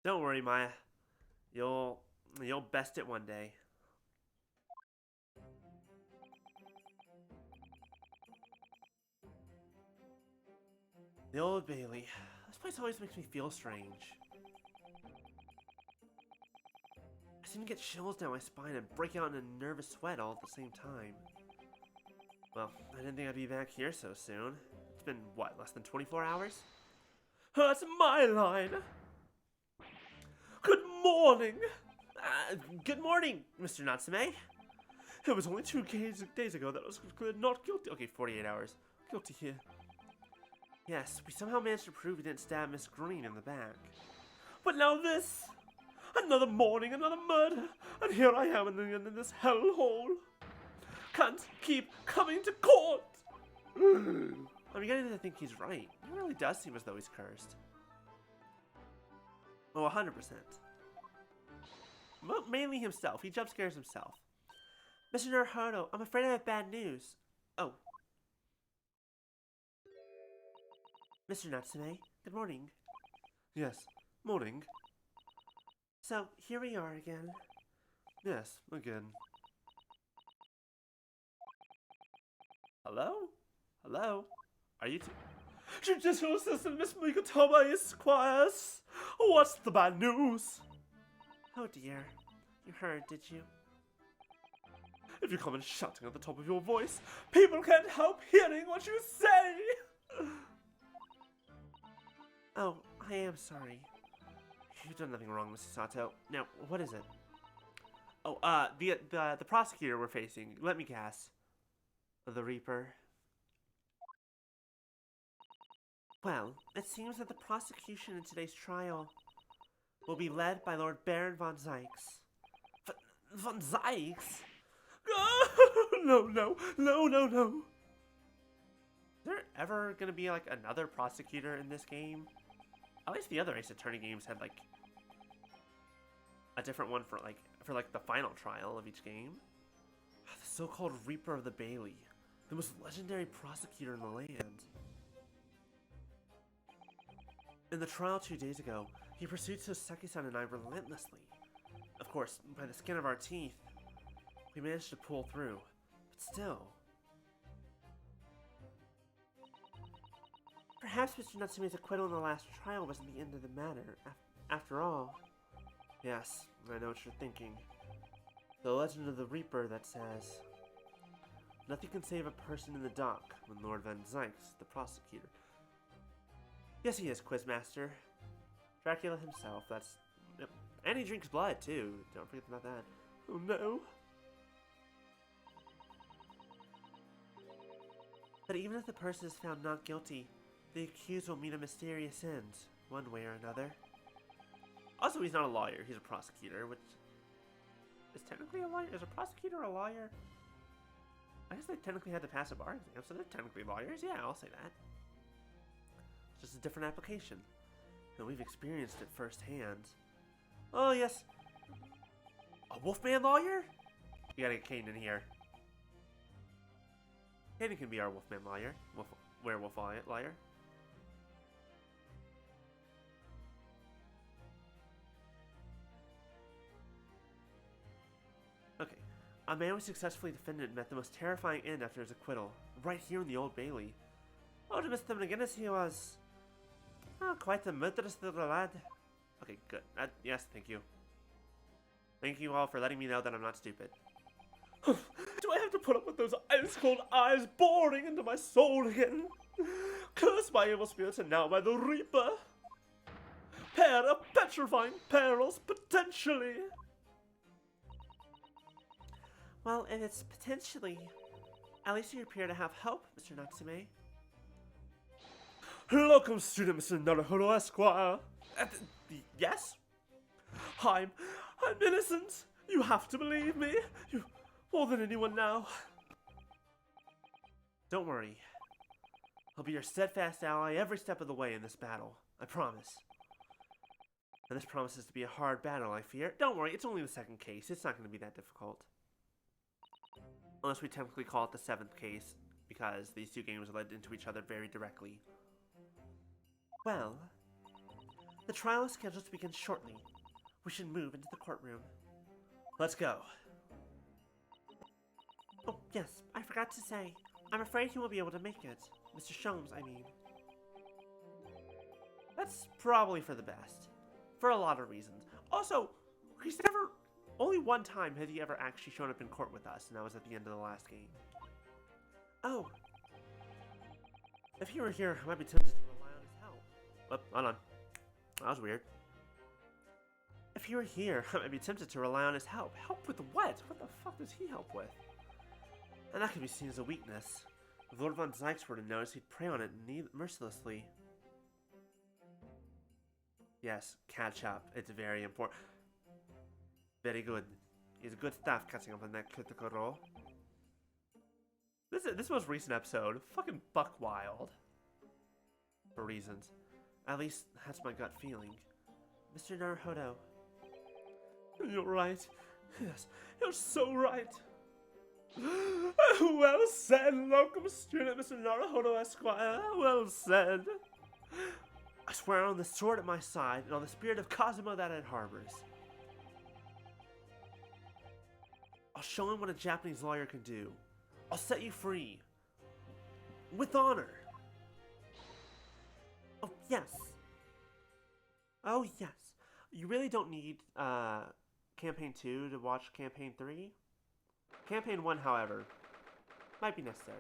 Don't worry, Maya. You'll best it one day. The Old Bailey. This place always makes me feel strange. I seem to get chills down my spine and break out in a nervous sweat all at the same time. Well, I didn't think I'd be back here so soon. It's been, what, less than 24 hours? That's my line! Good morning! Good morning, Mr. Natsume. It was only 2 days ago that I was declared not guilty. Okay, 48 hours. Guilty here. Yes, we somehow managed to prove we didn't stab Miss Green in the back. But now this! Another morning, another murder, and here I am in this hellhole. Can't keep coming to court! I'm beginning to think he's right. It really does seem as though he's cursed. Oh, 100%. Well, mainly himself. He jump scares himself. Mr. Naruhodo, I'm afraid I have bad news. Oh. Mr. Natsume, good morning. Yes, morning. So, here we are again. Yes, again. Hello? Hello? Are you two? Judicial Assistant Miss Mikotoma Esquires! What's the bad news? Oh dear. You heard, did you? if you come in shouting at the top of your voice, people can't help hearing what you say! Oh, I am sorry. You've done nothing wrong, Mr. Sato. Now, what is it? Oh, the prosecutor we're facing. Let me guess. The Reaper. Well, it seems that the prosecution in today's trial will be led by Lord Baron von Zykes. Von Zykes? No. Is there ever gonna be, like, another prosecutor in this game? At least the other Ace Attorney games had, like, a different one for the final trial of each game. The so-called Reaper of the Bailey. The most legendary prosecutor in the land. In the trial 2 days ago, he pursued Soseki-san and I relentlessly. Of course, by the skin of our teeth, we managed to pull through. But still... Perhaps Mr. Natsume's acquittal in the last trial wasn't the end of the matter. After all... Yes, I know what you're thinking. The legend of the Reaper that says... Nothing can save a person in the dock when Lord Van Zykes, the prosecutor... Yes, he is, Quizmaster. Dracula himself, that's... Yep. And he drinks blood, too. Don't forget about that. Oh, no. But even if the person is found not guilty, the accused will meet a mysterious end, one way or another. Also, he's not a lawyer, he's a prosecutor, which... Is technically a lawyer? Is a prosecutor a lawyer? I guess they technically had to pass a bar exam, so they're technically lawyers. Yeah, I'll say that. Just a different application, and we've experienced it firsthand. Oh yes, a Wolfman lawyer? We gotta get Kane in here. Kane can be our Wolfman lawyer, werewolf lawyer. Okay, a man was successfully defended and met the most terrifying end after his acquittal, right here in the Old Bailey. Oh, to Mr. McGinnis, he was... Oh, quite a murderous little lad. Okay, good. Yes, thank you. Thank you all for letting me know that I'm not stupid. Do I have to put up with those ice-cold eyes boring into my soul again? Cursed by evil spirits and now by the Reaper. Pair of petrifying perils, potentially. Well, if it's potentially, at least you appear to have hope, Mr. Natsume. Welcome, student Mr. Naruhodo Esquire. Yes? I'm innocent. You have to believe me. You more than anyone now. Don't worry. I'll be your steadfast ally every step of the way in this battle. I promise. And this promises to be a hard battle, I fear. Don't worry, it's only the second case. It's not going to be that difficult. Unless we technically call it the 7th case, because these two games led into each other very directly. Well, the trial is scheduled to begin shortly. We should move into the courtroom. Let's go. Oh, yes, I forgot to say. I'm afraid he won't be able to make it. Mr. Sholmes, I mean. That's probably for the best. For a lot of reasons. Also, he's never... Only one time has he ever actually shown up in court with us, and that was at the end of the last game. Oh. If he were here, I might be tempted to rely on his help. Oh, hold on. That was weird. If he were here, I might be tempted to rely on his help. Help with what? What the fuck does he help with? And that could be seen as a weakness. If Lord Von Zykes were to notice, he'd prey on it mercilessly. Yes, catch up. It's very important. Very good. It's good stuff catching up on that critical role. This most recent episode, fucking buck wild. For reasons. At least, that's my gut feeling. Mr. Naruhodo. You're right. Yes, you're so right. Well said, locum student, Mr. Naruhodo Esquire. Well said. I swear on the sword at my side and on the spirit of Kazuma that it harbors. I'll show him what a Japanese lawyer can do. I'll set you free. With honor. Oh, yes. Oh, yes. You really don't need Campaign 2 to watch Campaign 3. Campaign 1, however, might be necessary.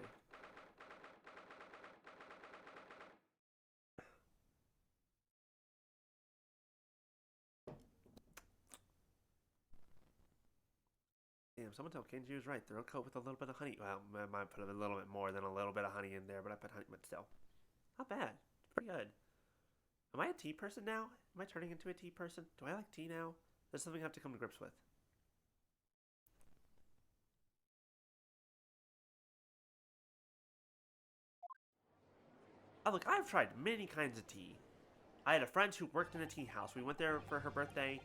Damn, someone told Kenji was right. Throat coat with a little bit of honey. Well, I might put a little bit more than a little bit of honey in there, but I put honey, but still. Not bad. It's pretty good. Am I a tea person now? Am I turning into a tea person? Do I like tea now? That's something I have to come to grips with. Oh, look, I've tried many kinds of tea. I had a friend who worked in a tea house. We went there for her birthday.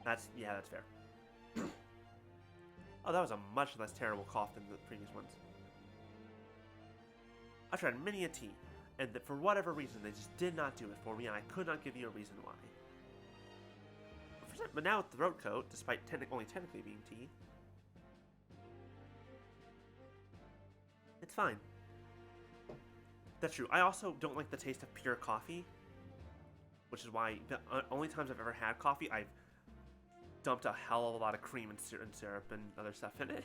That's fair. Oh, that was a much less terrible cough than the previous ones. I've tried many a tea, and that for whatever reason, they just did not do it for me, and I could not give you a reason why. But now with throat coat, despite only technically being tea, it's fine. That's true. I also don't like the taste of pure coffee, which is why the only times I've ever had coffee, I've dumped a hell of a lot of cream and syrup and other stuff in it.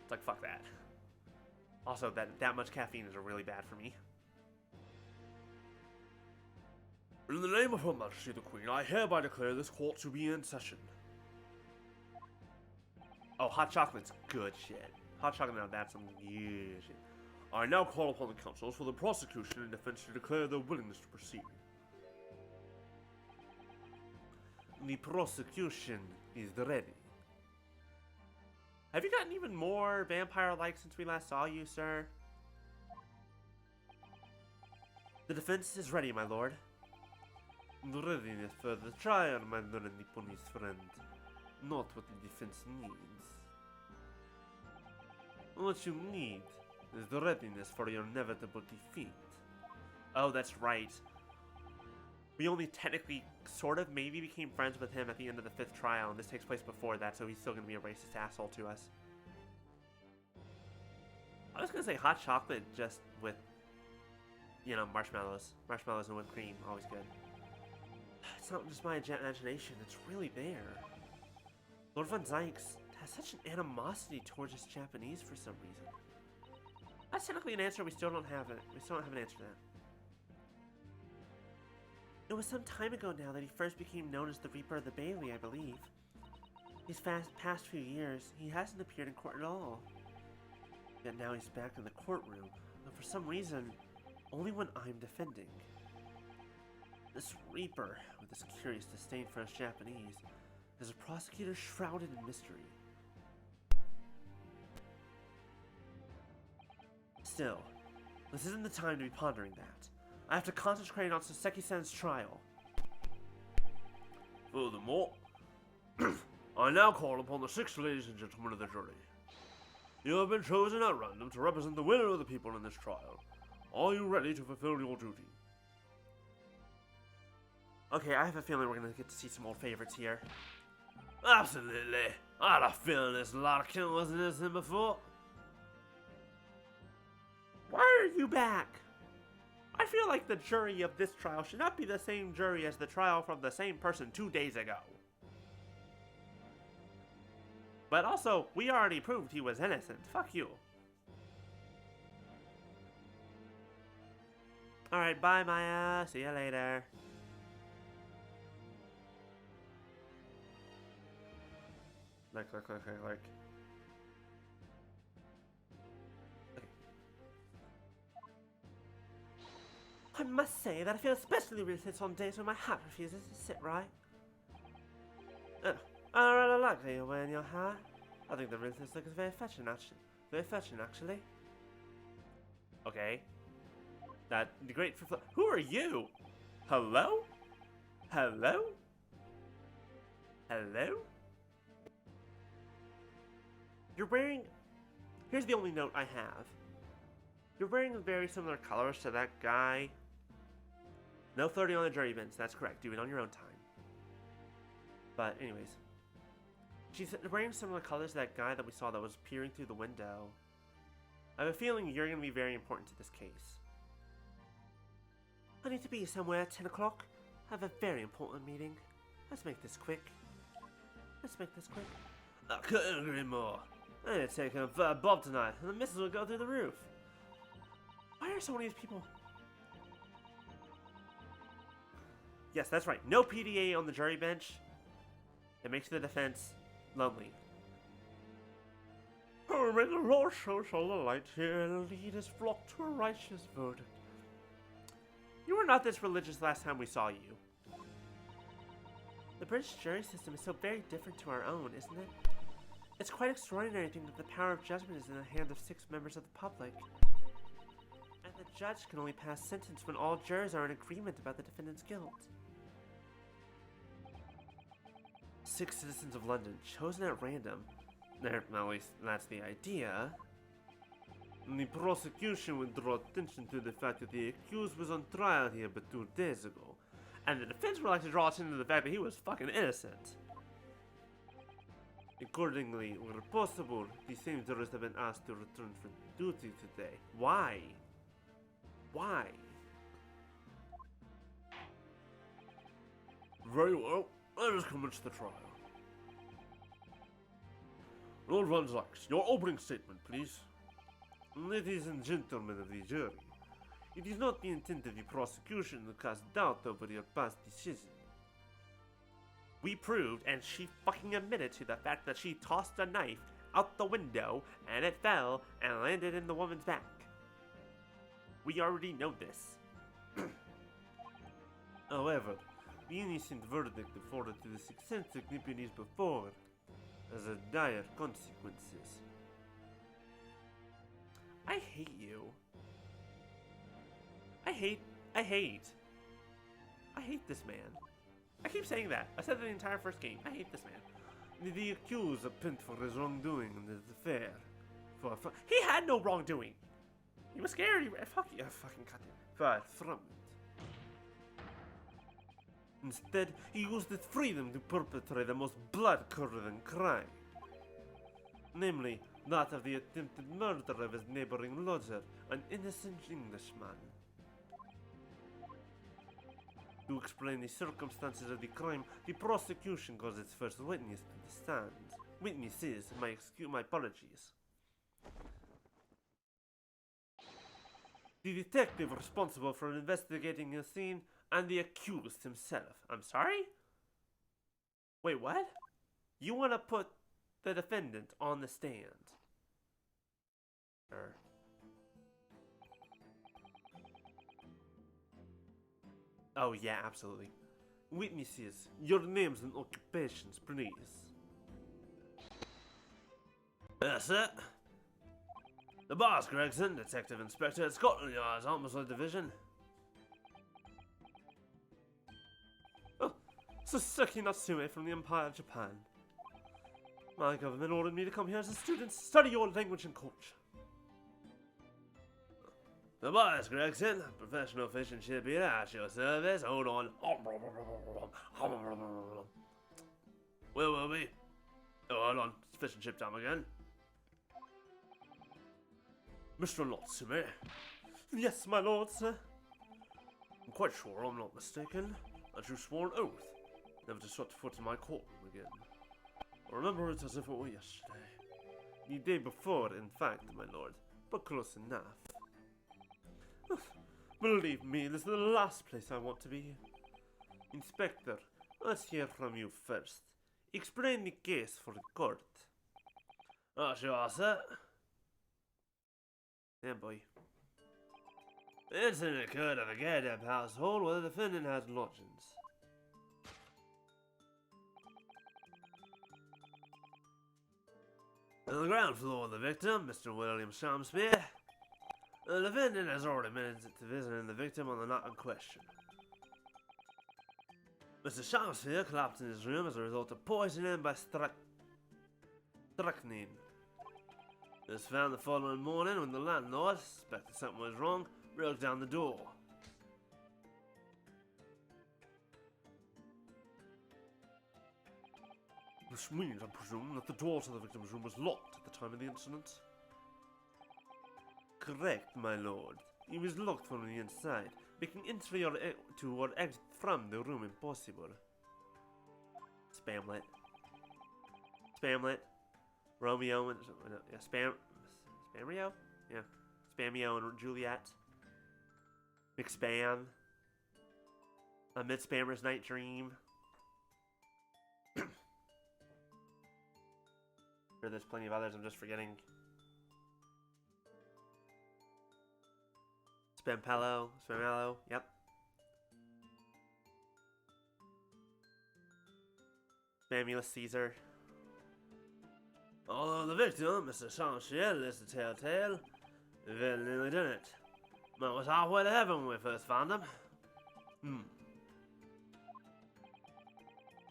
It's like, fuck that. Also, that much caffeine is really bad for me. In the name of Her Majesty the Queen, I hereby declare this court to be in session. Oh, hot chocolate's good shit. Hot chocolate, now that's some good shit. I now call upon the counsels for the prosecution and defense to declare their willingness to proceed. The prosecution is ready. Have you gotten even more vampire-like since we last saw you, sir? The defense is ready, my lord. Readiness for the trial, my lord and Nipponi's friend. Not what the defense needs. What you need is the readiness for your inevitable defeat. Oh, that's right. We only technically, sort of, maybe became friends with him at the end of the 5th trial, and this takes place before that, so he's still going to be a racist asshole to us. I was going to say hot chocolate just with, you know, marshmallows. Marshmallows and whipped cream, always good. It's not just my imagination, it's really there. Lord Von Zykes has such an animosity towards us Japanese for some reason. That's technically an answer, we still don't have it. We still don't have an answer to that. It was some time ago now that he first became known as the Reaper of the Bailey, I believe. These past few years, he hasn't appeared in court at all. Yet now he's back in the courtroom, but for some reason, only when I'm defending. This Reaper, with his curious disdain for us Japanese, is a prosecutor shrouded in mystery. Still, this isn't the time to be pondering that. I have to concentrate on Soseki-san's trial. Furthermore, I now call upon the 6 ladies and gentlemen of the jury. You have been chosen at random to represent the will of the people in this trial. Are you ready to fulfill your duty? Okay, I have a feeling we're gonna get to see some old favorites here. Absolutely. I had a feeling this Larkin wasn't innocent before. Why are you back? I feel like the jury of this trial should not be the same jury as the trial from the same person 2 days ago. But also, we already proved he was innocent. Fuck you. Alright, bye Maya. See you later. Like. I must say that I feel especially restless on days when my hat refuses to sit right. I rather like that you're wearing your hat. I think the restless look is very fetching, actually. Okay. That the great for who are you? Hello? Hello? Hello? You're wearing... Here's the only note I have. You're wearing very similar colors to that guy. No flirting on the jury bench, that's correct. Do it on your own time. But anyways. She's wearing similar colors to that guy that we saw that was peering through the window. I have a feeling you're going to be very important to this case. I need to be somewhere at 10 o'clock. I have a very important meeting. Let's make this quick. I couldn't agree more. I need to take him for a bob tonight, and the missus will go through the roof. Why are so many of these people? Yes, that's right. No PDA on the jury bench. It makes the defense lonely. Oh, may the Lord show the light here and lead his flock to a righteous verdict. You were not this religious last time we saw you. The British jury system is so very different to our own, isn't it? It's quite extraordinary to think that the power of judgment is in the hand of 6 members of the public. And the judge can only pass sentence when all jurors are in agreement about the defendant's guilt. 6 citizens of London, chosen at random. At least that's the idea. And the prosecution would draw attention to the fact that the accused was on trial here but 2 days ago. And the defense would like to draw attention to the fact that he was fucking innocent. Accordingly, where possible, the same jurors have been asked to return for duty today. Why? Why? Very well, let us commence the trial. Lord Van Zyx, your opening statement, please. Ladies and gentlemen of the jury, it is not the intent of the prosecution to cast doubt over your past decision. We proved, and she fucking admitted to the fact that she tossed a knife out the window, and it fell and landed in the woman's back. We already know this. However, the innocent verdict afforded to the 6 ignominies before has a dire consequences. I hate you. I hate this man. I keep saying that. I said it the entire first game. I hate this man. The accused are pent for his wrongdoing in this affair. He had no wrongdoing. He was scared. Fuck you. Fucking cut him. But from it. Instead, he used his freedom to perpetrate the most blood-curdling crime. Namely, that of the attempted murder of his neighboring lodger, an innocent Englishman. To explain the circumstances of the crime, the prosecution calls its first witness to the stand. Witnesses, my apologies. The detective responsible for investigating the scene and the accused himself. I'm sorry? Wait, what? You want to put the defendant on the stand? Oh yeah, absolutely. Witnesses, your names and occupations, please. That's it. The boss, Gregson, Detective Inspector at Scotland Yard's Homicide Division. Oh, Sasaki Natsume from the Empire of Japan. My government ordered me to come here as a student to study your language and culture. The boss, Gregson, professional fish and chip eater at your service. Hold on. Where will we? Oh, hold on. It's fish and chip time again. Mr. Natsume. Yes, my lord, sir. I'm quite sure I'm not mistaken that you swore an oath never to set foot in my courtroom again. I remember it as if it were yesterday. The day before, in fact, my lord, but close enough. Believe me, this is the last place I want to be. Inspector, let's hear from you first. Explain the case for the court. Oh, sure, sir. Yeah, boy. The incident occurred at the Gadab household where the defendant has lodgings. On the ground floor of the victim, Mr. William Shamspeare, the defendant has already made it to visiting the victim on the night in question. Mr. Shamspeare collapsed in his room as a result of poisoning by strychnine. It was found the following morning when the landlord, suspected something was wrong, broke down the door. This means, I presume, that the door to the victim's room was locked at the time of the incident? Correct, my lord. It was locked from the inside, making entry or exit from the room impossible. Spamlet. Spamlet. Romeo and Spamio? Yeah. Spamio and Juliet. McSpam. A Mid-Spammer's Night Dream. Sure, there's plenty of others I'm just forgetting. Spamello, yep. Spamulus Caesar. Although the victim, Mr. Sanchez, is the telltale, very nearly done it. Man was halfway to heaven when we first found him.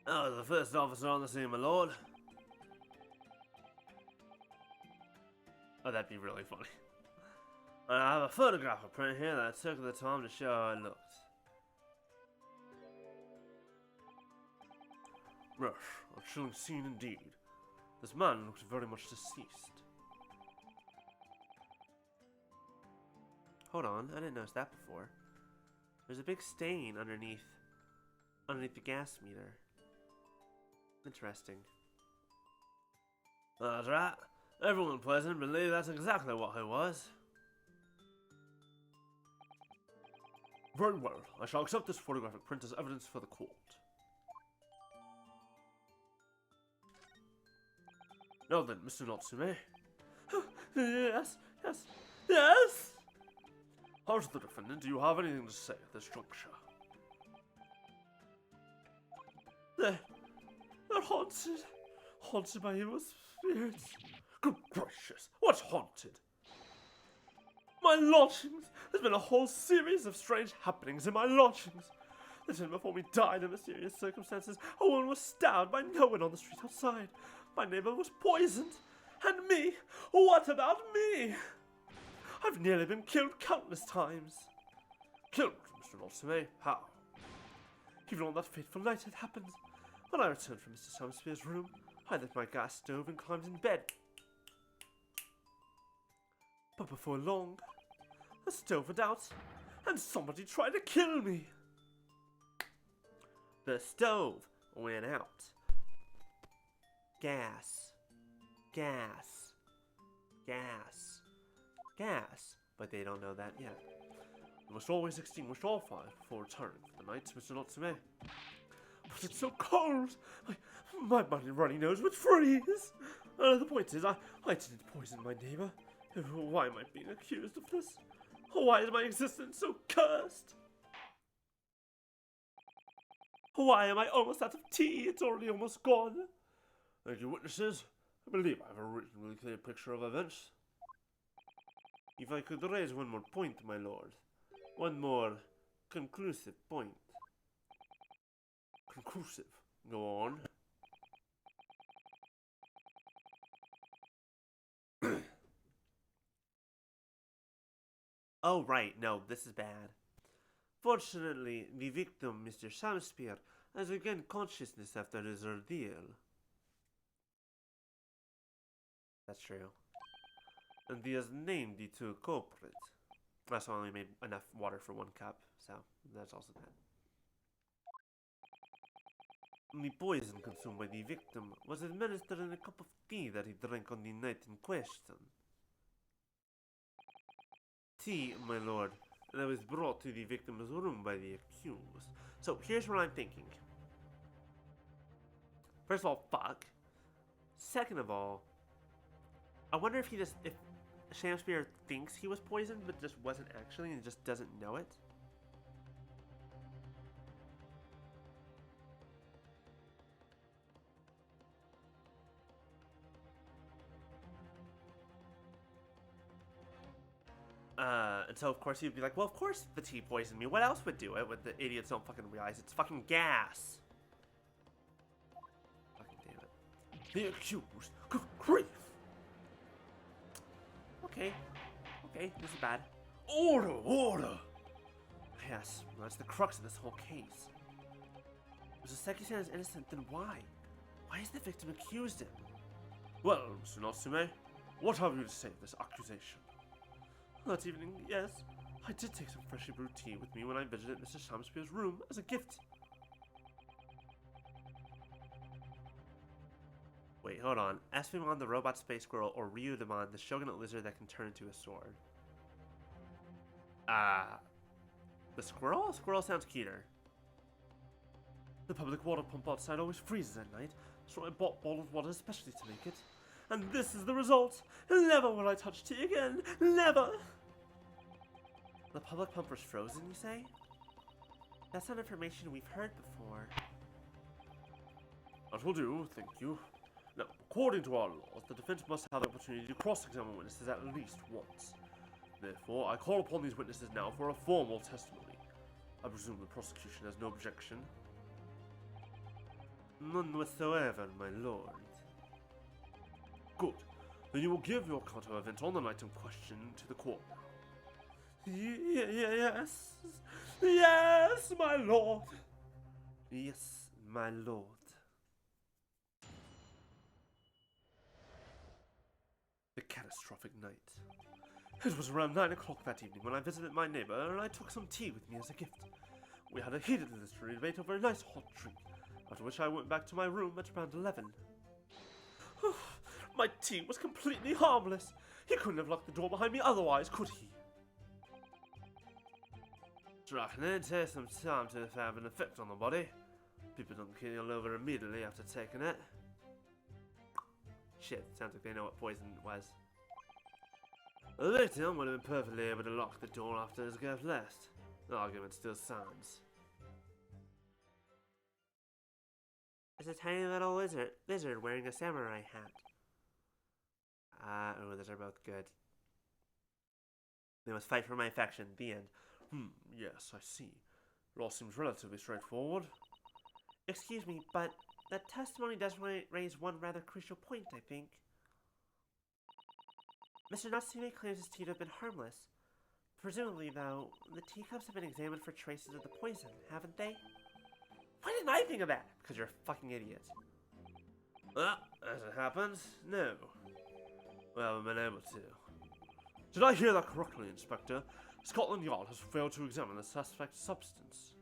I was the first officer on the scene, my lord. Oh, that'd be really funny. And I have a photograph of print here that I took the time to show how it looked. Rush, a chilling scene indeed. This man looks very much deceased. Hold on, I didn't notice that before. There's a big stain underneath the gas meter. Interesting. That's right. Everyone present believed that's exactly what it was. Very well. I shall accept this photographic print as evidence for the court. Now then, Mr. Natsume. Yes. How's the defendant? Do you have anything to say at this juncture? They're haunted by evil spirits. Good gracious, what's haunted? My lodgings! There's been a whole series of strange happenings in my lodgings. The gentleman before me died in mysterious circumstances. A woman was stabbed by no one on the street outside. My neighbor was poisoned. And me? What about me? I've nearly been killed countless times. Killed, Mr. Natsume? How? Even on that fateful night it happened. When I returned from Mr. Summerspear's room, I lit my gas stove and climbed in bed. But before long, the stove went out, and somebody tried to kill me. The stove went out. Gas. But they don't know that yet. You must always extinguish all fires before returning for the night, Mr. Natsume. But it's so cold! My runny nose would freeze! The point is, I didn't poison my neighbor. Why am I being accused of this? Why is my existence so cursed? Why am I almost out of tea? It's already almost gone. Thank you, witnesses. I believe I have a reasonably clear picture of events. If I could raise one more point, my lord. One more conclusive point. Conclusive. Go on. Oh, right. No, this is bad. Fortunately, the victim, Mr. Shamspeare, has regained consciousness after his ordeal. That's true. And he has named the two culprits. That's why I only made enough water for one cup, so that's also that. The poison consumed by the victim was administered in a cup of tea that he drank on the night in question. Tea, my lord, that was brought to the victim's room by the accused. So here's what I'm thinking. First of all, fuck. Second of all, I wonder if Shamspeare thinks he was poisoned, but just wasn't actually, and just doesn't know it. And so of course he'd be like, well, of course the tea poisoned me. What else would do it? But the idiots don't fucking realize it's fucking gas. Fucking damn it. The accused. Good grief. Okay, this is bad. Order! Yes, that's the crux of this whole case. If Seki-san is innocent, then why? Why has the victim accused him? Well, Mr. Natsume, what have you to say of this accusation? That evening, yes, I did take some freshly brewed tea with me when I visited Mr. Shamspeare's room as a gift. Wait, hold on. Espimon the robot space squirrel or Ryudamon the shogunate lizard that can turn into a sword? The squirrel? Squirrel sounds cuter. The public water pump outside always freezes at night, so I bought bottled water especially to make it. And this is the result! Never will I touch tea again! Never! The public pump was frozen, you say? That's not information we've heard before. That will do, thank you. Now, according to our laws, the defense must have the opportunity to cross-examine witnesses at least once. Therefore, I call upon these witnesses now for a formal testimony. I presume the prosecution has no objection. None whatsoever, my lord. Good. Then you will give your account of events on the night in question to the court. Yes. Yes, my lord. Yes, my lord. The catastrophic night. It was around 9 o'clock that evening when I visited my neighbor and I took some tea with me as a gift. We had a heated literary debate over a nice hot drink, after which I went back to my room at around 11. My tea was completely harmless. He couldn't have locked the door behind me otherwise, could he? Drachnin takes some time to have an effect on the body. People don't keel over immediately after taking it. Shit, sounds like they know what poison it was. The victim would have been perfectly able to lock the door after his gift left. The argument still stands. It's a tiny little lizard wearing a samurai hat. Oh, those are both good. They must fight for my affection. The end. Yes, I see. It all seems relatively straightforward. Excuse me, but that testimony does raise one rather crucial point, I think. Mr. Natsume claims his tea to have been harmless. Presumably, though, the teacups have been examined for traces of the poison, haven't they? Why didn't I think of that? Because you're a fucking idiot. Well, as it happens, no. We haven't been able to. Did I hear that correctly, Inspector? Scotland Yard has failed to examine the suspect's substance.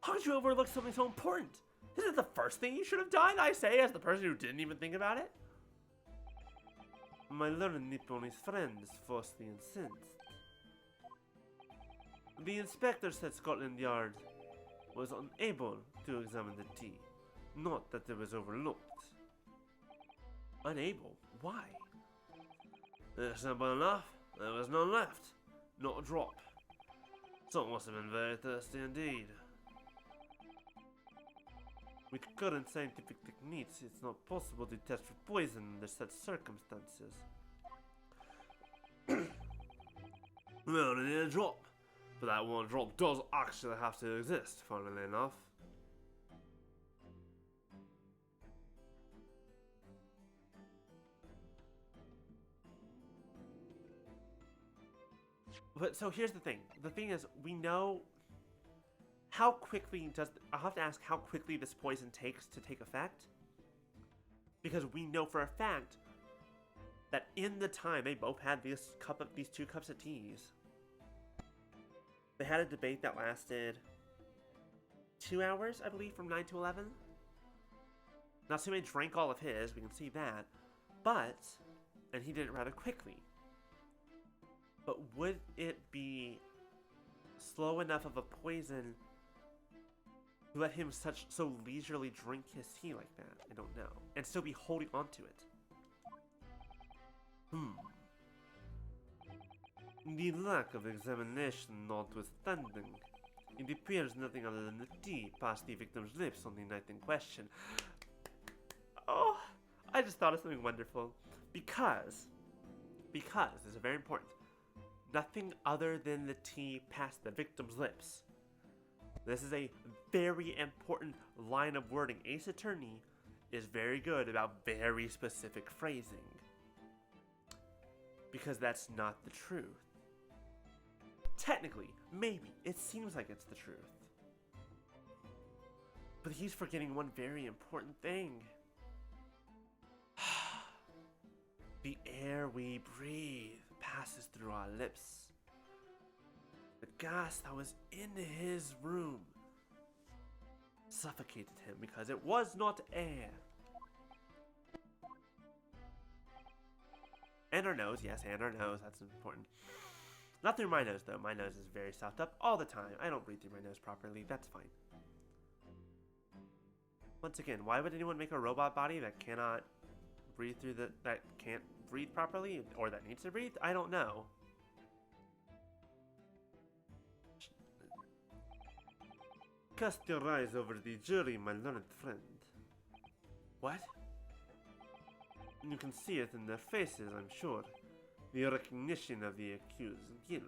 How could you overlook something so important? Isn't it the first thing you should have done, I say, as the person who didn't even think about it? My learned Nipponese friend is falsely incensed. The inspector said Scotland Yard was unable to examine the tea, not that it was overlooked. Unable? Why? Simple enough. There was none left. Not a drop. Someone must have been very thirsty indeed. With current scientific techniques, it's not possible to test for poison under such circumstances. We only need a drop. But that one drop does actually have to exist, funnily enough. But so here's the thing. The thing is, we know how quickly does... I'll have to ask how quickly this poison takes to take effect. Because we know for a fact that in the time they both had these 2 cups of teas, they had a debate that lasted 2 hours, I believe, from 9 to 11. Natsume drank all of his, we can see that. But, and he did it rather quickly. But would it be slow enough of a poison to let him so leisurely drink his tea like that? I don't know. And still be holding on to it. The lack of examination notwithstanding, it appears nothing other than the tea passed the victim's lips on the night in question. Oh, I just thought of something wonderful. Because, this is very important. Nothing other than the tea passed the victim's lips. This is a very important line of wording. Ace Attorney is very good about very specific phrasing. Because that's not the truth. Technically, maybe, it seems like it's the truth. But he's forgetting one very important thing. The air we breathe passes through our lips. The gas that was in his room suffocated him because it was not air. And our nose, yes, and our nose. That's important. Not through my nose, though. My nose is very stuffed up all the time. I don't breathe through my nose properly. That's fine. Once again, why would anyone make a robot body that cannot breathe through that can't breathe properly, or that needs to breathe? I don't know. Cast your eyes over the jury, my learned friend. What? You can see it in their faces, I'm sure. The recognition of the accused's guilt.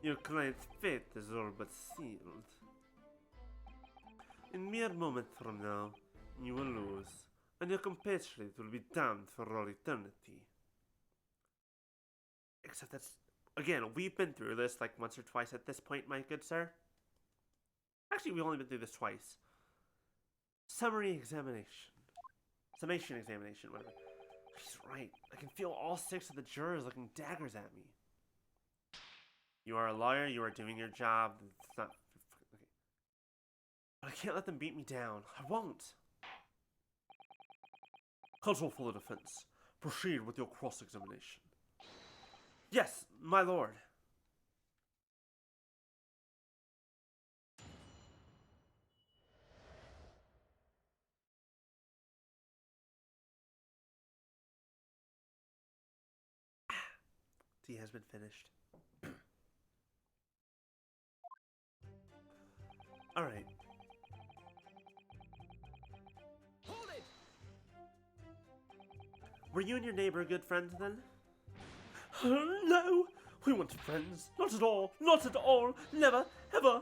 Your client's fate is all but sealed. In mere moments from now, you will lose, and your compatriot will be damned for all eternity. Except that's... Again, we've been through this like once or twice at this point, my good sir. Actually, we've only been through this twice. Summation examination, whatever. He's right. I can feel all 6 of the jurors looking daggers at me. You are a lawyer, you are doing your job. It's not... Okay. But I can't let them beat me down. I won't. Counsel for the defense. Proceed with your cross-examination. Yes, my lord. Tea has been finished. Alright. Hold it! Were you and your neighbor good friends then? No! We weren't friends. Not at all. Not at all. Never. Ever.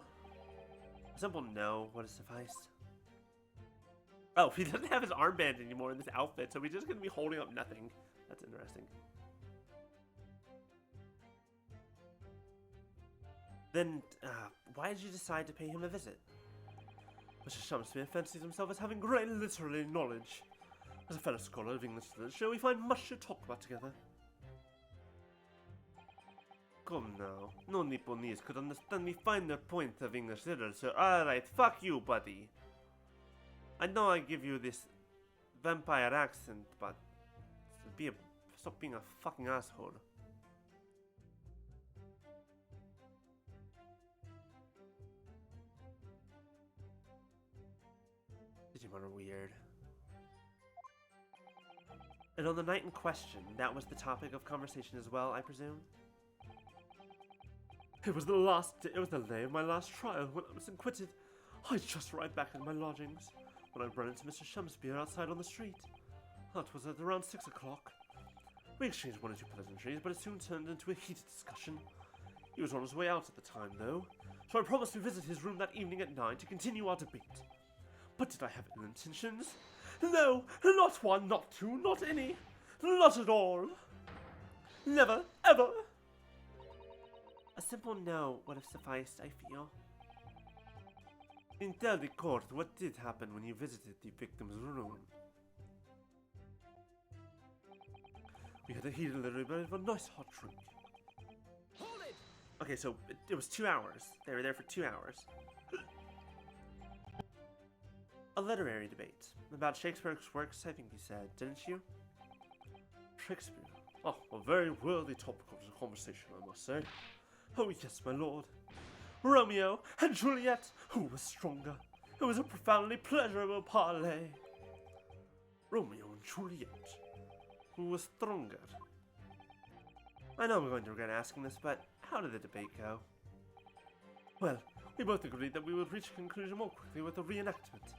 A simple no would have sufficed. Oh, he doesn't have his armband anymore in this outfit, so he's just going to be holding up nothing. That's interesting. Then, why did you decide to pay him a visit? Mr. Shumsmere fancies himself as having great literary knowledge. As a fellow scholar of English literature, we find much to talk about together. Come now, no Nipponese could understand the finer point of English literature. Alright, fuck you, buddy. I know I give you this vampire accent, but stop being a fucking asshole. Digimon are weird. And on the night in question, that was the topic of conversation as well, I presume? It was the day of my last trial when I was acquitted. I just arrived back at my lodgings when I ran into Mr. Shumsmere outside on the street. That was at around 6 o'clock. We exchanged one or two pleasantries, but it soon turned into a heated discussion. He was on his way out at the time, though, so I promised to visit his room that evening at 9 to continue our debate. But did I have ill intentions? No, not one, not two, not any. Not at all. Never, ever. A simple no would have sufficed, I feel. Then tell the court what did happen when you visited the victim's room. We had a heated little bit of a nice hot drink. Hold it! Okay, so it was 2 hours. They were there for 2 hours. A literary debate about Shakespeare's works, I think you said, didn't you? Shakespeare. Oh, a very worthy topic of conversation, I must say. Oh yes, my lord. Romeo and Juliet, who was stronger? It was a profoundly pleasurable parley. Romeo and Juliet, who was stronger? I know I'm going to regret asking this, but how did the debate go? Well, we both agreed that we would reach a conclusion more quickly with a reenactment.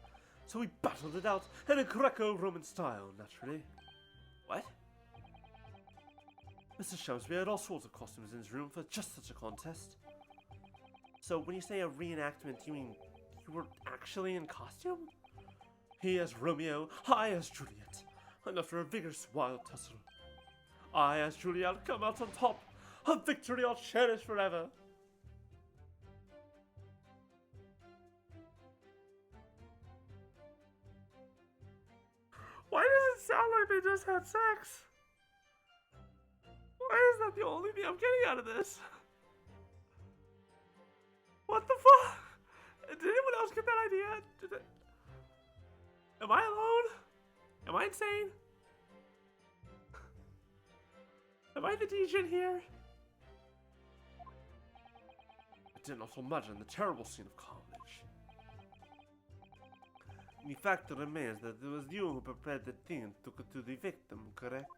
So we battled it out in a Greco-Roman style, naturally. What? Mr. Shumsmere had all sorts of costumes in his room for just such a contest. So when you say a reenactment, you mean you were actually in costume? He as Romeo, I as Juliet, and after a vigorous wild tussle, I as Juliet come out on top, a victory I'll cherish forever. Why does it sound like they just had sex? Why is that the only thing I'm getting out of this? What the fuck? Did anyone else get that idea? Am I alone? Am I insane? Am I the DJ here? I did not imagine the terrible scene of carnage. The fact remains that it was you who prepared the tea and took it to the victim, correct?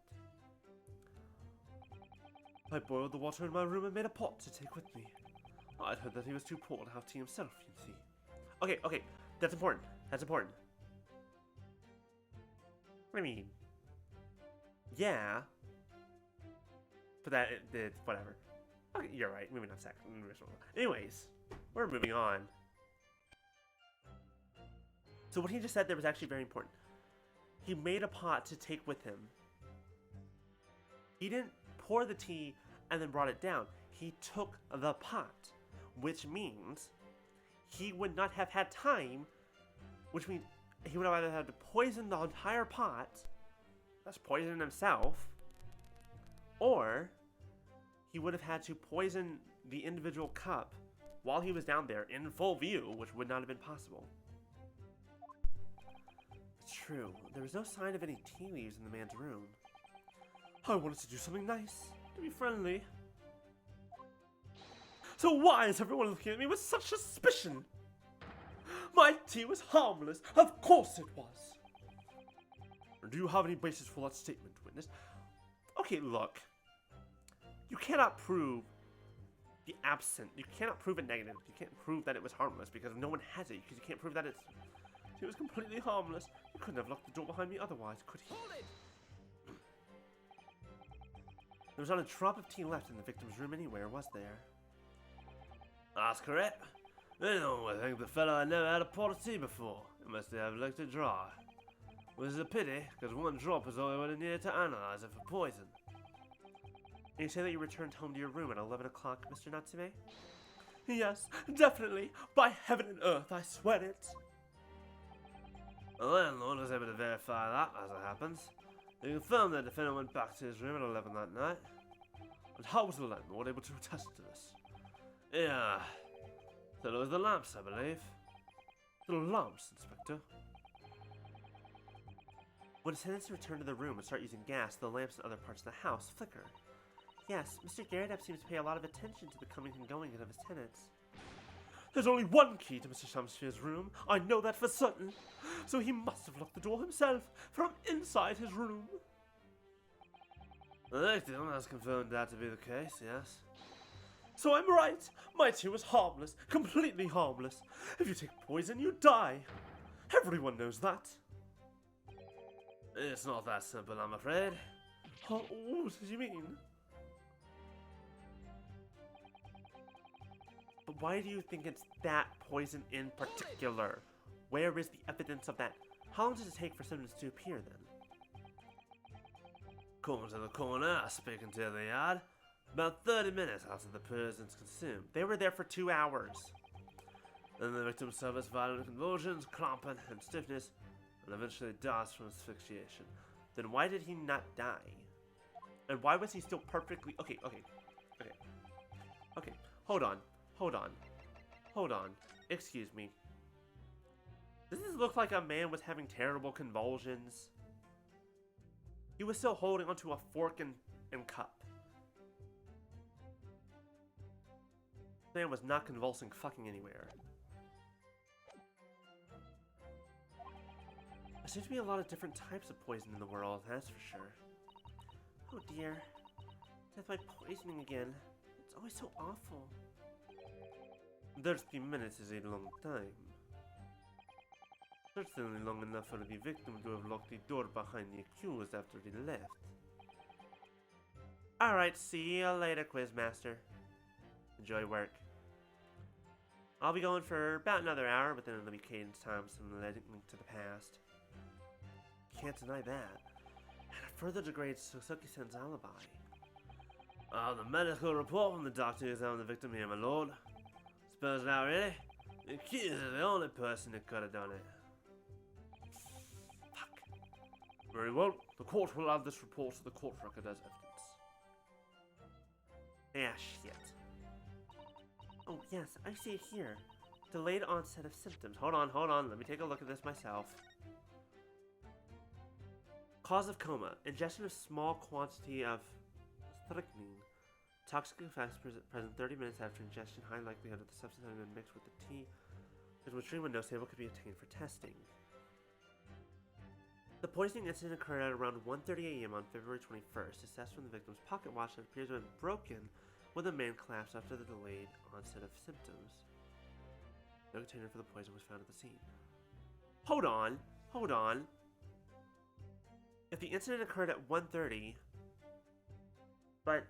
I boiled the water in my room and made a pot to take with me. I'd heard that he was too poor to have tea himself, you see. Okay, okay, that's important. That's important. I mean, yeah, but whatever. Okay, you're right. Moving on. Anyways, we're moving on. So what he just said there was actually very important. He made a pot to take with him. He didn't pour the tea and then brought it down. He took the pot, which means he would not have had time, which means he would have either had to poison the entire pot, that's poisoning himself, or he would have had to poison the individual cup while he was down there in full view, which would not have been possible. It's true, there was no sign of any tea leaves in the man's room. I wanted to do something nice, to be friendly. So why is everyone looking at me with such suspicion? My tea was harmless, of course it was. Do you have any basis for that statement, witness? Okay, look. You cannot prove the absent. You cannot prove a negative. You can't prove that it was harmless because no one has it. Because you can't prove that it was completely harmless. You couldn't have locked the door behind me otherwise, could he? Hold it! There was not a drop of tea left in the victim's room anywhere, was there? That's correct. No, I think the fellow had never had a pot of tea before. He must have left it dry. Which is a pity, because one drop is all I would have needed to analyze it for poison. And you say that you returned home to your room at 11 o'clock, Mr. Natsume? Yes, definitely. By heaven and earth, I swear it. The landlord was able to verify that, as it happens. He confirmed that the defendant went back to his room at 11 that night. And how was the landlord able to attest to this? Yeah. Thought it was the lamps, I believe. The lamps, Inspector. When tenants return to the room and start using gas, the lamps in other parts of the house flicker. Yes, Mr. Garrett seems to pay a lot of attention to the coming and going of his tenants. There's only one key to Mr. Shamsphere's room. I know that for certain. So he must have locked the door himself from inside his room. The victim has confirmed that to be the case, yes. So I'm right. My tea was harmless, completely harmless. If you take poison, you die. Everyone knows that. It's not that simple, I'm afraid. Oh, what do you mean? But why do you think it's that poison in particular? Where is the evidence of that? How long does it take for symptoms to appear then? According to the coroner, speaking to the yard, about 30 minutes after the poison's consumed. They were there for 2 hours. Then the victim suffers violent convulsions, cramping, and stiffness, and eventually dies from asphyxiation. Then why did he not die? And why was he still perfectly... Okay. Hold on. Excuse me. Does this look like a man was having terrible convulsions? He was still holding onto a fork and cup. The man was not convulsing fucking anywhere. There seems to be a lot of different types of poison in the world, that's for sure. Oh dear. Death by poisoning again. It's always so awful. 30 minutes is a long time. Certainly long enough for the victim to have locked the door behind the accused after he left. Alright, see you later, Quizmaster. Enjoy work. I'll be going for about another hour, but then it'll be cadence time, so I'm letting link to the past. Can't deny that. And it further degrades Suzuki-san's alibi. The medical report from the doctor who examined the victim here, my lord. Suppose now, really? The accused is the only person who could have done it. Fuck. Very well. The court will add this report to the court record as evidence. Ah, shit. Oh, yes, I see it here. Delayed onset of symptoms. Hold on. Let me take a look at this myself. Cause of coma. Ingestion of small quantity of strychnine. Toxic effects present 30 minutes after ingestion. High likelihood that the substance having been mixed with the tea. Which treatment no sample could be obtained for testing. The poisoning incident occurred at around 1:30 a.m. on February 21st. Assessed from the victim's pocket watch, it appears to have been broken when the man collapsed after the delayed onset of symptoms. No container for the poison was found at the scene. Hold on. If the incident occurred at 1:30, but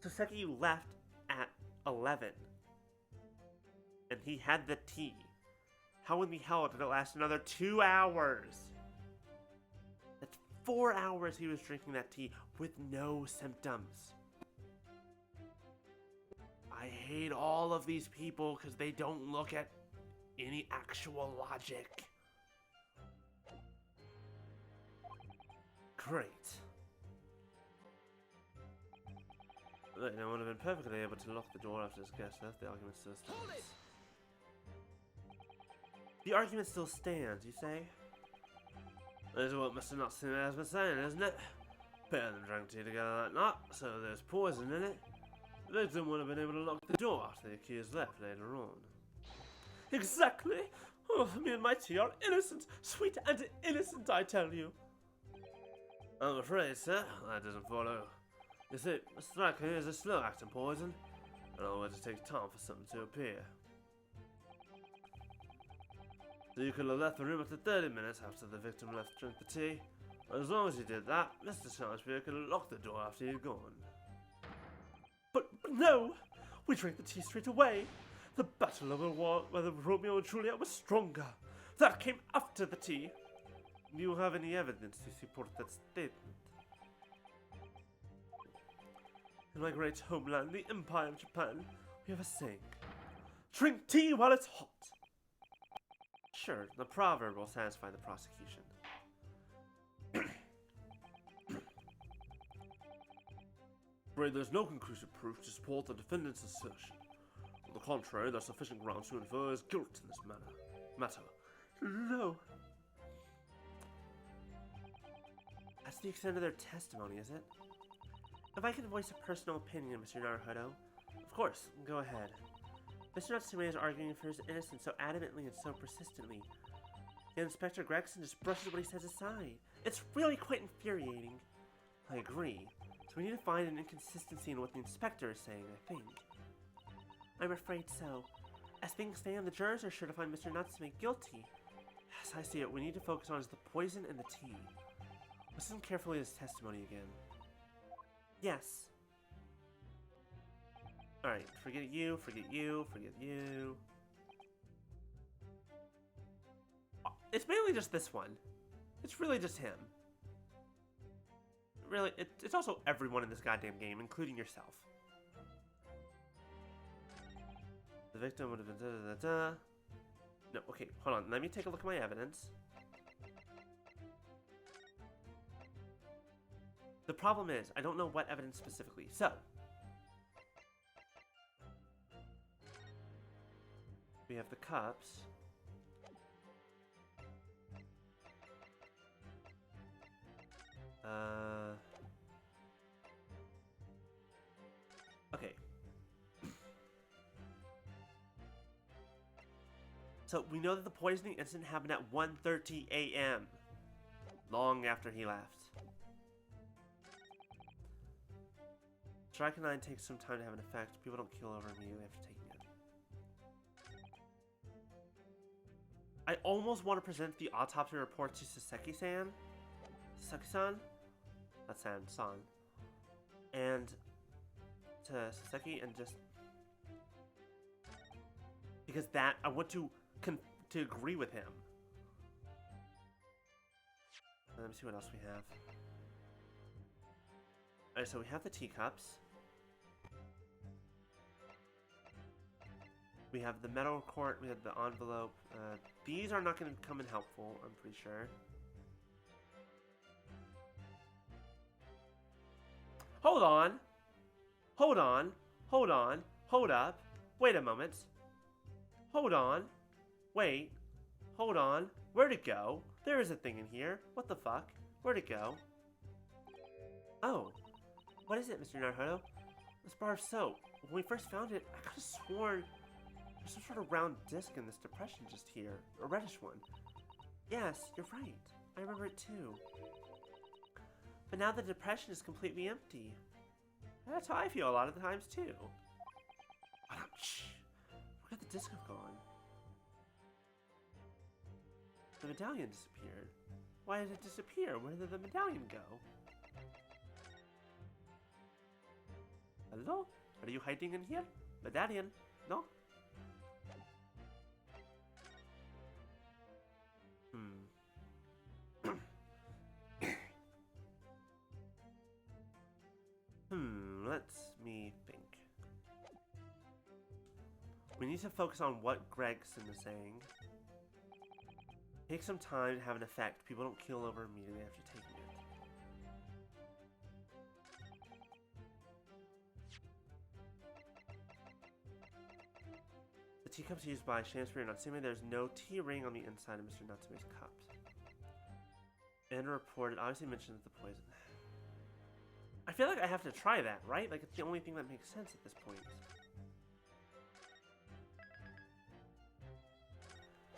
Soseki left at 11, and he had the tea, how in the hell did it last another 2 hours? That's 4 hours he was drinking that tea with no symptoms. I hate all of these people because they don't look at any actual logic. Great. Look, I would have been perfectly able to lock the door after his guest left. The argument still stands. The argument still stands, you say? That is what Mr. Natsume has been saying, isn't it? Pair of them drank tea together that night, so there's poison in it. The victim would have been able to lock the door after the accused left later on. Exactly! Oh, me and my tea are innocent! Sweet and innocent, I tell you! I'm afraid, sir, that doesn't follow. You see, strychnine is a slow-acting poison. In other words, it takes time for something to appear. So you could have left the room after 30 minutes after the victim left to drink the tea. As long as you did that, Mr. Shakespeare could have locked the door after you'd gone. But no! We drank the tea straight away! The battle over whether Romeo and Juliet was stronger. That came after the tea. Do you have any evidence to support that statement? In my great homeland, the Empire of Japan, we have a saying. Drink tea while it's hot! Sure, the proverb will satisfy the prosecution. Afraid there's no conclusive proof to support the defendant's assertion. On the contrary, there's sufficient grounds to infer his guilt in this matter. No. That's the extent of their testimony, is it? If I can voice a personal opinion, Mr. Naruhodo, of course, go ahead. Mr. Natsume is arguing for his innocence so adamantly and so persistently. Yet Inspector Gregson just brushes what he says aside. It's really quite infuriating. I agree. So we need to find an inconsistency in what the inspector is saying, I think. I'm afraid so. As things stand, the jurors are sure to find Mr. Natsume guilty. As I see it, we need to focus on is the poison and the tea. Listen carefully to his testimony again. Yes. Alright, forget you. It's mainly just this one. It's really just him. Really, it's also everyone in this goddamn game, including yourself. The victim would have been da-da-da-da. No, okay, hold on. Let me take a look at my evidence. The problem is, I don't know what evidence specifically. So, we have the cups. Okay. So, we know that the poisoning incident happened at 1:30 a.m. Long after he left. Strychnine takes some time to have an effect. People don't kill over immediately after taking it. I almost want to present the autopsy report to Soseki-san. Soseki-san? That's San. And to Soseki and just... because that, I want to agree with him. Let me see what else we have. Alright, so we have the teacups. We have the metal quart, we have the envelope. These are not going to come in helpful, I'm pretty sure. Hold on! Hold up! Wait a moment. Hold on. Wait. Hold on. Where'd it go? There is a thing in here. What the fuck? Where'd it go? Oh. What is it, Mr. Naruto? This bar of soap. When we first found it, I could have sworn there's some sort of round disc in this depression just here. A reddish one. Yes, you're right. I remember it too. But now the depression is completely empty. And that's how I feel a lot of the times too. Shh. Where did the disc have gone? The medallion disappeared. Why did it disappear? Where did the medallion go? Hello? Are you hiding in here? Medallion? No? Let's me think. We need to focus on what Gregson is saying. Take some time to have an effect. People don't kill over immediately after taking it. The teacups used by Shamsbury and Natsume, there's no tea ring on the inside of Mr. Natsume's cups. And reported, obviously mentioned the poison. I feel like I have to try that, right? Like, it's the only thing that makes sense at this point.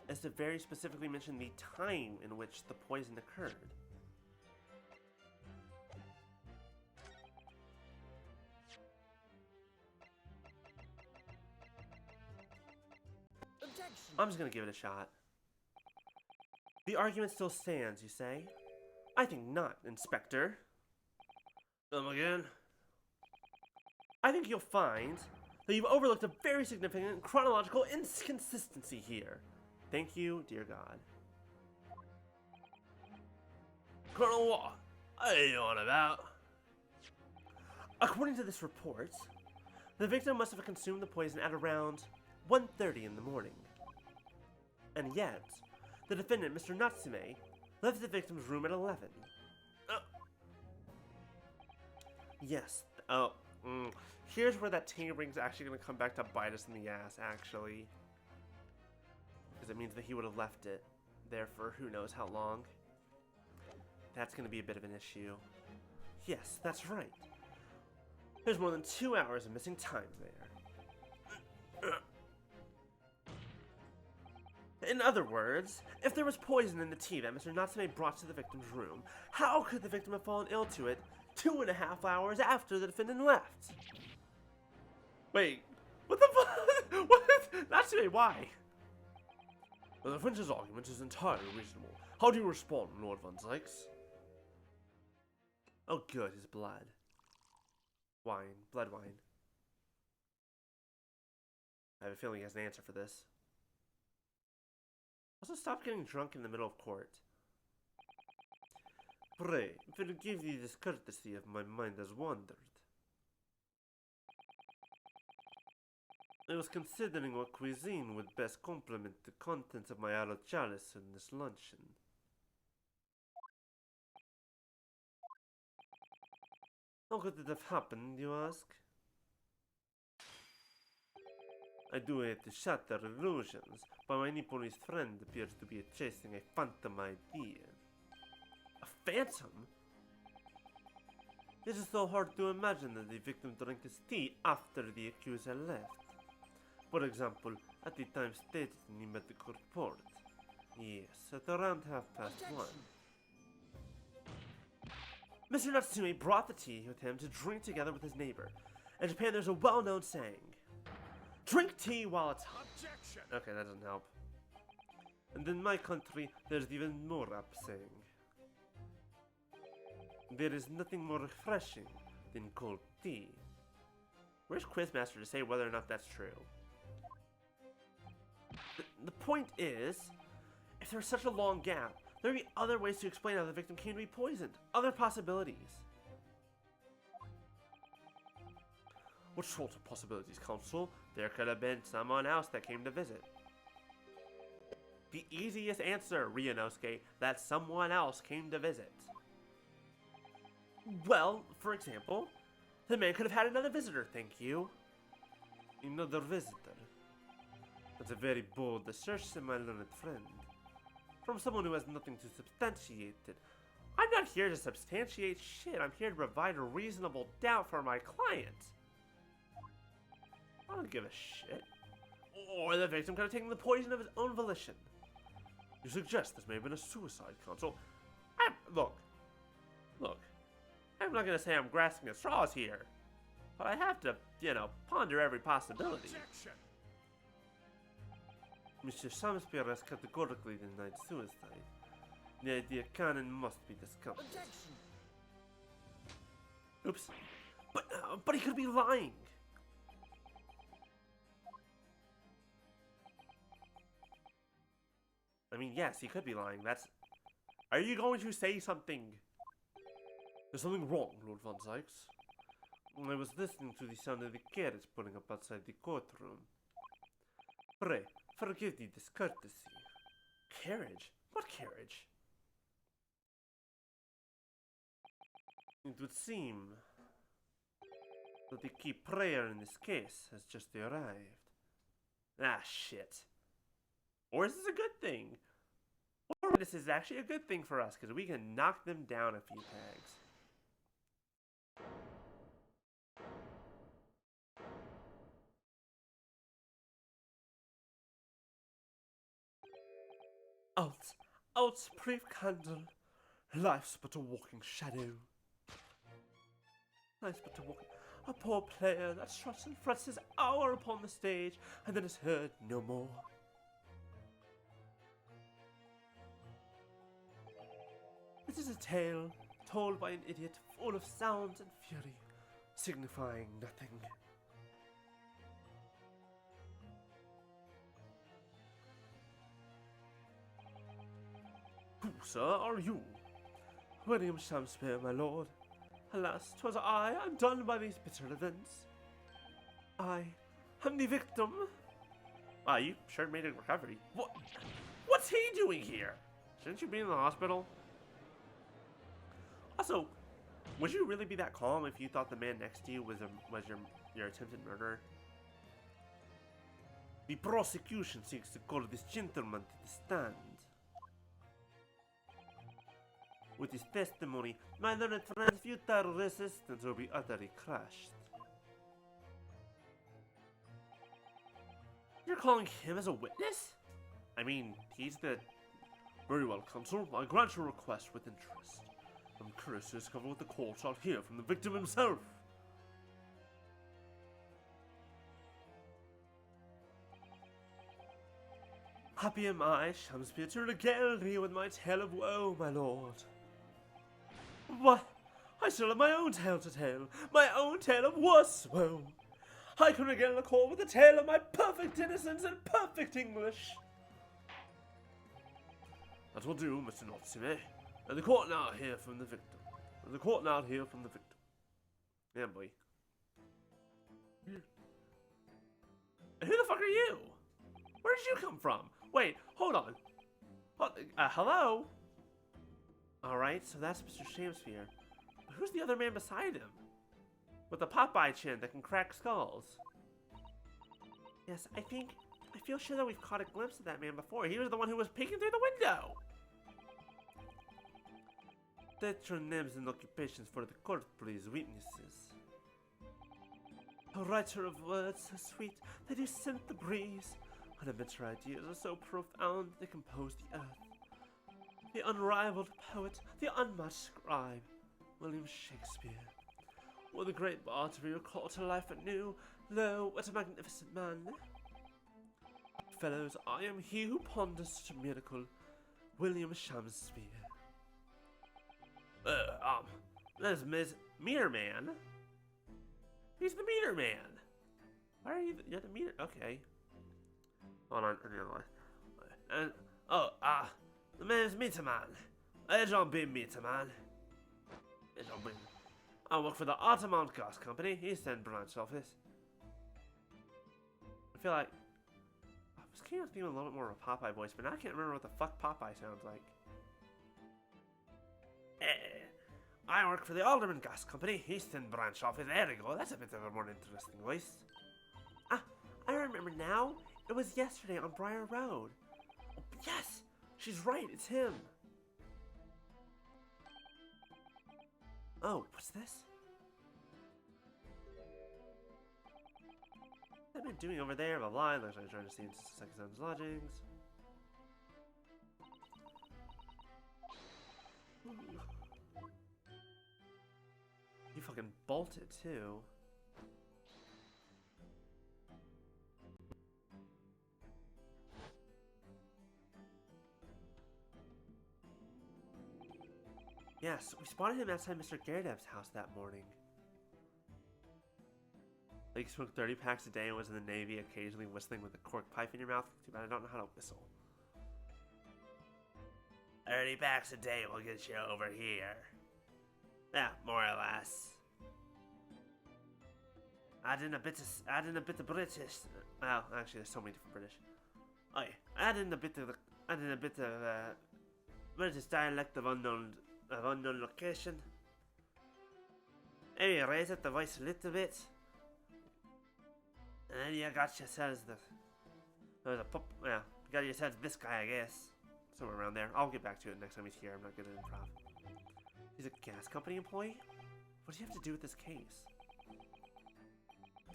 As to very specifically mention the time in which the poison occurred. Objection. I'm just gonna give it a shot. The argument still stands, you say? I think not, Inspector. Come again? I think you'll find that you've overlooked a very significant chronological inconsistency here. Thank you, dear God. Colonel what? What are you on about? According to this report, the victim must have consumed the poison at around 1:30 in the morning. And yet, the defendant, Mr. Natsume, left the victim's room at 11. Yes. Here's where that tea ring's actually going to come back to bite us in the ass, actually. Because it means that he would have left it there for who knows how long. That's going to be a bit of an issue. Yes, that's right. There's more than 2 hours of missing time there. In other words, if there was poison in the tea that Mr. Natsume brought to the victim's room, how could the victim have fallen ill to it 2.5 hours after the defendant left? Wait, what the fuck? What? Natsume, why? The defense's argument is entirely reasonable. How do you respond, Lord Von Zykes? Oh good, his blood. Wine. Blood wine. I have a feeling he has an answer for this. Also, stop getting drunk in the middle of court. Pray, forgive the discourtesy if my mind has wandered. I was considering what cuisine would best complement the contents of my arrow chalice in this luncheon. How could it have happened, you ask? I do hate to shatter illusions, but my Nipponese friend appears to be chasing a phantom idea. A phantom? It is so hard to imagine that the victim drank his tea after the accuser left. For example, at the time stated in the medical report. Yes, at around 1:30. Mr. Natsume brought the tea with him to drink together with his neighbor. In Japan, there's a well-known saying, drink tea while it's hot. Objection. Okay, that doesn't help. And in my country, there's even more apt saying. There is nothing more refreshing than cold tea. Where's Quizmaster to say whether or not that's true? The point is, if there's such a long gap, there would be other ways to explain how the victim came to be poisoned. Other possibilities. What sort of possibilities, Counsel? There could have been someone else that came to visit. The easiest answer, Ryunosuke, that someone else came to visit. Well, for example, the man could have had another visitor, thank you. Another visitor? That's a very bold assertion, my learned friend. from someone who has nothing to substantiate it. I'm not here to substantiate shit. I'm here to provide a reasonable doubt for my client. I don't give a shit. Or the victim could have taken the poison of his own volition. You suggest this may have been a suicide console. Look. I'm not gonna say I'm grasping at straws here, but I have to, ponder every possibility. Objection! Mr. Shamspeare has categorically denied suicide. The idea canon must be discounted. Objection! Oops. But he could be lying. I mean, yes, he could be lying. Are you going to say something? There's something wrong, Lord Von Sykes. I was listening to the sound of the carriage pulling up outside the courtroom. Pray, forgive the discourtesy. Carriage? What carriage? It would seem that the key player in this case has just arrived. Ah, shit. Or is this a good thing? Or this is actually a good thing for us, because we can knock them down a few pegs. Out, brief candle. Life's but a walking shadow. Life's but a poor player that struts and frets his hour upon the stage, and then is heard no more. This is a tale told by an idiot full of sounds and fury, signifying nothing. Who, sir, are you? William Shakespeare, my lord. Alas, 'twas I, undone by these bitter events. I am the victim. Ah, you sure made a recovery. What's he doing here? Shouldn't you be in the hospital? Also, would you really be that calm if you thought the man next to you was your attempted murderer? The prosecution seeks to call this gentleman to the stand. With his testimony, my learned friend's futile resistance will be utterly crushed. You're calling him as a witness? I mean, he's the... Very well, counsel. I grant your request with interest. I'm curious to discover what the court shall hear from the victim himself. Happy am I, Shakespeare, to regale thee with my tale of woe, my lord. What? I still have my own tale to tell, my own tale of worse woe. I can regale the court with the tale of my perfect innocence and perfect English. That will do, Mr. Natsume. And the court now hear from the victim. Yeah, boy. Who the fuck are you? Where did you come from? Wait, hold on. Hello? Alright, so that's Mr. Shakespeare. But who's the other man beside him? With the Popeye chin that can crack skulls. Yes, I feel sure that we've caught a glimpse of that man before. He was the one who was peeking through the window. State your names and occupations for the court, please, witnesses. A writer of words so sweet that you scent the breeze. Elementary ideas are so profound they compose the earth. The unrivaled poet, the unmatched scribe, William Shakespeare. Will the great bard to be recalled to life anew? Lo, what a magnificent man! Fellows, I am he who ponders such a miracle, William Shakespeare. There's Meter Man? He's the Meter Man! Why are you you're the Meter? Okay. Hold on, and the name's Meter Man. I don't be Meter Man. I work for the Altamont Gas Company, East End branch office. I feel like I was kind of doing a little bit more of a Popeye voice, but now I can't remember what the fuck Popeye sounds like. I work for the Alderman Gas Company, East End branch office. There we go. That's a bit of a more interesting voice. Ah, I remember now. It was yesterday on Briar Road. Oh, yes! She's right, it's him. Oh, what's this? What's that man doing over there? Blah blah. Looks like trying to see into second son's lodgings. You fucking bolted too. Yes, we spotted him outside Mr. Garadev's house that morning. Like, he smoked 30 packs a day and was in the Navy, occasionally whistling with a cork pipe in your mouth. Too bad I don't know how to whistle. 30 packs a day will get you over here. Yeah, more or less. Adding a bit of British. Well, actually, there's so many different British. Oh yeah, adding a bit of British dialect of unknown location. Maybe raise up the voice a little bit. And then you got yourselves you got yourselves this guy, I guess. Somewhere around there. I'll get back to it next time he's here. I'm not good at improv. He's a gas company employee? What does he have to do with this case?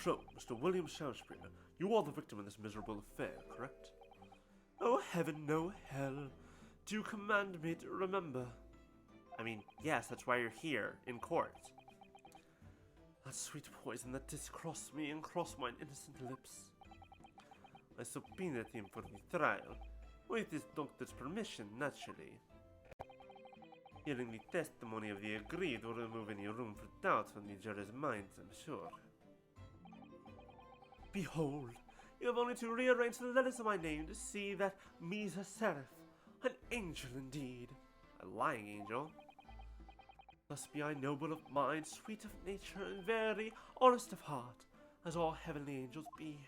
So, Mr. William Shakespeare, you are the victim in this miserable affair, correct? Oh heaven, no hell. Do you command me to remember? I mean, yes, that's why you're here, in court. That sweet poison that did cross me and cross mine innocent lips. I subpoenaed him for the trial, with his doctor's permission, naturally. Hearing the testimony of the agreed will remove any room for doubt from the jurors' minds, I'm sure. Behold, you have only to rearrange the letters of my name to see that me's a seraph, an angel indeed, a lying angel. Thus be I noble of mind, sweet of nature, and very honest of heart, as all heavenly angels be.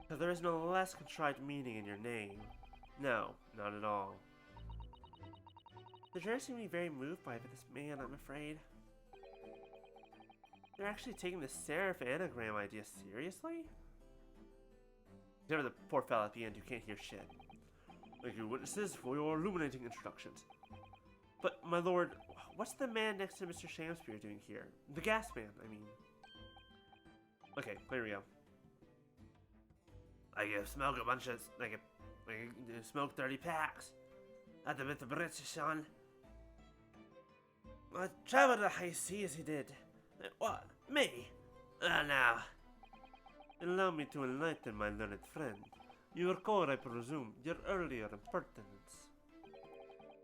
For there is no less contrite meaning in your name. No, not at all. The jurors seem to be very moved by this man, I'm afraid. They're actually taking the seraph anagram idea seriously? Except for the poor fella at the end who can't hear shit. Thank you, witnesses, for your illuminating introductions. But, my lord, what's the man next to Mr. Shakespeare doing here? The gas man, I mean. Okay, here we go. I smoke a bunch of, smoke 30 packs. At the bit of British on. I traveled the high seas he did. What? Me? Now. Allow me to enlighten my learned friend. You recall, I presume, your earlier impertinence.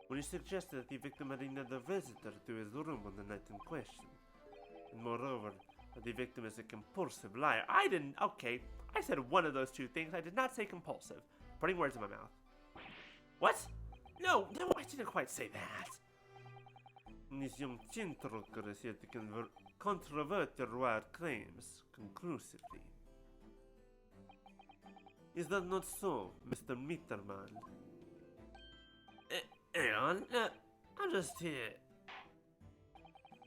When you suggested that the victim had another visitor to his room on the night in question. And moreover, that the victim is a compulsive liar. I didn't, okay. I said one of those two things. I did not say compulsive. Putting words in my mouth. What? No, I didn't quite say that. This young chintroker is here to controvert your wild claims conclusively. Is that not so, Mr. Mitterman? Hang on, I'm just here.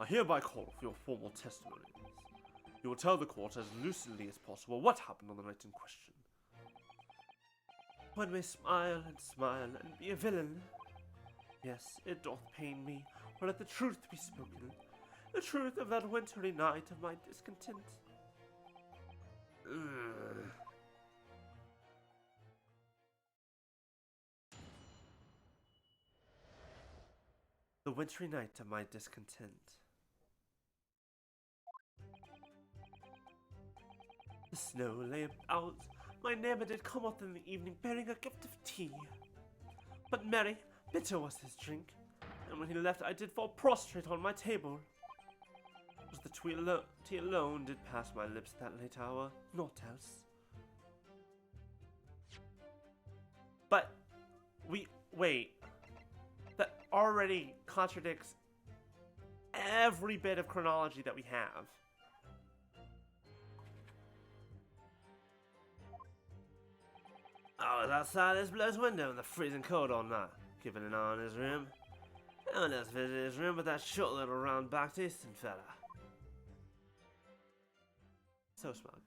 I hereby call for your formal testimonies. You will tell the court as lucidly as possible what happened on the night in question. One may smile and be a villain. Yes, it doth pain me, but let the truth be spoken. The truth of that wintry night of my discontent. The wintry night of my discontent. The snow lay about. My neighbor did come up in the evening bearing a gift of tea. But merry, bitter was his drink, and when he left I did fall prostrate on my table. It was the tea alone did pass my lips that late hour, naught else. But, wait. That already contradicts every bit of chronology that we have. I was outside this bloke's window in the freezing cold all night, keeping an eye on his room. No one else visited his room but that short little round-backed Eastern fella. So smug.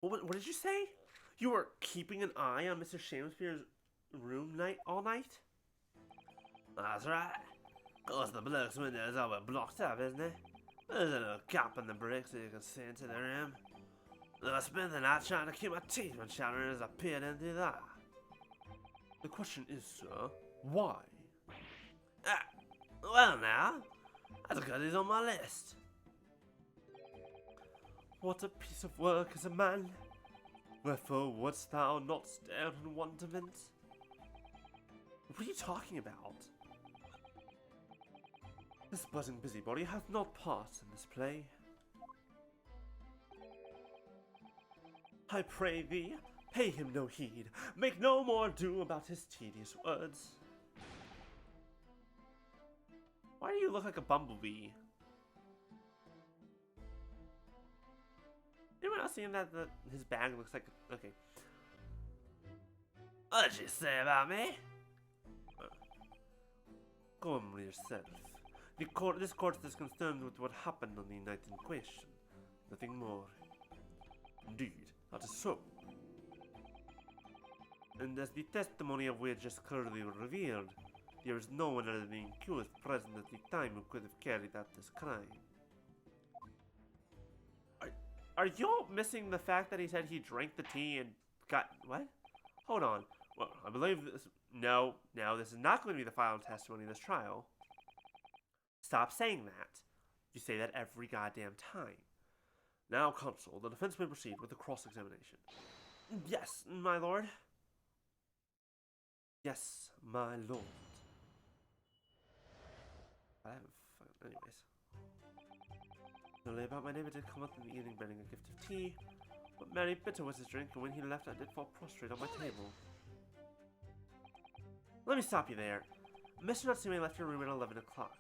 What did you say? You were keeping an eye on Mr. Shakespeare's room all night? That's right. Cause the bloke's windows are blocked up, isn't it? There's a little gap in the brick so you can see into the room. I spent the night trying to keep my teeth when shadows appeared into that. The question is, sir, why? Well now, that's because he's on my list. What a piece of work is a man. Wherefore wouldst thou not stare in wonderment? What are you talking about? This buzzing busybody hath not part in this play. I pray thee, pay him no heed. Make no more ado about his tedious words. Why do you look like a bumblebee? Anyone else seeing that his bag looks like... Okay. What'd you say about me? Come yourself. This court is concerned with what happened on the night in question. Nothing more. Indeed, that is so. And as the testimony of which is clearly revealed, there is no one other than the accused present at the time who could have carried out this crime. Are you missing the fact that he said he drank the tea and got... What? Hold on. Well, I believe this... No, this is not going to be the final testimony of this trial. Stop saying that. You say that every goddamn time. Now, counsel, the defense may proceed with the cross-examination. Yes, my lord. Yes, my lord. Anyways. Only about my neighbor did come up in the evening bringing a gift of tea, but very bitter was his drink, and when he left I did fall prostrate on my table. Let me stop you there. Mr. Natsume left your room at 11 o'clock.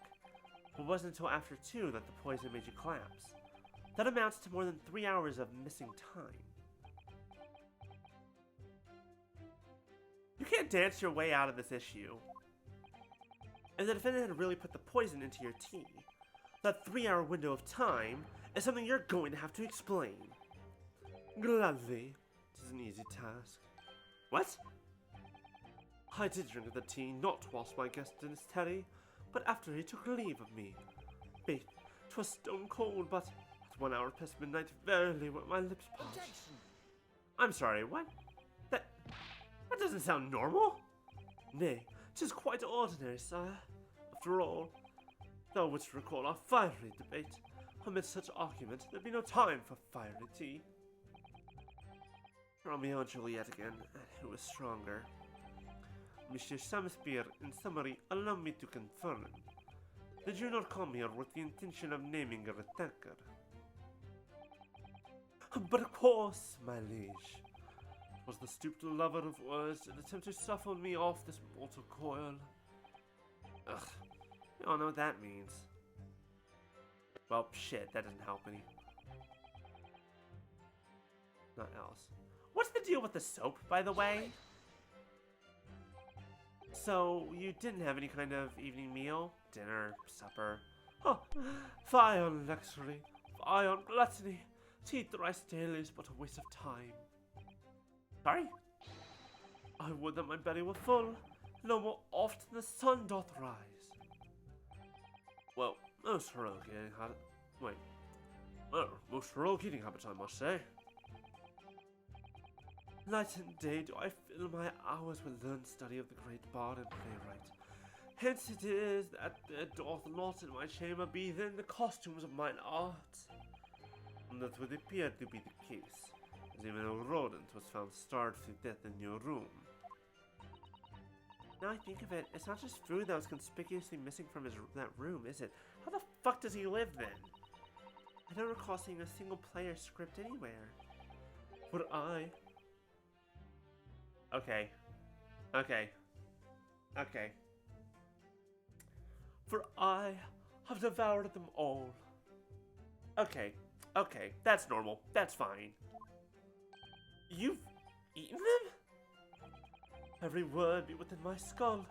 It wasn't until after 2 that the poison made you collapse. That amounts to more than 3 hours of missing time. You can't dance your way out of this issue. If the defendant had really put the poison into your tea, that 3-hour window of time is something you're going to have to explain. Gladly. It is an easy task. What? I did drink the tea, not whilst my guest in his terry, but after he took leave of me. Bait, 'twas stone cold, but at 1 hour past midnight, verily were my lips parched. Objection. I'm sorry, what? That doesn't sound normal? Nay, 'tis quite ordinary, sire. After all, thou wouldst recall our fiery debate. Amidst such argument, there'd be no time for fiery tea. Romeo and Juliet again, and who is stronger? Monsieur Shakespeare, in summary, allow me to confirm. Did you not come here with the intention of naming a attacker? But of course, my liege. It was the stooped lover of words that attempted to suffer me off this mortal coil. Ugh, you all know what that means. Well, shit, that doesn't help any. Not else. What's the deal with the soap, by the way? So, you didn't have any kind of evening meal? Dinner? Supper? Oh, fie on luxury, fie on gluttony. To eat thrice daily is but a waste of time. Sorry? I would that my belly were full, no more oft the sun doth rise. Well, most heroic eating habit. Wait. Well, most heroic eating habits, I must say. Night and day do I fill my hours with learned study of the great bard and playwright. Hence it is that there doth not in my chamber be then the costumes of mine art. And that would appear to be the case, as even a rodent was found starved to death in your room. Now I think of it, it's not just food that was conspicuously missing from that room, is it? How the fuck does he live then? I don't recall seeing a single player script anywhere. But Okay. For I have devoured them all. Okay, that's normal. That's fine. You've eaten them? Every word be within my skull.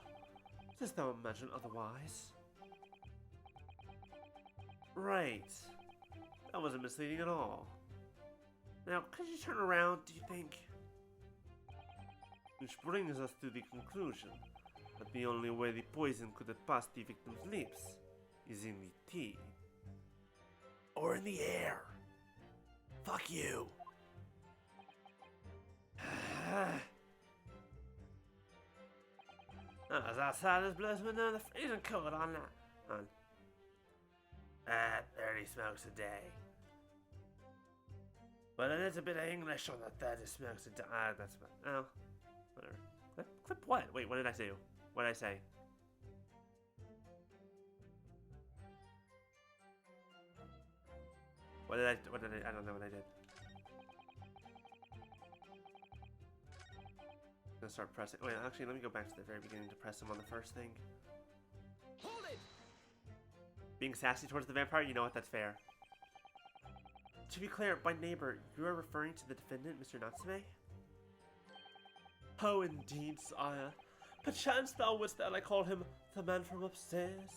Dost thou imagine otherwise? Right. That wasn't misleading at all. Now, could you turn around, do you think? Which brings us to the conclusion that the only way the poison could have passed the victim's lips is in the tea. Or in the air. Fuck you. As outside this blows with another freezing cold on that. 30 smokes a day. But a little bit of English on the 30 smokes a day. That's about. Oh. Whatever. Clip what? Wait, what did I do? What did I say? What did I don't know what I did. I'm gonna start pressing. Wait, actually, let me go back to the very beginning to press him on the first thing. Hold it! Being sassy towards the vampire, you know what, that's fair. To be clear, by neighbor, you are referring to the defendant, Mr. Natsume? Oh, indeed, sire. Perchance thou wouldst that I call him the man from upstairs?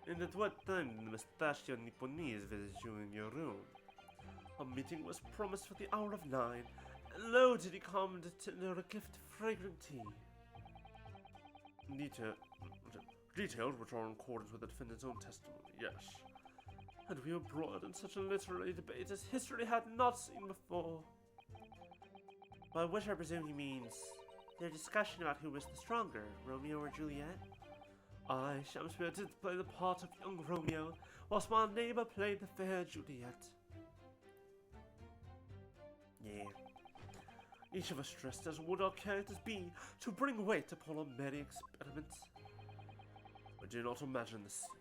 And at what time did the mustachio Nipponese visit you in your room? A meeting was promised for the hour of 9, and lo, did he come to tender a gift of fragrant tea. Details which are in accordance with the defendant's own testimony, yes. And we were brought in such a literary debate as history had not seen before. By which I presume he means their discussion about who was the stronger, Romeo or Juliet? I, Shakespeare, did play the part of young Romeo, whilst my neighbour played the fair Juliet. Yeah. Each of us dressed as would our characters be, to bring weight upon our merry experiments. But do not imagine the scene.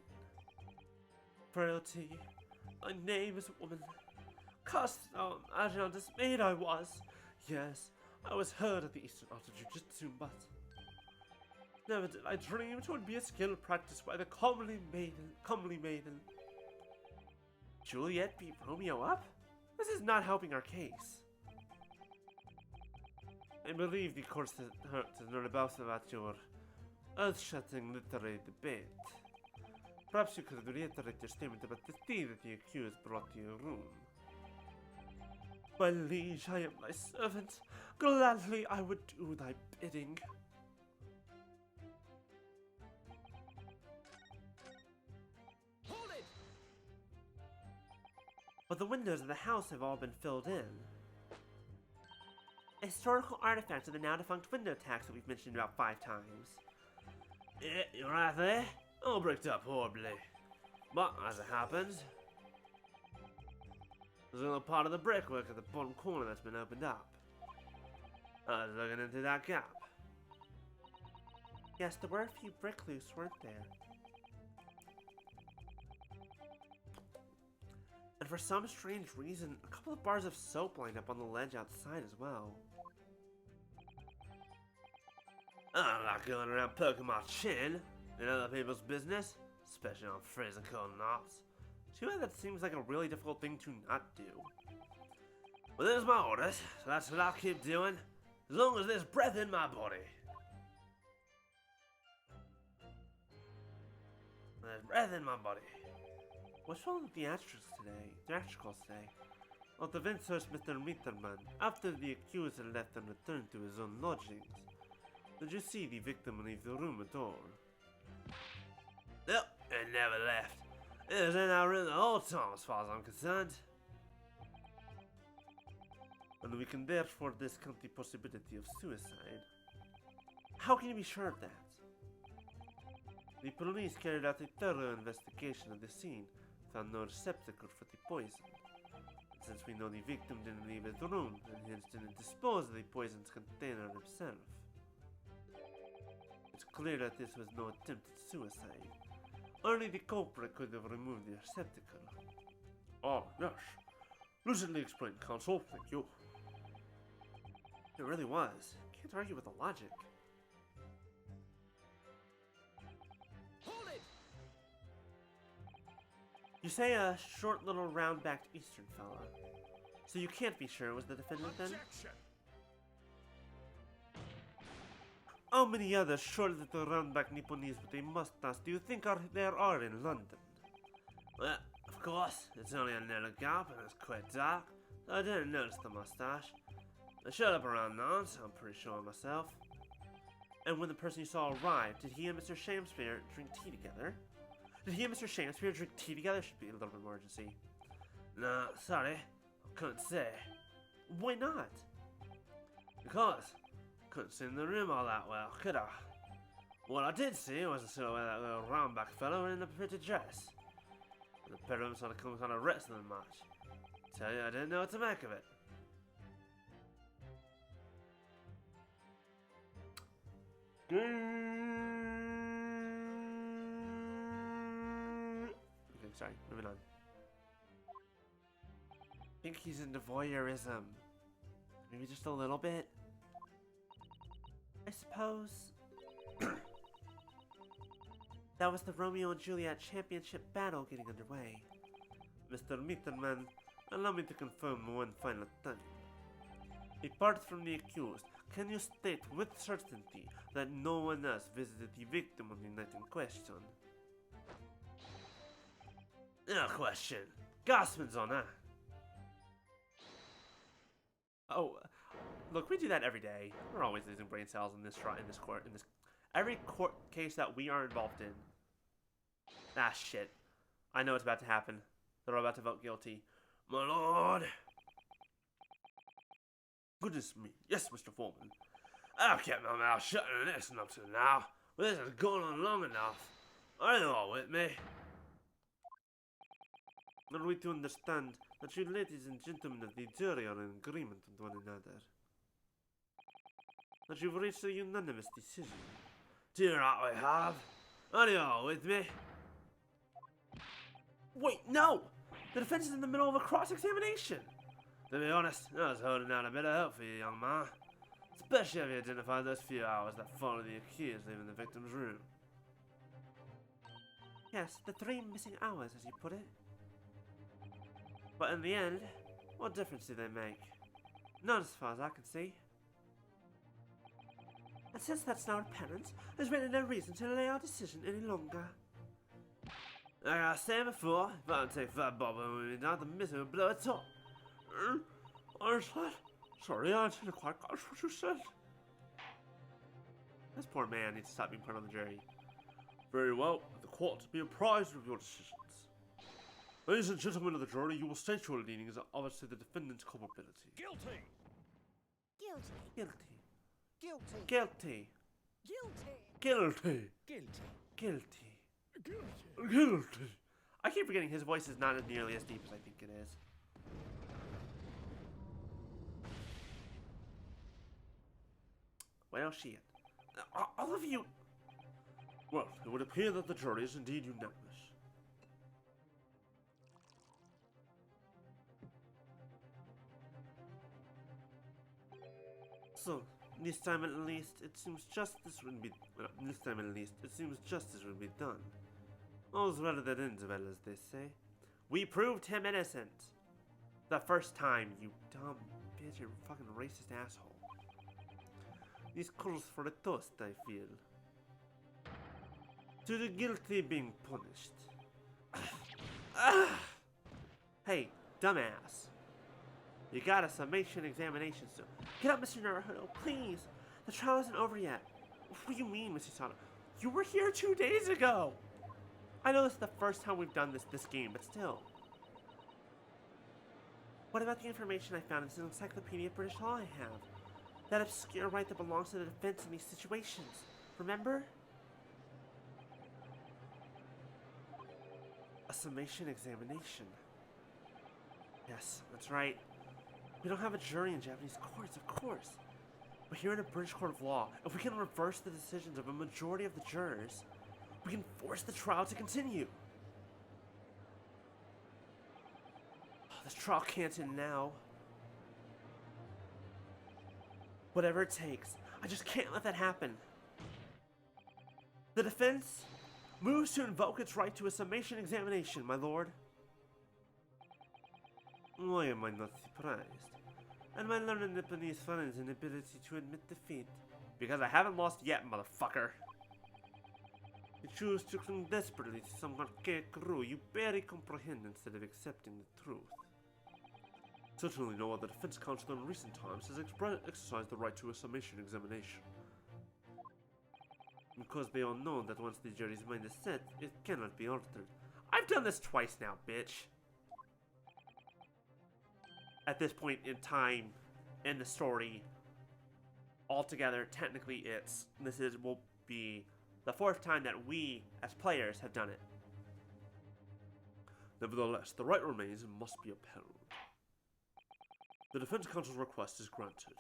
Frailty, my name is woman. Cast thou imagine how dismayed I was. Yes, I was heard at the Eastern Art of Jiu-Jitsu, but never did I dream it would be a skill practiced by the comely maiden. Juliet beat Romeo up? This is not helping our case. I believe the course has hurt to learn about your earth-shattering literary debate. Perhaps you could reiterate your statement about the tea that the accused brought to your room. My liege, I am thy servant. Gladly I would do thy bidding. Hold it! But the windows of the house have all been filled in. A historical artifact of the now defunct window tax that we've mentioned about 5 times. Yeah, you're right there. All bricked up horribly. But, as it happens, there's a little part of the brickwork at the bottom corner that's been opened up. I was looking into that gap. Yes, there were a few brick loose, weren't there? And for some strange reason, a couple of bars of soap lined up on the ledge outside as well. I like going around poking my chin in other people's business, especially on freezing cold nights. Too bad that seems like a really difficult thing to not do. Well, there's my orders, so that's what I'll keep doing, as long as there's breath in my body. There's breath in my body. What's wrong with the theatricals today? Well, the event searched Mr. Mitterman after the accuser left and returned to his own lodgings. Did you see the victim leave the room at all? Nope, it never left. It was in our room the whole time as far as I'm concerned. And we can therefore discount the possibility of suicide. How can you be sure of that? The police carried out a thorough investigation of the scene, found no receptacle for the poison. And since we know the victim didn't leave his room, and hence didn't dispose of the poison's container himself, it's clear that this was no attempt at suicide. Only the culprit could have removed the receptacle. Oh, yes. Lucidly explained, Consul. Thank you. It really was. Can't argue with the logic. Hold it! You say a short little round-backed Eastern fella. So you can't be sure it was the defendant then? Objection! How many other short little round-backed Nipponese with a mustache do you think there are in London? Well, of course, it's only a narrow gap and it's quite dark, so I didn't notice the mustache. I showed up around none, so I'm pretty sure myself. And when the person you saw arrived, did he and Mr. Shakespeare drink tea together? Did he and Mr. Shakespeare drink tea together? Should be a little bit more urgency. Nah, sorry, I couldn't say. Why not? Because I couldn't see in the room all that well, could I? What I did see was a silhouette of that little roundback fellow in a pretty dress. The pair of them sort of come kind of wrestling match. Tell you, I didn't know what to make of it. Okay, sorry, moving on. I think he's into voyeurism. Maybe just a little bit. I suppose. That was the Romeo and Juliet championship battle getting underway. Mr. Mitterman, allow me to confirm one final time. Apart from the accused, can you state with certainty that no one else visited the victim on the night in question? No question. Gossman's on that. Oh, look, we do that every day. We're always losing brain cells in this court, every court case that we are involved in. Ah, shit. I know what's about to happen. They're about to vote guilty. My lord. Goodness me. Yes, Mr. Foreman. I've kept my mouth shut on this up to now, but this has gone on long enough. Are you all with me? Are we to understand that you ladies and gentlemen of the jury are in agreement with one another? That you've reached a unanimous decision? Dear right we have. Are you all with me? Wait, no! The defense is in the middle of a cross-examination! To be honest, I was holding out a bit of hope for you, young man. Especially if you identified those few hours that followed the accused leaving the victim's room. Yes, the 3 missing hours, as you put it. But in the end, what difference do they make? None as far as I can see. And since that's now apparent, there's really no reason to delay our decision any longer. Like I said before, if I don't take Fat Bob with me down, the missing will blow it up. Sorry, I didn't quite catch what you said. This poor man needs to stop being put on the jury. Very well, the court be apprised of your decisions. Ladies and gentlemen of the jury, you will state your leanings as to the defendant's culpability. Guilty! Guilty. Guilty! Guilty. Guilty. Guilty. Guilty. I keep forgetting his voice is not nearly as deep as I think it is. Well, shit. All of you. Well, it would appear that the jury is indeed unanimous. So, this time at least, it seems justice will be. Well, this time at least, it seems justice will be done. All's well that ends well, as they say. We proved him innocent. The first time, you dumb bitch, you fucking racist asshole. This calls for a toast, I feel. To the guilty being punished. Hey, dumbass. You got a summation examination soon. Get up, Mr. Naruto, please. The trial isn't over yet. What do you mean, Mr. Sato? You were here 2 days ago. I know this is the first time we've done this game, but still. What about the information I found in this Encyclopedia of British Law I have? That obscure right that belongs to the defense in these situations. Remember? A summation examination. Yes, that's right. We don't have a jury in Japanese courts, of course. But here in a British court of law, if we can reverse the decisions of a majority of the jurors, we can force the trial to continue. This trial can't end now. Whatever it takes, I just can't let that happen. The defense moves to invoke its right to a summation examination, my lord. Why am I not surprised? And my learned Japanese friend's inability to admit defeat. Because I haven't lost yet, motherfucker. You choose to cling desperately to some archaic rule you barely comprehend instead of accepting the truth. Certainly no other defense counsel in recent times has exercised the right to a summation examination. Because they all know that once the jury's mind is set, it cannot be altered. I've done this twice now, bitch. At this point in time in the story, altogether, technically will be the 4th time that we, as players, have done it. Nevertheless, the right remains and must be upheld. The defense counsel's request is granted.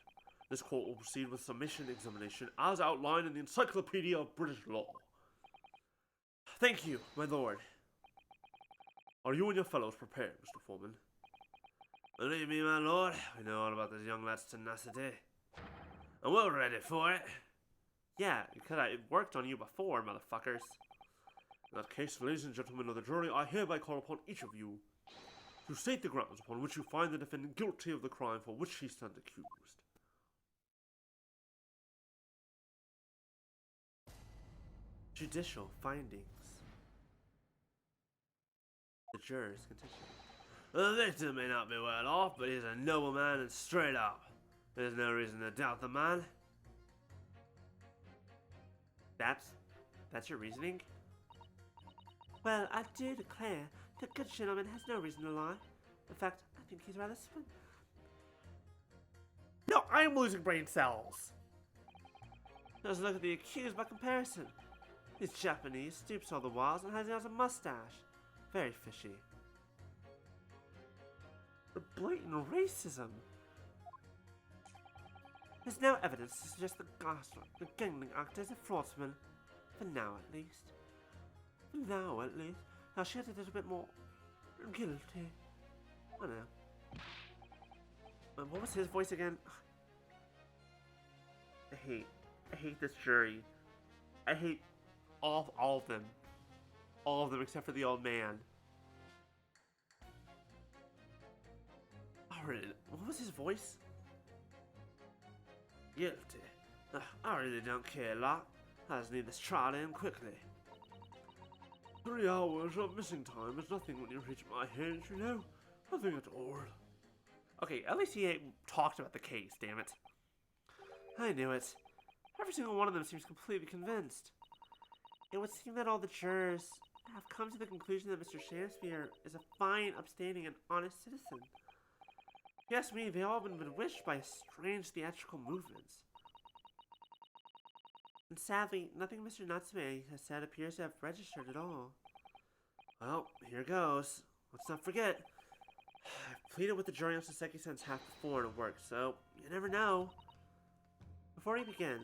This court will proceed with summation examination as outlined in the Encyclopedia of British Law. Thank you, my lord. Are you and your fellows prepared, Mr. Foreman? Believe me, my lord, we know all about this young lad's tenacity. And we're ready for it. Yeah, because it worked on you before, motherfuckers. In that case, ladies and gentlemen of the jury, I hereby call upon each of you to state the grounds upon which you find the defendant guilty of the crime for which he stands accused. Judicial findings. The jurors continue. The victim may not be well off, but he's a noble man and straight up. There's no reason to doubt the man. That's your reasoning? Well, I do declare the good gentleman has no reason to lie. In fact, I think he's rather No, I'm losing brain cells! Let's look at the accused by comparison. He's Japanese, stoops all the while, and has a mustache. Very fishy. The blatant racism. There's no evidence to suggest the gangling actor is a fraudster. For now, at least. Now she had a little bit more guilty. I know. What was his voice again? I hate this jury. I hate all of them. All of them except for the old man. What was his voice? Guilty. I really don't care a lot. I just need this trial in quickly. 3 hours of missing time is nothing when you reach my hands, you know? Nothing at all. Okay, at least he talked about the case, damn it. I knew it. Every single one of them seems completely convinced. It would seem that all the jurors have come to the conclusion that Mr. Shakespeare is a fine, upstanding, and honest citizen. Yes, me, they've all been bewitched by strange theatrical movements. And sadly, nothing Mr. Natsume has said appears to have registered at all. Well, here goes. Let's not forget. I've pleaded with the jury on Soseki since half before and it worked, so you never know. Before we begin,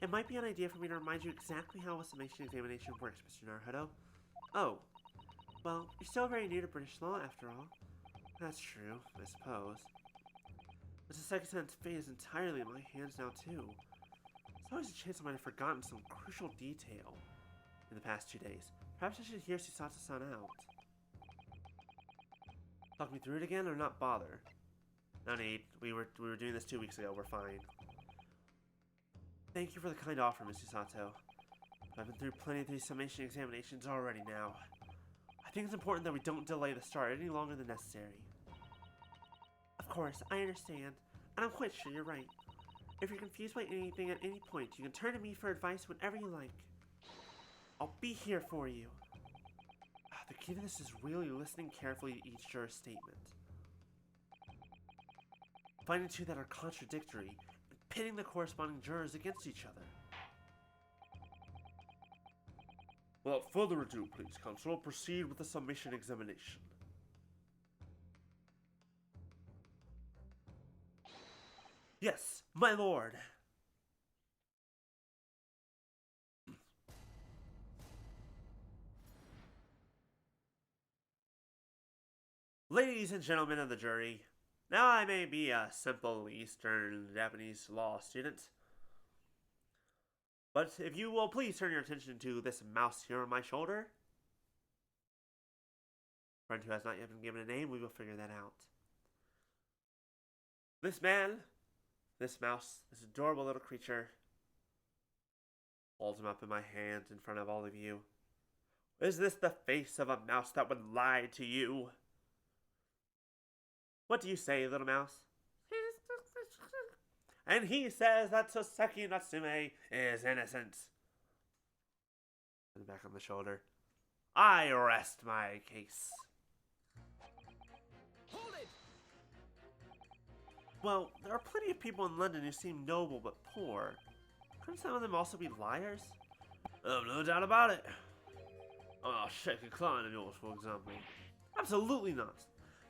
it might be an idea for me to remind you exactly how a summation examination works, Mr. Naruhodo. Oh, well, you're still very new to British law after all. That's true, I suppose. But Soseki-san's fate is entirely in my hands now, too. There's always a chance I might have forgotten some crucial detail in the past 2 days. Perhaps I should hear Susato-san out. Talk me through it again or not bother? No need. We were doing this 2 weeks ago. We're fine. Thank you for the kind offer, Miss Susato. I've been through plenty of these summation examinations already now. I think it's important that we don't delay the start any longer than necessary. Of course, I understand, and I'm quite sure you're right. If you're confused by anything at any point, you can turn to me for advice whenever you like. I'll be here for you. The key to this is really listening carefully to each juror's statement. Finding two that are contradictory, and pitting the corresponding jurors against each other. Without further ado, please, Counsel, proceed with the summation examination. Yes, my lord. Ladies and gentlemen of the jury, now I may be a simple Eastern Japanese law student, but if you will please turn your attention to this mouse here on my shoulder. Friend who has not yet been given a name, we will figure that out. This man, this mouse, this adorable little creature, holds him up in my hands in front of all of you. Is this the face of a mouse that would lie to you? What do you say, little mouse? And he says that Soseki Natsume is innocent. And back on the shoulder. I rest my case. Hold it! Well, there are plenty of people in London who seem noble but poor. Couldn't some of them also be liars? No doubt about it. Oh, shake a client of yours, for example. Absolutely not.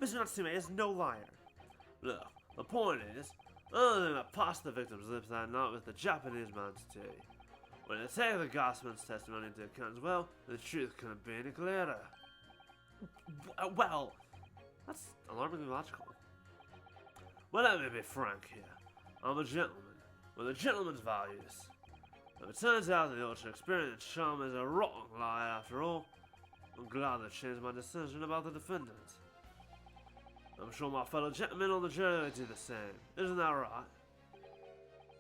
Mr. Natsume is no liar. Look, the point is, other than that passed the victim's lips that night with the Japanese man's tea. When you take the Gossman's testimony into account as well, the truth couldn't be any clearer. Well, that's alarmingly logical. Well, let me be frank here. I'm a gentleman, with a gentleman's values. If it turns out that the ultra experienced charm is a rotten lie after all, I'm glad to change my decision about the defendant. I'm sure my fellow gentlemen on the jury would do the same. Isn't that right?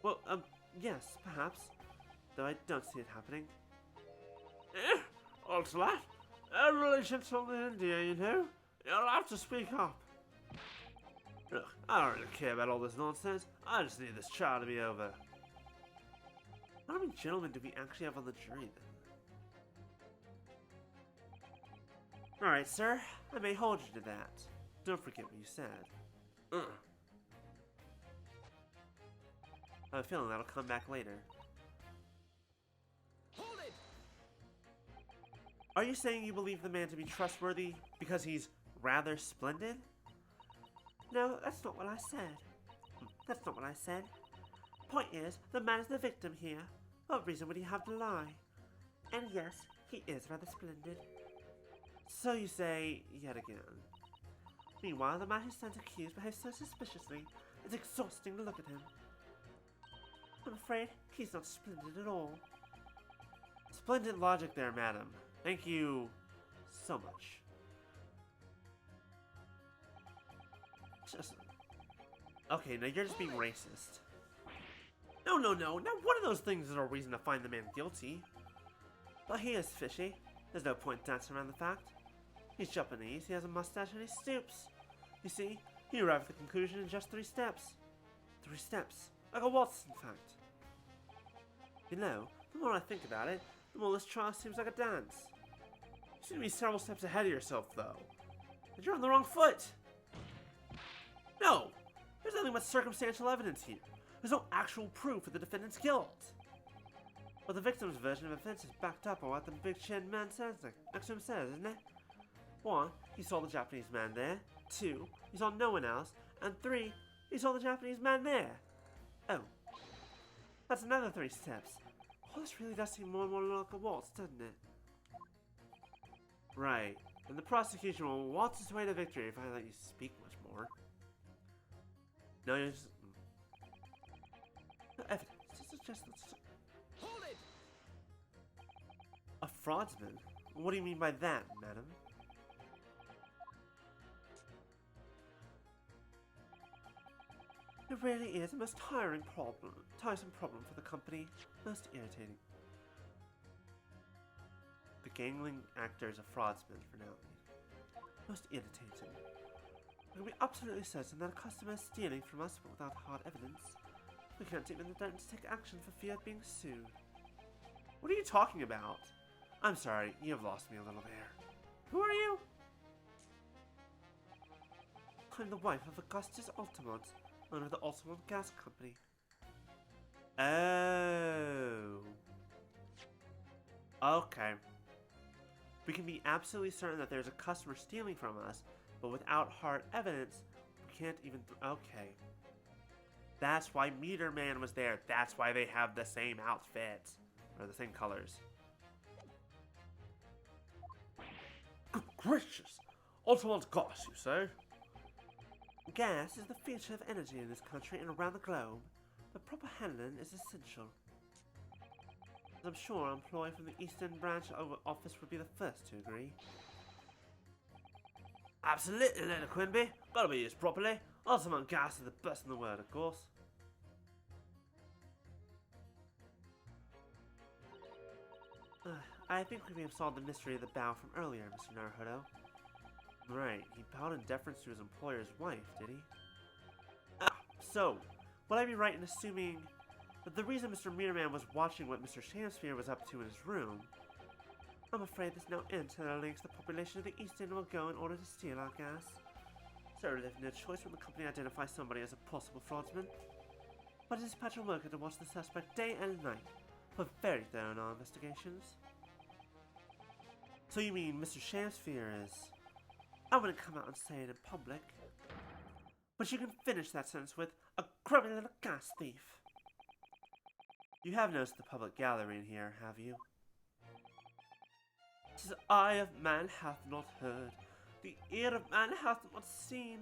Well, yes, perhaps. Though I don't see it happening. Old lad, a really gentleman in India, you know. You'll have to speak up. Look, I don't really care about all this nonsense. I just need this trial to be over. How many gentlemen do we actually have on the jury, then? Alright, sir. I may hold you to that. Don't forget what you said. I have a feeling that'll come back later. Hold it! Are you saying you believe the man to be trustworthy because he's rather splendid? No, that's not what I said. That's not what I said. Point is, the man is the victim here. What reason would he have to lie? And yes, he is rather splendid. So you say, yet again. Meanwhile, the man who stands accused behaves so suspiciously, it's exhausting to look at him. I'm afraid he's not splendid at all. Splendid logic there, madam. Thank you so much. Just... Okay, now you're just being racist. No. Now, one of those things is a reason to find the man guilty. But he is fishy. There's no point dancing around the fact. He's Japanese, he has a mustache, and he stoops. You see, he arrived at the conclusion in just 3 steps. 3 steps. Like a waltz, in fact. You know, the more I think about it, the more this trial seems like a dance. You seem to be several steps ahead of yourself, though. And you're on the wrong foot. No! There's nothing but circumstantial evidence here. There's no actual proof of the defendant's guilt. But the victim's version of events is backed up on what the big chin man says, like Natsume says, isn't it? 1, he saw the Japanese man there. 2, he saw no one else. And 3, he saw the Japanese man there. Oh. That's another 3 steps. All this really does seem more and more like a waltz, doesn't it? Right. And the prosecution will waltz its way to victory if I let you speak much more. No, you're just... No evidence. Just... Hold it! A fraudsman? What do you mean by that, madam? It really is a most tiresome problem for the company. Most irritating. The gangling actor is a fraudsman for now. Most irritating. We can be absolutely certain that a customer is stealing from us, but without hard evidence. We can't even attempt to take action for fear of being sued. What are you talking about? I'm sorry, you have lost me a little there. Who are you? I'm the wife of Augustus Altamont, owner of the Altamont Gas Company. Oh. Okay. We can be absolutely certain that there's a customer stealing from us, but without hard evidence, we can't even... Okay. That's why Meter Man was there. That's why they have the same outfits. Or the same colors. Good gracious! Altamont gas, you say? Gas is the future of energy in this country and around the globe. The proper handling is essential. As I'm sure an employee from the Eastern Branch office would be the first to agree. Absolutely, Leonard Quimby. Gotta be used properly. Altamont gas is the best in the world, of course. I think we may have solved the mystery of the bow from earlier, Mr. Naruhodo. Right, he bowed in deference to his employer's wife, did he? Ah, so, would I be right in assuming that the reason Mr. Meterman was watching what Mr. Shamsphere was up to in his room? I'm afraid there's no end to the lengths the population of the East End will go in order to steal our gas. So they have no choice when the company identifies somebody as a possible fraudsman, but to dispatch a worker to watch the suspect day and night for very thorough in our investigations. So you mean Mr. Shamsphere is... I wouldn't come out and say it in public, but you can finish that sentence with a grubby little gas thief. You have noticed the public gathering here, have you? "'Tis eye of man hath not heard, the ear of man hath not seen.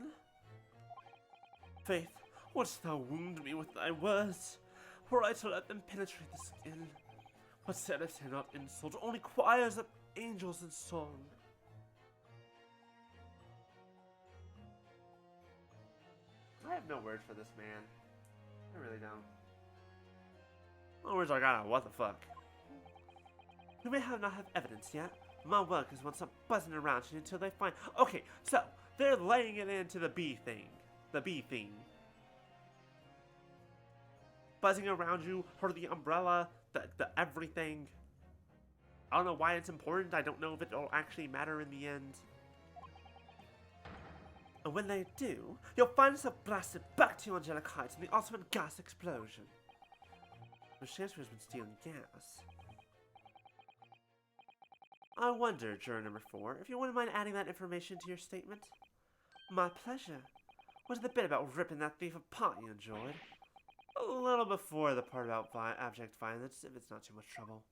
Faith, wouldst thou wound me with thy words, were I to let them penetrate the skin? But seraphs are not insult, only choirs of angels in song." I have no words for this man. I really don't. No words I got. What the fuck? You may not have evidence yet. My workers won't stop buzzing around you until they find... Okay, so, they're laying it into the bee thing. The bee thing. Buzzing around you, for the umbrella, the everything. I don't know why it's important. I don't know if it'll actually matter in the end. And when they do, you'll find yourself blasted back to your angelic heights in the ultimate gas explosion. The Chancellor has been stealing gas. I wonder, juror number 4, if you wouldn't mind adding that information to your statement? My pleasure. What is the bit about ripping that thief apart you enjoyed? A little before the part about abject violence, if it's not too much trouble.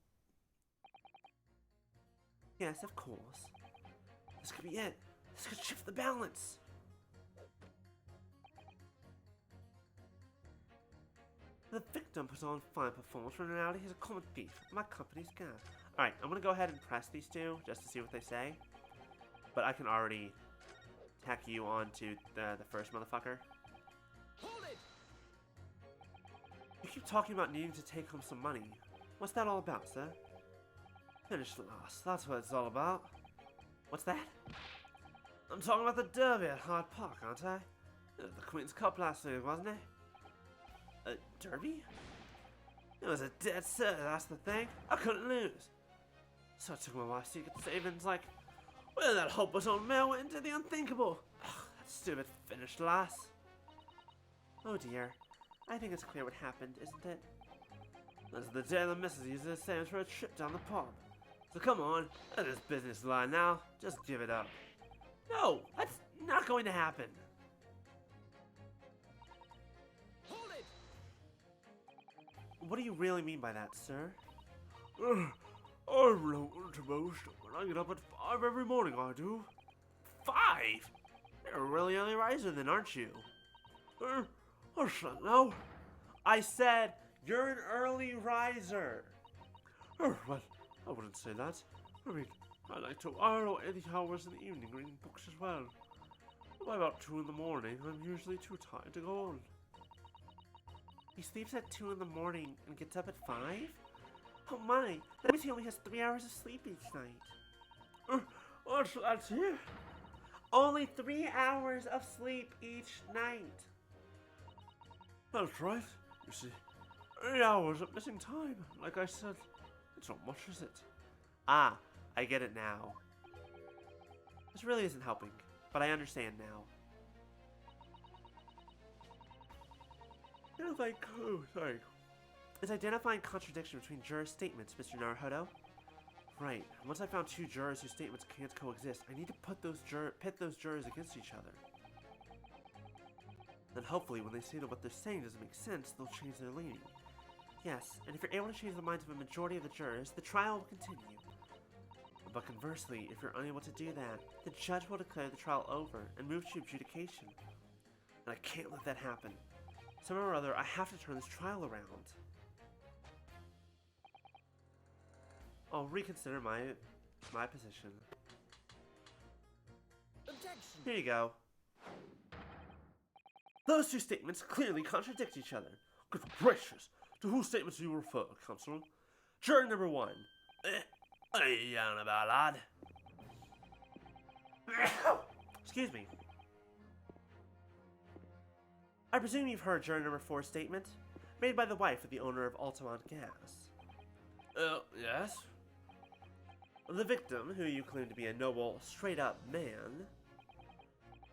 Yes, of course. This could be it. This could shift the balance. The victim puts on fine performance when in reality he's a common thief. My company's gas. Alright, I'm gonna go ahead and press these two just to see what they say. But I can already tack you onto the first motherfucker. Hold it! You keep talking about needing to take home some money. What's that all about, sir? Finished last. That's what it's all about. What's that? I'm talking about the Derby at Hyde Park, aren't I? The Queen's Cup last week, wasn't it? A Derby? It was a dead set, that's the thing. I couldn't lose. So I took my wife's secret savings like, well, that hopeless old mare went into the unthinkable. Ugh, that stupid finished last. Oh dear. I think it's clear what happened, isn't it? That's the day the missus uses the savings for a trip down the pub. So come on, let this business lie now. Just give it up. No, that's not going to happen. Hold it! What do you really mean by that, sir? I'm reluctant to boast, but I get up at 5 every morning, I do. 5? You're a really early riser then, aren't you? What's that now? I said, you're an early riser. Well, I wouldn't say that. I mean, I like to while any hours in the evening reading books as well. By about 2 in the morning, I'm usually too tired to go on. He sleeps at 2 in the morning and gets up at 5? Oh my, that means he only has 3 hours of sleep each night. What's that here? Only 3 hours of sleep each night. That's right. You see, 8 hours of missing time. Like I said, it's not much, is it? Ah, I get it now. This really isn't helping, but I understand now. Sorry. Is identifying contradiction between jurors' statements, Mr. Naruhodo? Right. Once I found 2 jurors whose statements can't coexist, I need to pit those jurors against each other. Then hopefully, when they see that what they're saying doesn't make sense, they'll change their leaning. Yes, and if you're able to change the minds of a majority of the jurors, the trial will continue. But conversely, if you're unable to do that, the judge will declare the trial over and move to adjudication. And I can't let that happen. Somehow or other, I have to turn this trial around. I'll reconsider my position. Objection! Here you go. Those 2 statements clearly contradict each other. Good gracious! To whose statements do you refer, Constable? Jury number 1. What are you yelling about, lad? Excuse me. I presume you've heard juror number 4's statement, made by the wife of the owner of Altamont Gas. Yes? The victim, who you claim to be a noble, straight-up man,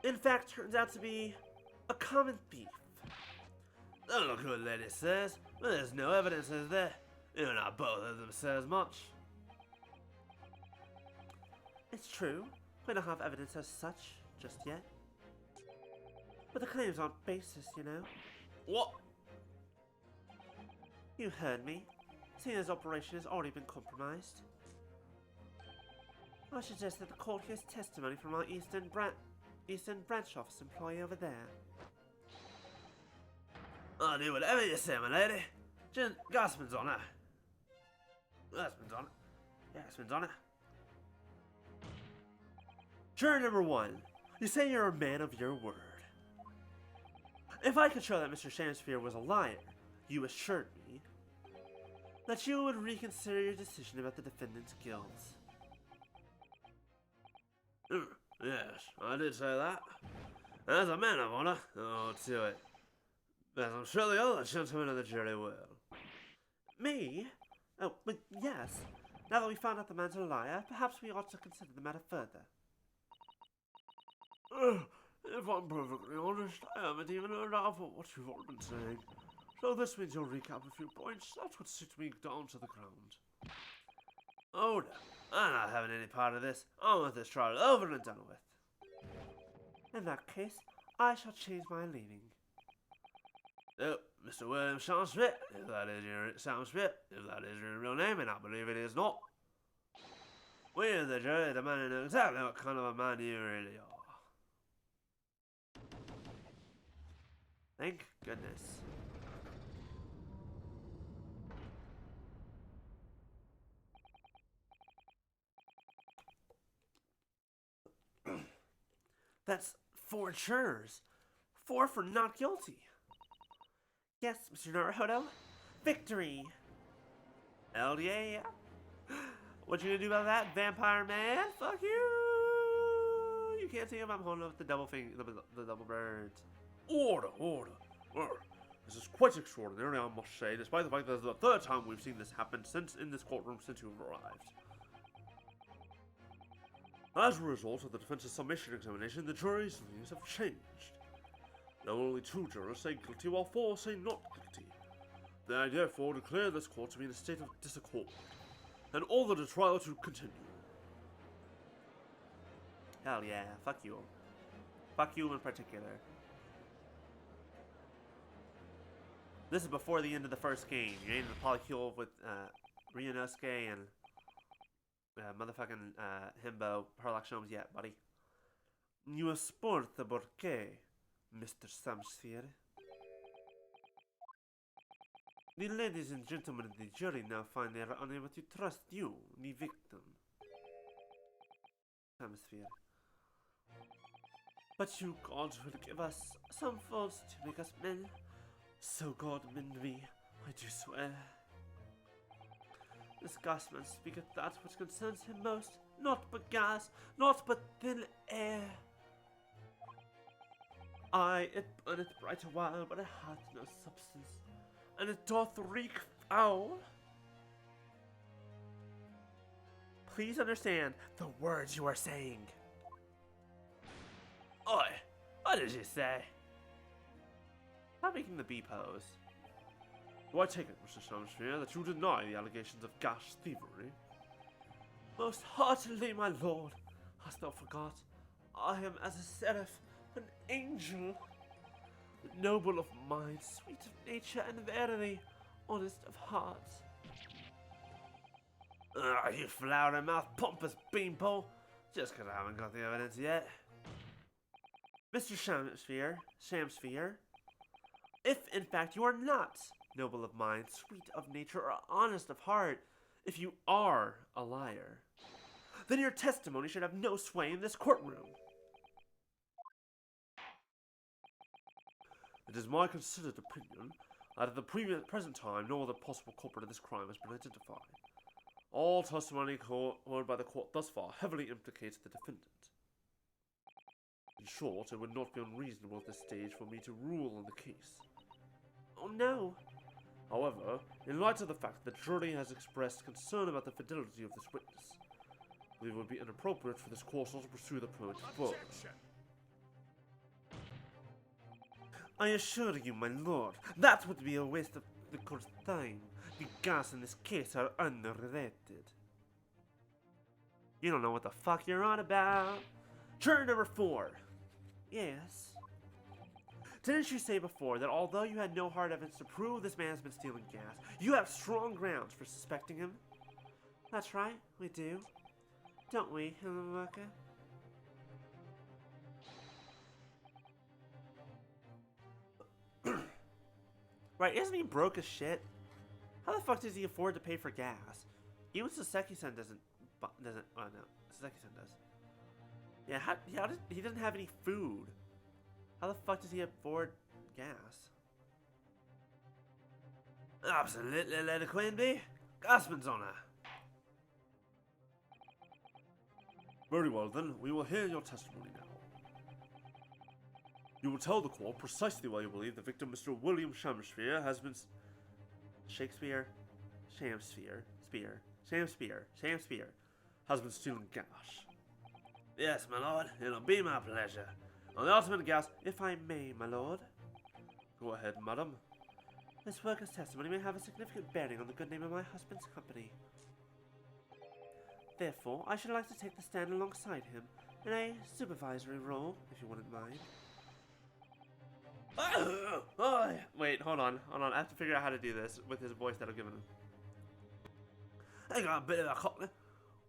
in fact turns out to be a common thief. Oh, look what lady says. Well, there's no evidence, is there? Even not both of them says much. It's true, we don't have evidence as such just yet. But the claims aren't baseless, you know. What? You heard me. Seeing as operation has already been compromised. I suggest that the court hears testimony from our Eastern Branch Office employee over there. I'll do whatever you say, my lady. Gaspman's on her. Gaspman's on it. Gaspman's on it. Juror number 1, you say you're a man of your word. If I could show that Mr. Shamsphere was a liar, you assured me that you would reconsider your decision about the defendant's guilt. Yes, I did say that. As a man of honor, I'll do it. As I'm sure the other gentlemen of the jury will. Me? Oh, but yes. Now that we found out the man's a liar, perhaps we ought to consider the matter further. If I'm perfectly honest, I haven't even heard half of what you've all been saying. So this means you'll recap a few points. That's what sits me down to the ground. Oh no, I'm not having any part of this. I want this trial over and done with. In that case, I shall change my leaning. Oh, Mr. William Shamsphere, if that is your Shamsphere, if that is your real name, and I believe it is not. We in the jury demand to know exactly what kind of a man you really are. Thank goodness. That's 4 jurors. 4 for not guilty. Yes, Mr. Naruhodo. Victory! Hell yeah. What you gonna do about that, vampire man? Fuck you! You can't see him, I'm holding up the double the double birds. Order, order. This is quite extraordinary, I must say, despite the fact that this is the 3rd time we've seen this happen in this courtroom since you've arrived. As a result of the defense's summation examination, the jury's views have changed. Now only 2 jurors say guilty while 4 say not guilty. They therefore declare this court to be in a state of disaccord, and order the trial to continue. Hell yeah, fuck you. Fuck you in particular. This is before the end of the first game. You ain't in the polycule with Ryunosuke and motherfucking himbo Herlock Sholmes yet, buddy. You a sport the bouquet, Mr. Shamsphere. The ladies and gentlemen of the jury now find they are unable to trust you, the victim. Shamsphere. But you gods will give us some faults to make us men. So God mend me, I do swear. This gasman speaketh that which concerns him most, not but gas, not but thin air. Aye, it burneth bright a while, but it hath no substance, and it doth reek foul. Please understand the words you are saying. Oi, what did you say? Stop making the B pose. Do I take it, Mr. Shamsphere, that you deny the allegations of gas thievery? Most heartily, my lord. Hast thou forgot? I am as a seraph, an angel. Noble of mind, sweet of nature, and verily honest of heart. You flower-mouthed, pompous beanpole. Just 'cause I haven't got the evidence yet. Mr. Shamsphere, if in fact you are not noble of mind, sweet of nature, or honest of heart, if you are a liar, then your testimony should have no sway in this courtroom. It is my considered opinion that at the present time no other possible culprit of this crime has been identified. All testimony heard by the court thus far heavily implicates the defendant. In short, it would not be unreasonable at this stage for me to rule on the case. Oh no! However, in light of the fact that the jury has expressed concern about the fidelity of this witness, I believe it would be inappropriate for this court not to pursue the permit further. I assure you, my lord, that would be a waste of the court's time. The gas in this case are unrelated. You don't know what the fuck you're on about. Juror number 4. Yes. Didn't you say before that although you had no hard evidence to prove this man has been stealing gas, you have strong grounds for suspecting him? That's right, we do. Don't we, Hilamuka? Right, isn't he broke as shit? How the fuck does he afford to pay for gas? Even Saseki-san doesn't. Oh no, Saseki-san does. Yeah, he doesn't have any food. How the fuck does he afford gas? Absolutely, Lady Queenbee. Gasman's honor. Very well then, we will hear your testimony now. You will tell the court precisely why you believe the victim, Mr. William Shamsphere, has been... Shamsphere, has been stealing gas. Yes, my lord, it'll be my pleasure. On the ultimate gas, if I may, my lord. Go ahead, madam. This worker's testimony may have a significant bearing on the good name of my husband's company. Therefore, I should like to take the stand alongside him in a supervisory role, if you wouldn't mind. Wait, hold on. I have to figure out how to do this with his voice that I've given him. I got a bit of a cockney.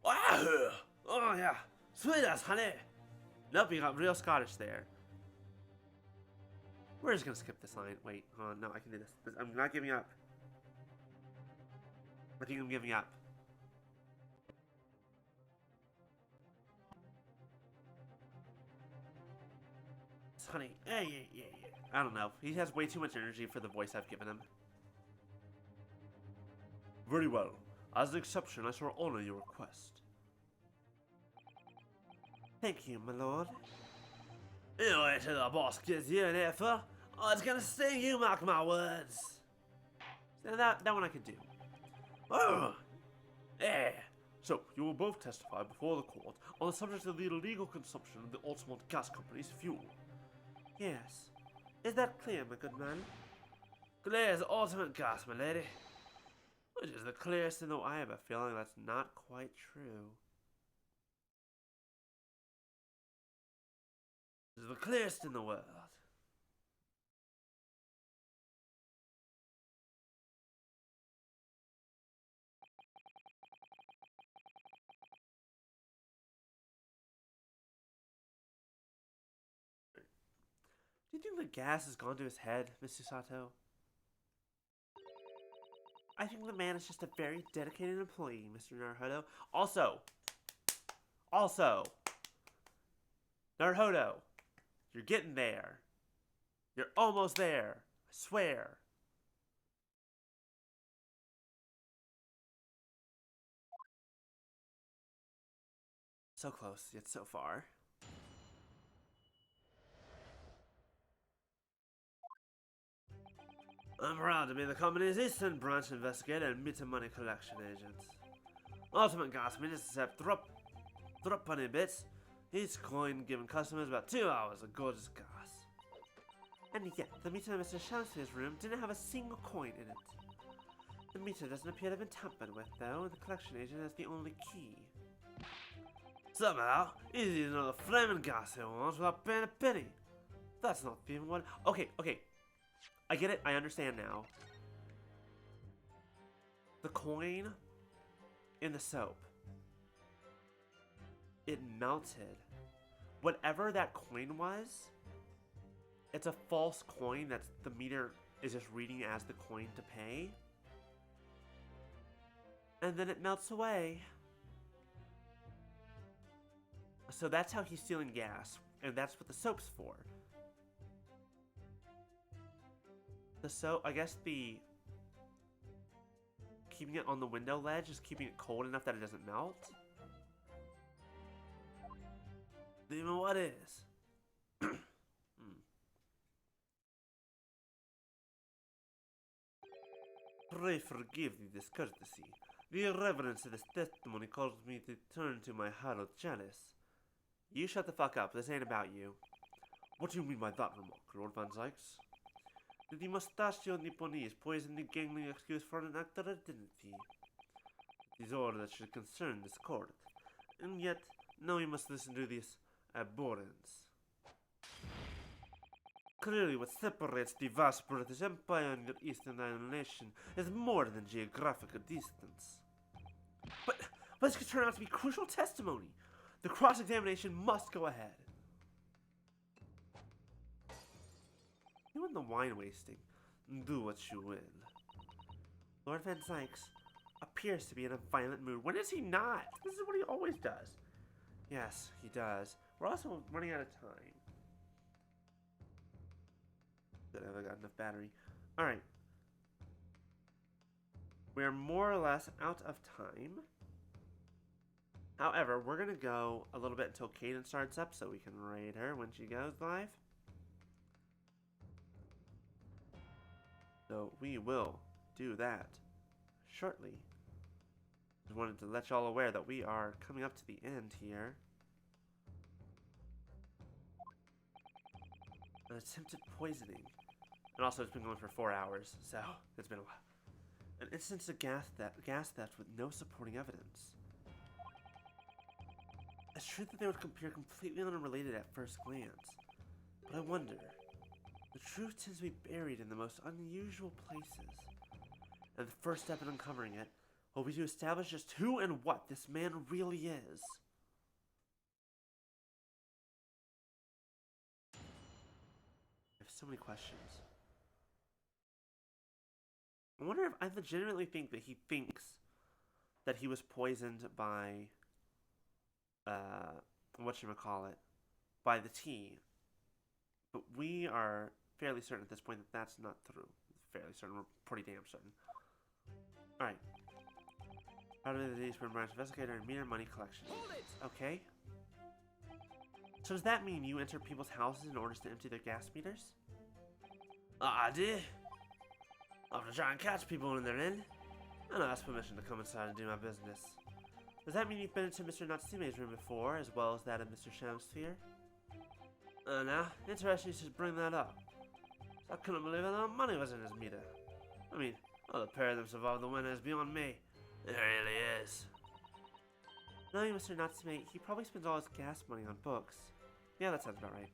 Oh yeah, sweet as honey. Nope, you got real Scottish there. We're just gonna skip this line. Wait, hold on. No, I can do this. I'm not giving up. I think I'm giving up. Honey, yeah. I don't know. He has way too much energy for the voice I've given him. Very well. As an exception, I shall honor your request. Thank you, my lord. You wait till the boss gives you an earful. Oh, it's gonna sting you, mark my words. So that one I could do. Oh, yeah. So, you will both testify before the court on the subject of the illegal consumption of the Altamont Gas Company's fuel. Yes. Is that clear, my good man? Clear as ultimate gas, my lady. Which is the clearest in the... I have a feeling that's not quite true. This is the clearest in the world. Do you think the gas has gone to his head, Mr. Sato? I think the man is just a very dedicated employee, Mr. Naruhodo. Also, Naruhodo, you're getting there. You're almost there. I swear. So close, yet so far. I'm proud to be the company's Eastern Branch investigator and meter money collection agent. Ultimate gas meters accept drop penny bits, each coin giving customers about 2 hours of gorgeous gas. And yet, the meter in Mr. Shamsphere's room didn't have a single coin in it. The meter doesn't appear to have been tampered with, though, and the collection agent has the only key. Somehow, easy to know the flaming gas he wants without paying a penny. That's not even what... Okay. I get it. I understand now. The coin in the soap. It melted. Whatever that coin was, it's a false coin that the meter is just reading as the coin to pay. And then it melts away. So that's how he's stealing gas. And that's what the soap's for. The soap, I guess the... keeping it on the window ledge is keeping it cold enough that it doesn't melt. Demon, what is? Pray forgive the discourtesy. The irreverence of this testimony caused me to turn to my hallowed chalice. You shut the fuck up. This ain't about you. What do you mean by that remark, Lord Van Zykes? Did the mustachio Nipponese poison the gangling excuse for an act of identity? It is all that should concern this court. And yet, now we must listen to this abhorrence. Clearly, what separates the vast British Empire and your Eastern Island nation is more than geographical distance. But this could turn out to be crucial testimony. The cross-examination must go ahead. You and the wine wasting. Do what you will. Lord Van Zykes appears to be in a violent mood. When is he not? This is what he always does. Yes, he does. We're also running out of time. Have I got enough battery? Alright. We're more or less out of time. However, we're going to go a little bit until Kaden starts up so we can raid her when she goes live. So we will do that shortly. Just wanted to let y'all aware that we are coming up to the end here. An attempted poisoning. And also, it's been going for 4 hours, so it's been a while. An instance of gas theft with no supporting evidence. It's true that they would appear completely unrelated at first glance, but I wonder. The truth tends to be buried in the most unusual places, and the first step in uncovering it will be to establish just who and what this man really is. I have so many questions. I wonder if I legitimately think that he thinks that he was poisoned by, whatchamacallit, by the tea. But we are fairly certain at this point that that's not true. Fairly certain, we're pretty damn certain. Alright. Out of the Eastern Branch Investigator and Meter Money Collection. Okay. So does that mean you enter people's houses in order to empty their gas meters? I did. I have to try and catch people when they're in, and I asked permission to come inside and do my business. Does that mean you've been into Mr. Natsume's room before, as well as that of Mr. Shamsphere? Now, interesting you should bring that up. I couldn't believe how much money was in his meter. I mean, well, the pair of them survived the winter is beyond me. It really is. Knowing Mr. Natsume, he probably spends all his gas money on books. Yeah, that sounds about right.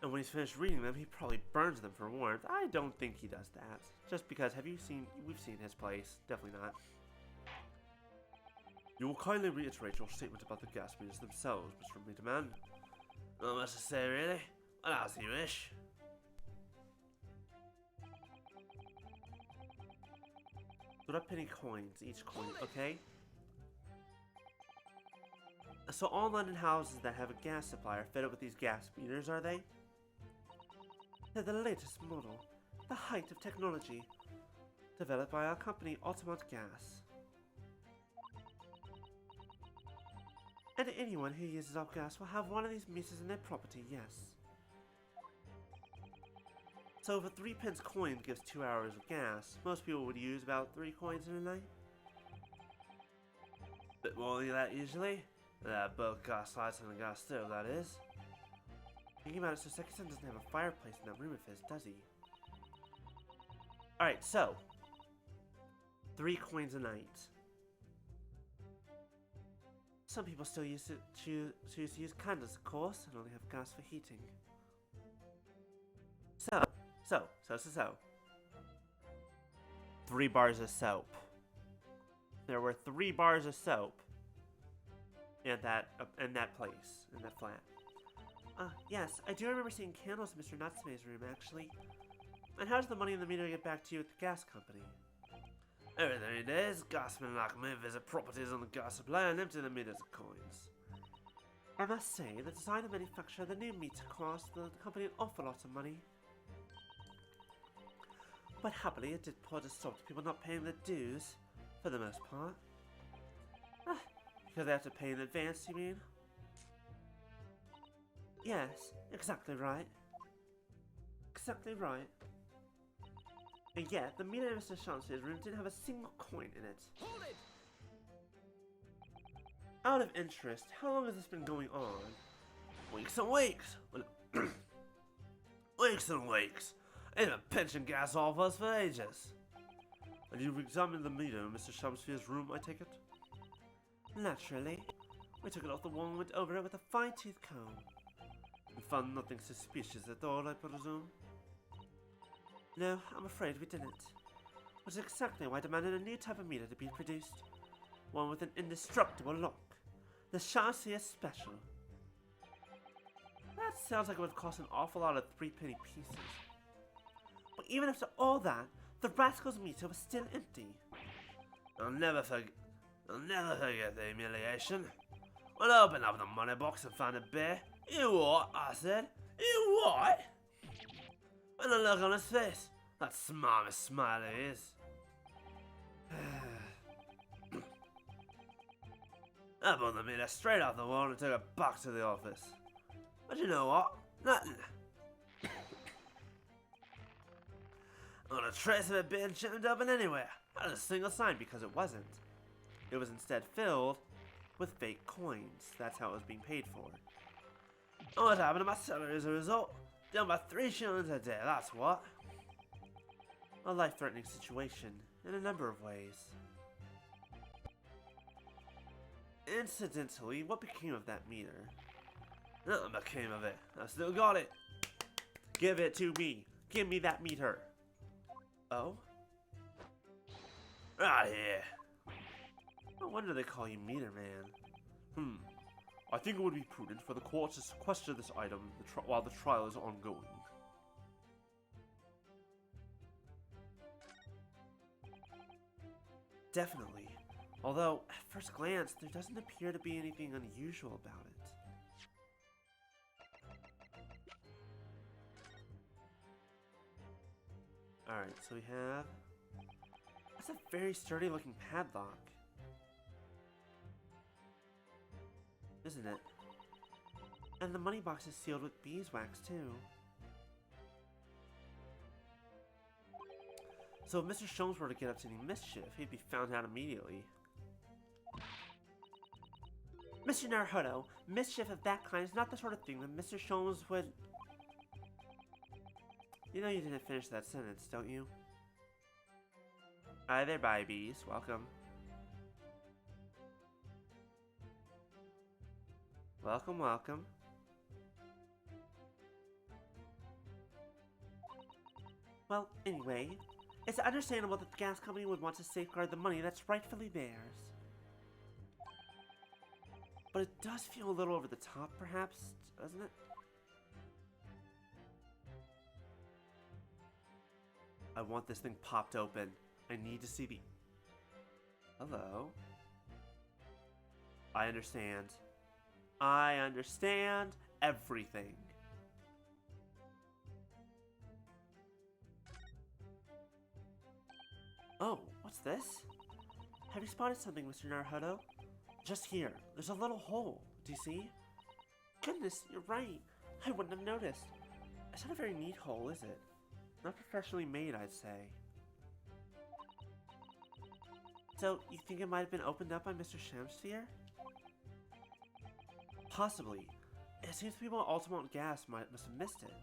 And when he's finished reading them, he probably burns them for warmth. I don't think he does that. Just because, we've seen his place. Definitely not. You will kindly reiterate your statement about the gas meters themselves, Mr. Meterman. Not much to say, really. Well, as you wish. Put up penny coins, each coin, okay? So all London houses that have a gas supply are fitted with these gas meters, are they? They're the latest model, the height of technology, developed by our company, Altamont Gas. And anyone who uses our gas will have one of these meters in their property, yes. So if a 3 pence coin gives 2 hours of gas, most people would use about 3 coins in a night. Bit more than that usually. Both gas lights and a gas stove, that is. Thinking about it, so Seki-san doesn't have a fireplace in that room of his, does he? Alright, so 3 coins a night. Some people still choose to use candles, of course, and only have gas for heating. So. 3 bars of soap. There were 3 bars of soap in that place, in that flat. Yes, I do remember seeing candles in Mr. Natsume's room, actually. And how does the money in the meter get back to you at the gas company? Every 3 days, gasmen like me visit properties on the gas supply and empty the meters of coins. I must say, the design and manufacture of the new meter cost the company an awful lot of money. But happily, it did put a stop to people not paying their dues, for the most part. Because they have to pay in advance, you mean? Yes, exactly right. Exactly right. And yet, the meter in Mr. Chancellor's room didn't have a single coin in it. Hold it! Out of interest, how long has this been going on? Weeks and weeks. Weeks and weeks. They've been pinching gas off us for ages. And you've examined the meter in Mr. Shamsphere's room, I take it? Naturally. We took it off the wall and went over it with a fine-tooth comb. And found nothing suspicious at all, I presume? No, I'm afraid we didn't. Which is exactly why I demanded a new type of meter to be produced. One with an indestructible lock. The Chancellor Special. That sounds like it would cost an awful lot of 3-penny pieces. But even after all that, the rascal's meter was still empty. I'll never forget the humiliation. When I opened up the money box and found it bare. You what? I said. You what? And the look on his face. That smartest smile he is. I pulled the meter straight off the wall and took it back to the office. But you know what? Nothing. Not a trace of it being jammed open anywhere. Not a single sign because it wasn't. It was instead filled with fake coins. That's how it was being paid for. And what happened to my salary as a result? Down by 3 shillings a day, that's what. A life-threatening situation in a number of ways. Incidentally, what became of that meter? Nothing became of it. I still got it. Give it to me. Give me that meter. Oh? Right here. No wonder they call you Meter Man. I think it would be prudent for the court to sequester this item while the trial is ongoing. Definitely. Although, at first glance, there doesn't appear to be anything unusual about it. Alright, so we have... That's a very sturdy looking padlock. Isn't it? And the money box is sealed with beeswax too. So if Mr. Sholmes were to get up to any mischief, he'd be found out immediately. Mr. Naruhodo, mischief of that kind is not the sort of thing that Mr. Sholmes would... You know you didn't finish that sentence, don't you? Hi there, babies. Welcome. Welcome, welcome. Well, anyway, it's understandable that the gas company would want to safeguard the money that's rightfully theirs. But it does feel a little over the top, perhaps, doesn't it? I want this thing popped open. I need to see the... Hello? I understand. I understand everything. Oh, what's this? Have you spotted something, Mr. Naruhodo? Just here. There's a little hole. Do you see? Goodness, you're right. I wouldn't have noticed. It's not a very neat hole, is it? Not professionally made, I'd say. So, you think it might have been opened up by Mr. Shamsphere? Possibly. It seems people at Altamont Gas must have missed it.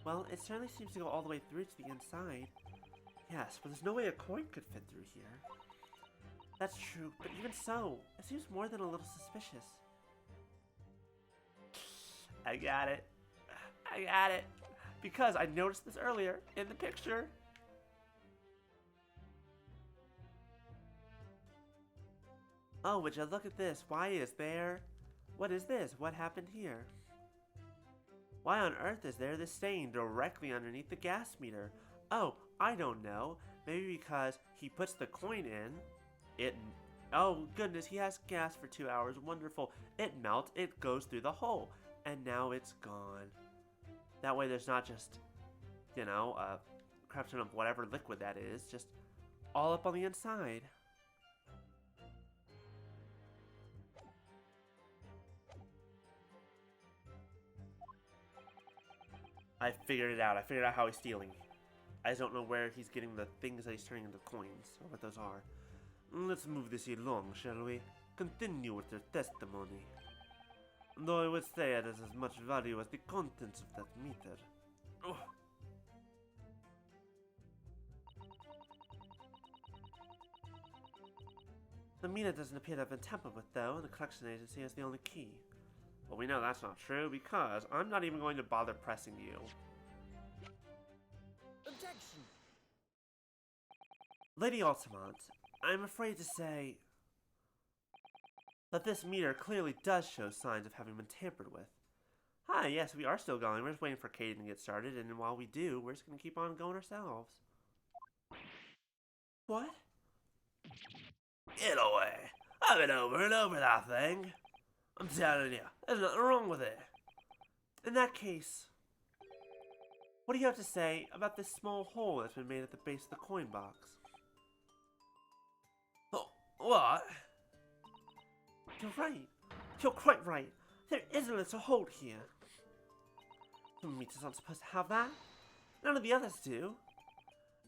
Well, it certainly seems to go all the way through to the inside. Yes, but there's no way a coin could fit through here. That's true, but even so, it seems more than a little suspicious. I got it. I got it. Because I noticed this earlier in the picture. Oh, would you look at this? Why is there... What is this? What happened here? Why on earth is there this stain directly underneath the gas meter? Oh, I don't know. Maybe because he puts the coin in, it... Oh, goodness, he has gas for 2 hours. Wonderful. It melts, it goes through the hole, and now it's gone. That way there's not just, you know, a crap ton of whatever liquid that is, just all up on the inside. I figured it out. I figured out how he's stealing. I just don't know where he's getting the things that he's turning into coins, or what those are. Let's move this along, shall we? Continue with your testimony. Though I would say it has as much value as the contents of that meter. Oh. The meter doesn't appear to have been tampered with, though, and the collection agency has the only key. Well, we know that's not true, because I'm not even going to bother pressing you. Objection! Lady Altamont, I'm afraid to say that this meter clearly does show signs of having been tampered with. Hi, yes, we are still going. We're just waiting for Caden to get started, and while we do, we're just going to keep on going ourselves. What? Get away. I've been over and over that thing. I'm telling you, there's nothing wrong with it. In that case, what do you have to say about this small hole that's been made at the base of the coin box? Oh, what? You're right. You're quite right. There is a little hole here. The meter's not supposed to have that. None of the others do.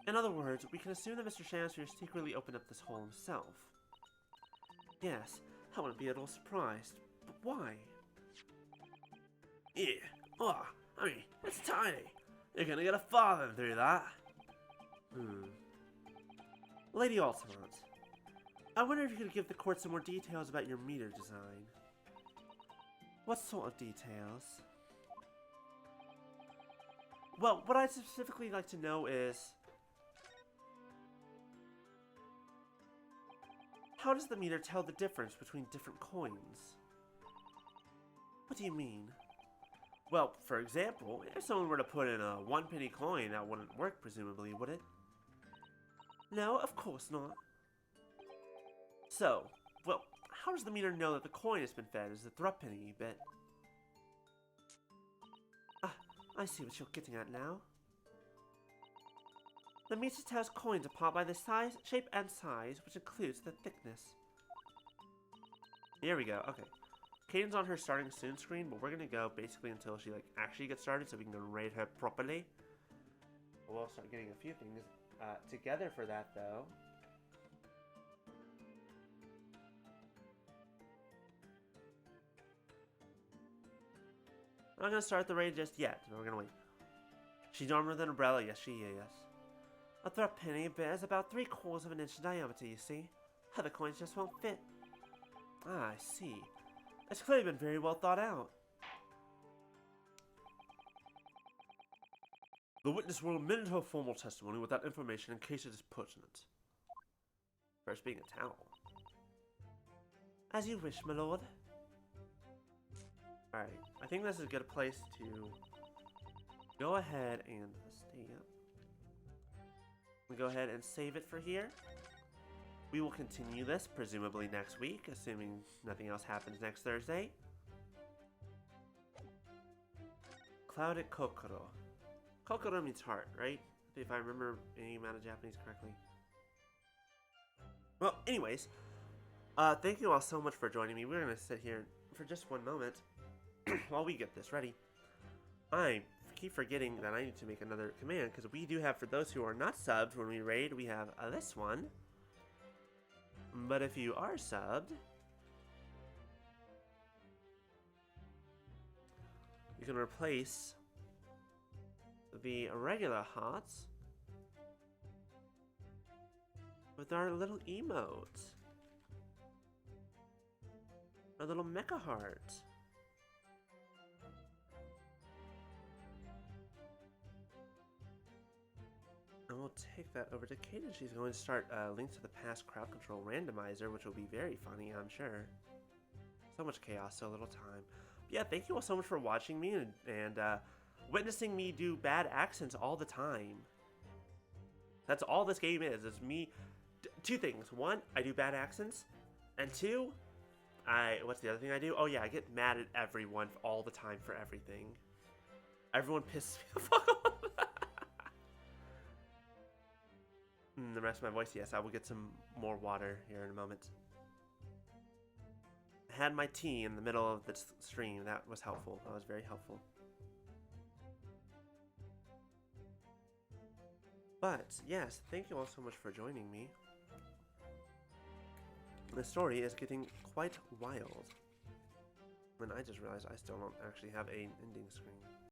In other words, we can assume that Mr. Shamster secretly opened up this hole himself. Yes, I wouldn't be at all surprised. But why? Yeah. Oh, I mean, it's tiny. You're gonna get a farthing through that. Lady Altamont, I wonder if you could give the court some more details about your meter design. What sort of details? Well, what I'd specifically like to know is, how does the meter tell the difference between different coins? What do you mean? Well, for example, if someone were to put in a 1-penny coin, that wouldn't work, presumably, would it? No, of course not. So, well, how does the meter know that the coin has been fed as the thruppenny bit? Ah, I see what you're getting at now. The meter tells coins apart by their size, shape, and size, which includes the thickness. Here we go, okay. Caden's on her starting soon screen, but we're gonna go basically until she actually gets started so we can go rate her properly. We'll start getting a few things together for that, though. I'm not gonna start the raid just yet, but we're gonna wait. She's armored with an umbrella, yes she is. A thruppenny bears about 3/4 of an inch in diameter, you see. Other coins just won't fit. Ah, I see. It's clearly been very well thought out. The witness will amend her formal testimony with that information in case it is pertinent. First being a towel. As you wish, my lord. Alright, I think this is a good place to go ahead and stay up. We go ahead and save it for here. We will continue this, presumably next week, assuming nothing else happens next Thursday. Clouded Kokoro. Kokoro means heart, right? If I remember any amount of Japanese correctly. Well, anyways, thank you all so much for joining me. We're going to sit here for just one moment while we get this ready. I keep forgetting that I need to make another command, because we do have, for those who are not subbed when we raid, we have this one. But if you are subbed, you can replace the regular hearts with our little emote. Our little mecha heart. And we'll take that over to Kaden. She's going to start Link to the Past crowd control randomizer, which will be very funny, I'm sure. So much chaos, so little time. But yeah, thank you all so much for watching me and witnessing me do bad accents all the time. That's all this game is me. Two things. One, I do bad accents. And two, what's the other thing I do? Oh yeah, I get mad at everyone all the time for everything. Everyone pisses me the fuck off. The rest of my voice, yes, I will get some more water here in a moment. I had my tea in the middle of the stream. That was helpful. That was very helpful. But, yes, thank you all so much for joining me. The story is getting quite wild. And I just realized I still don't actually have an ending screen.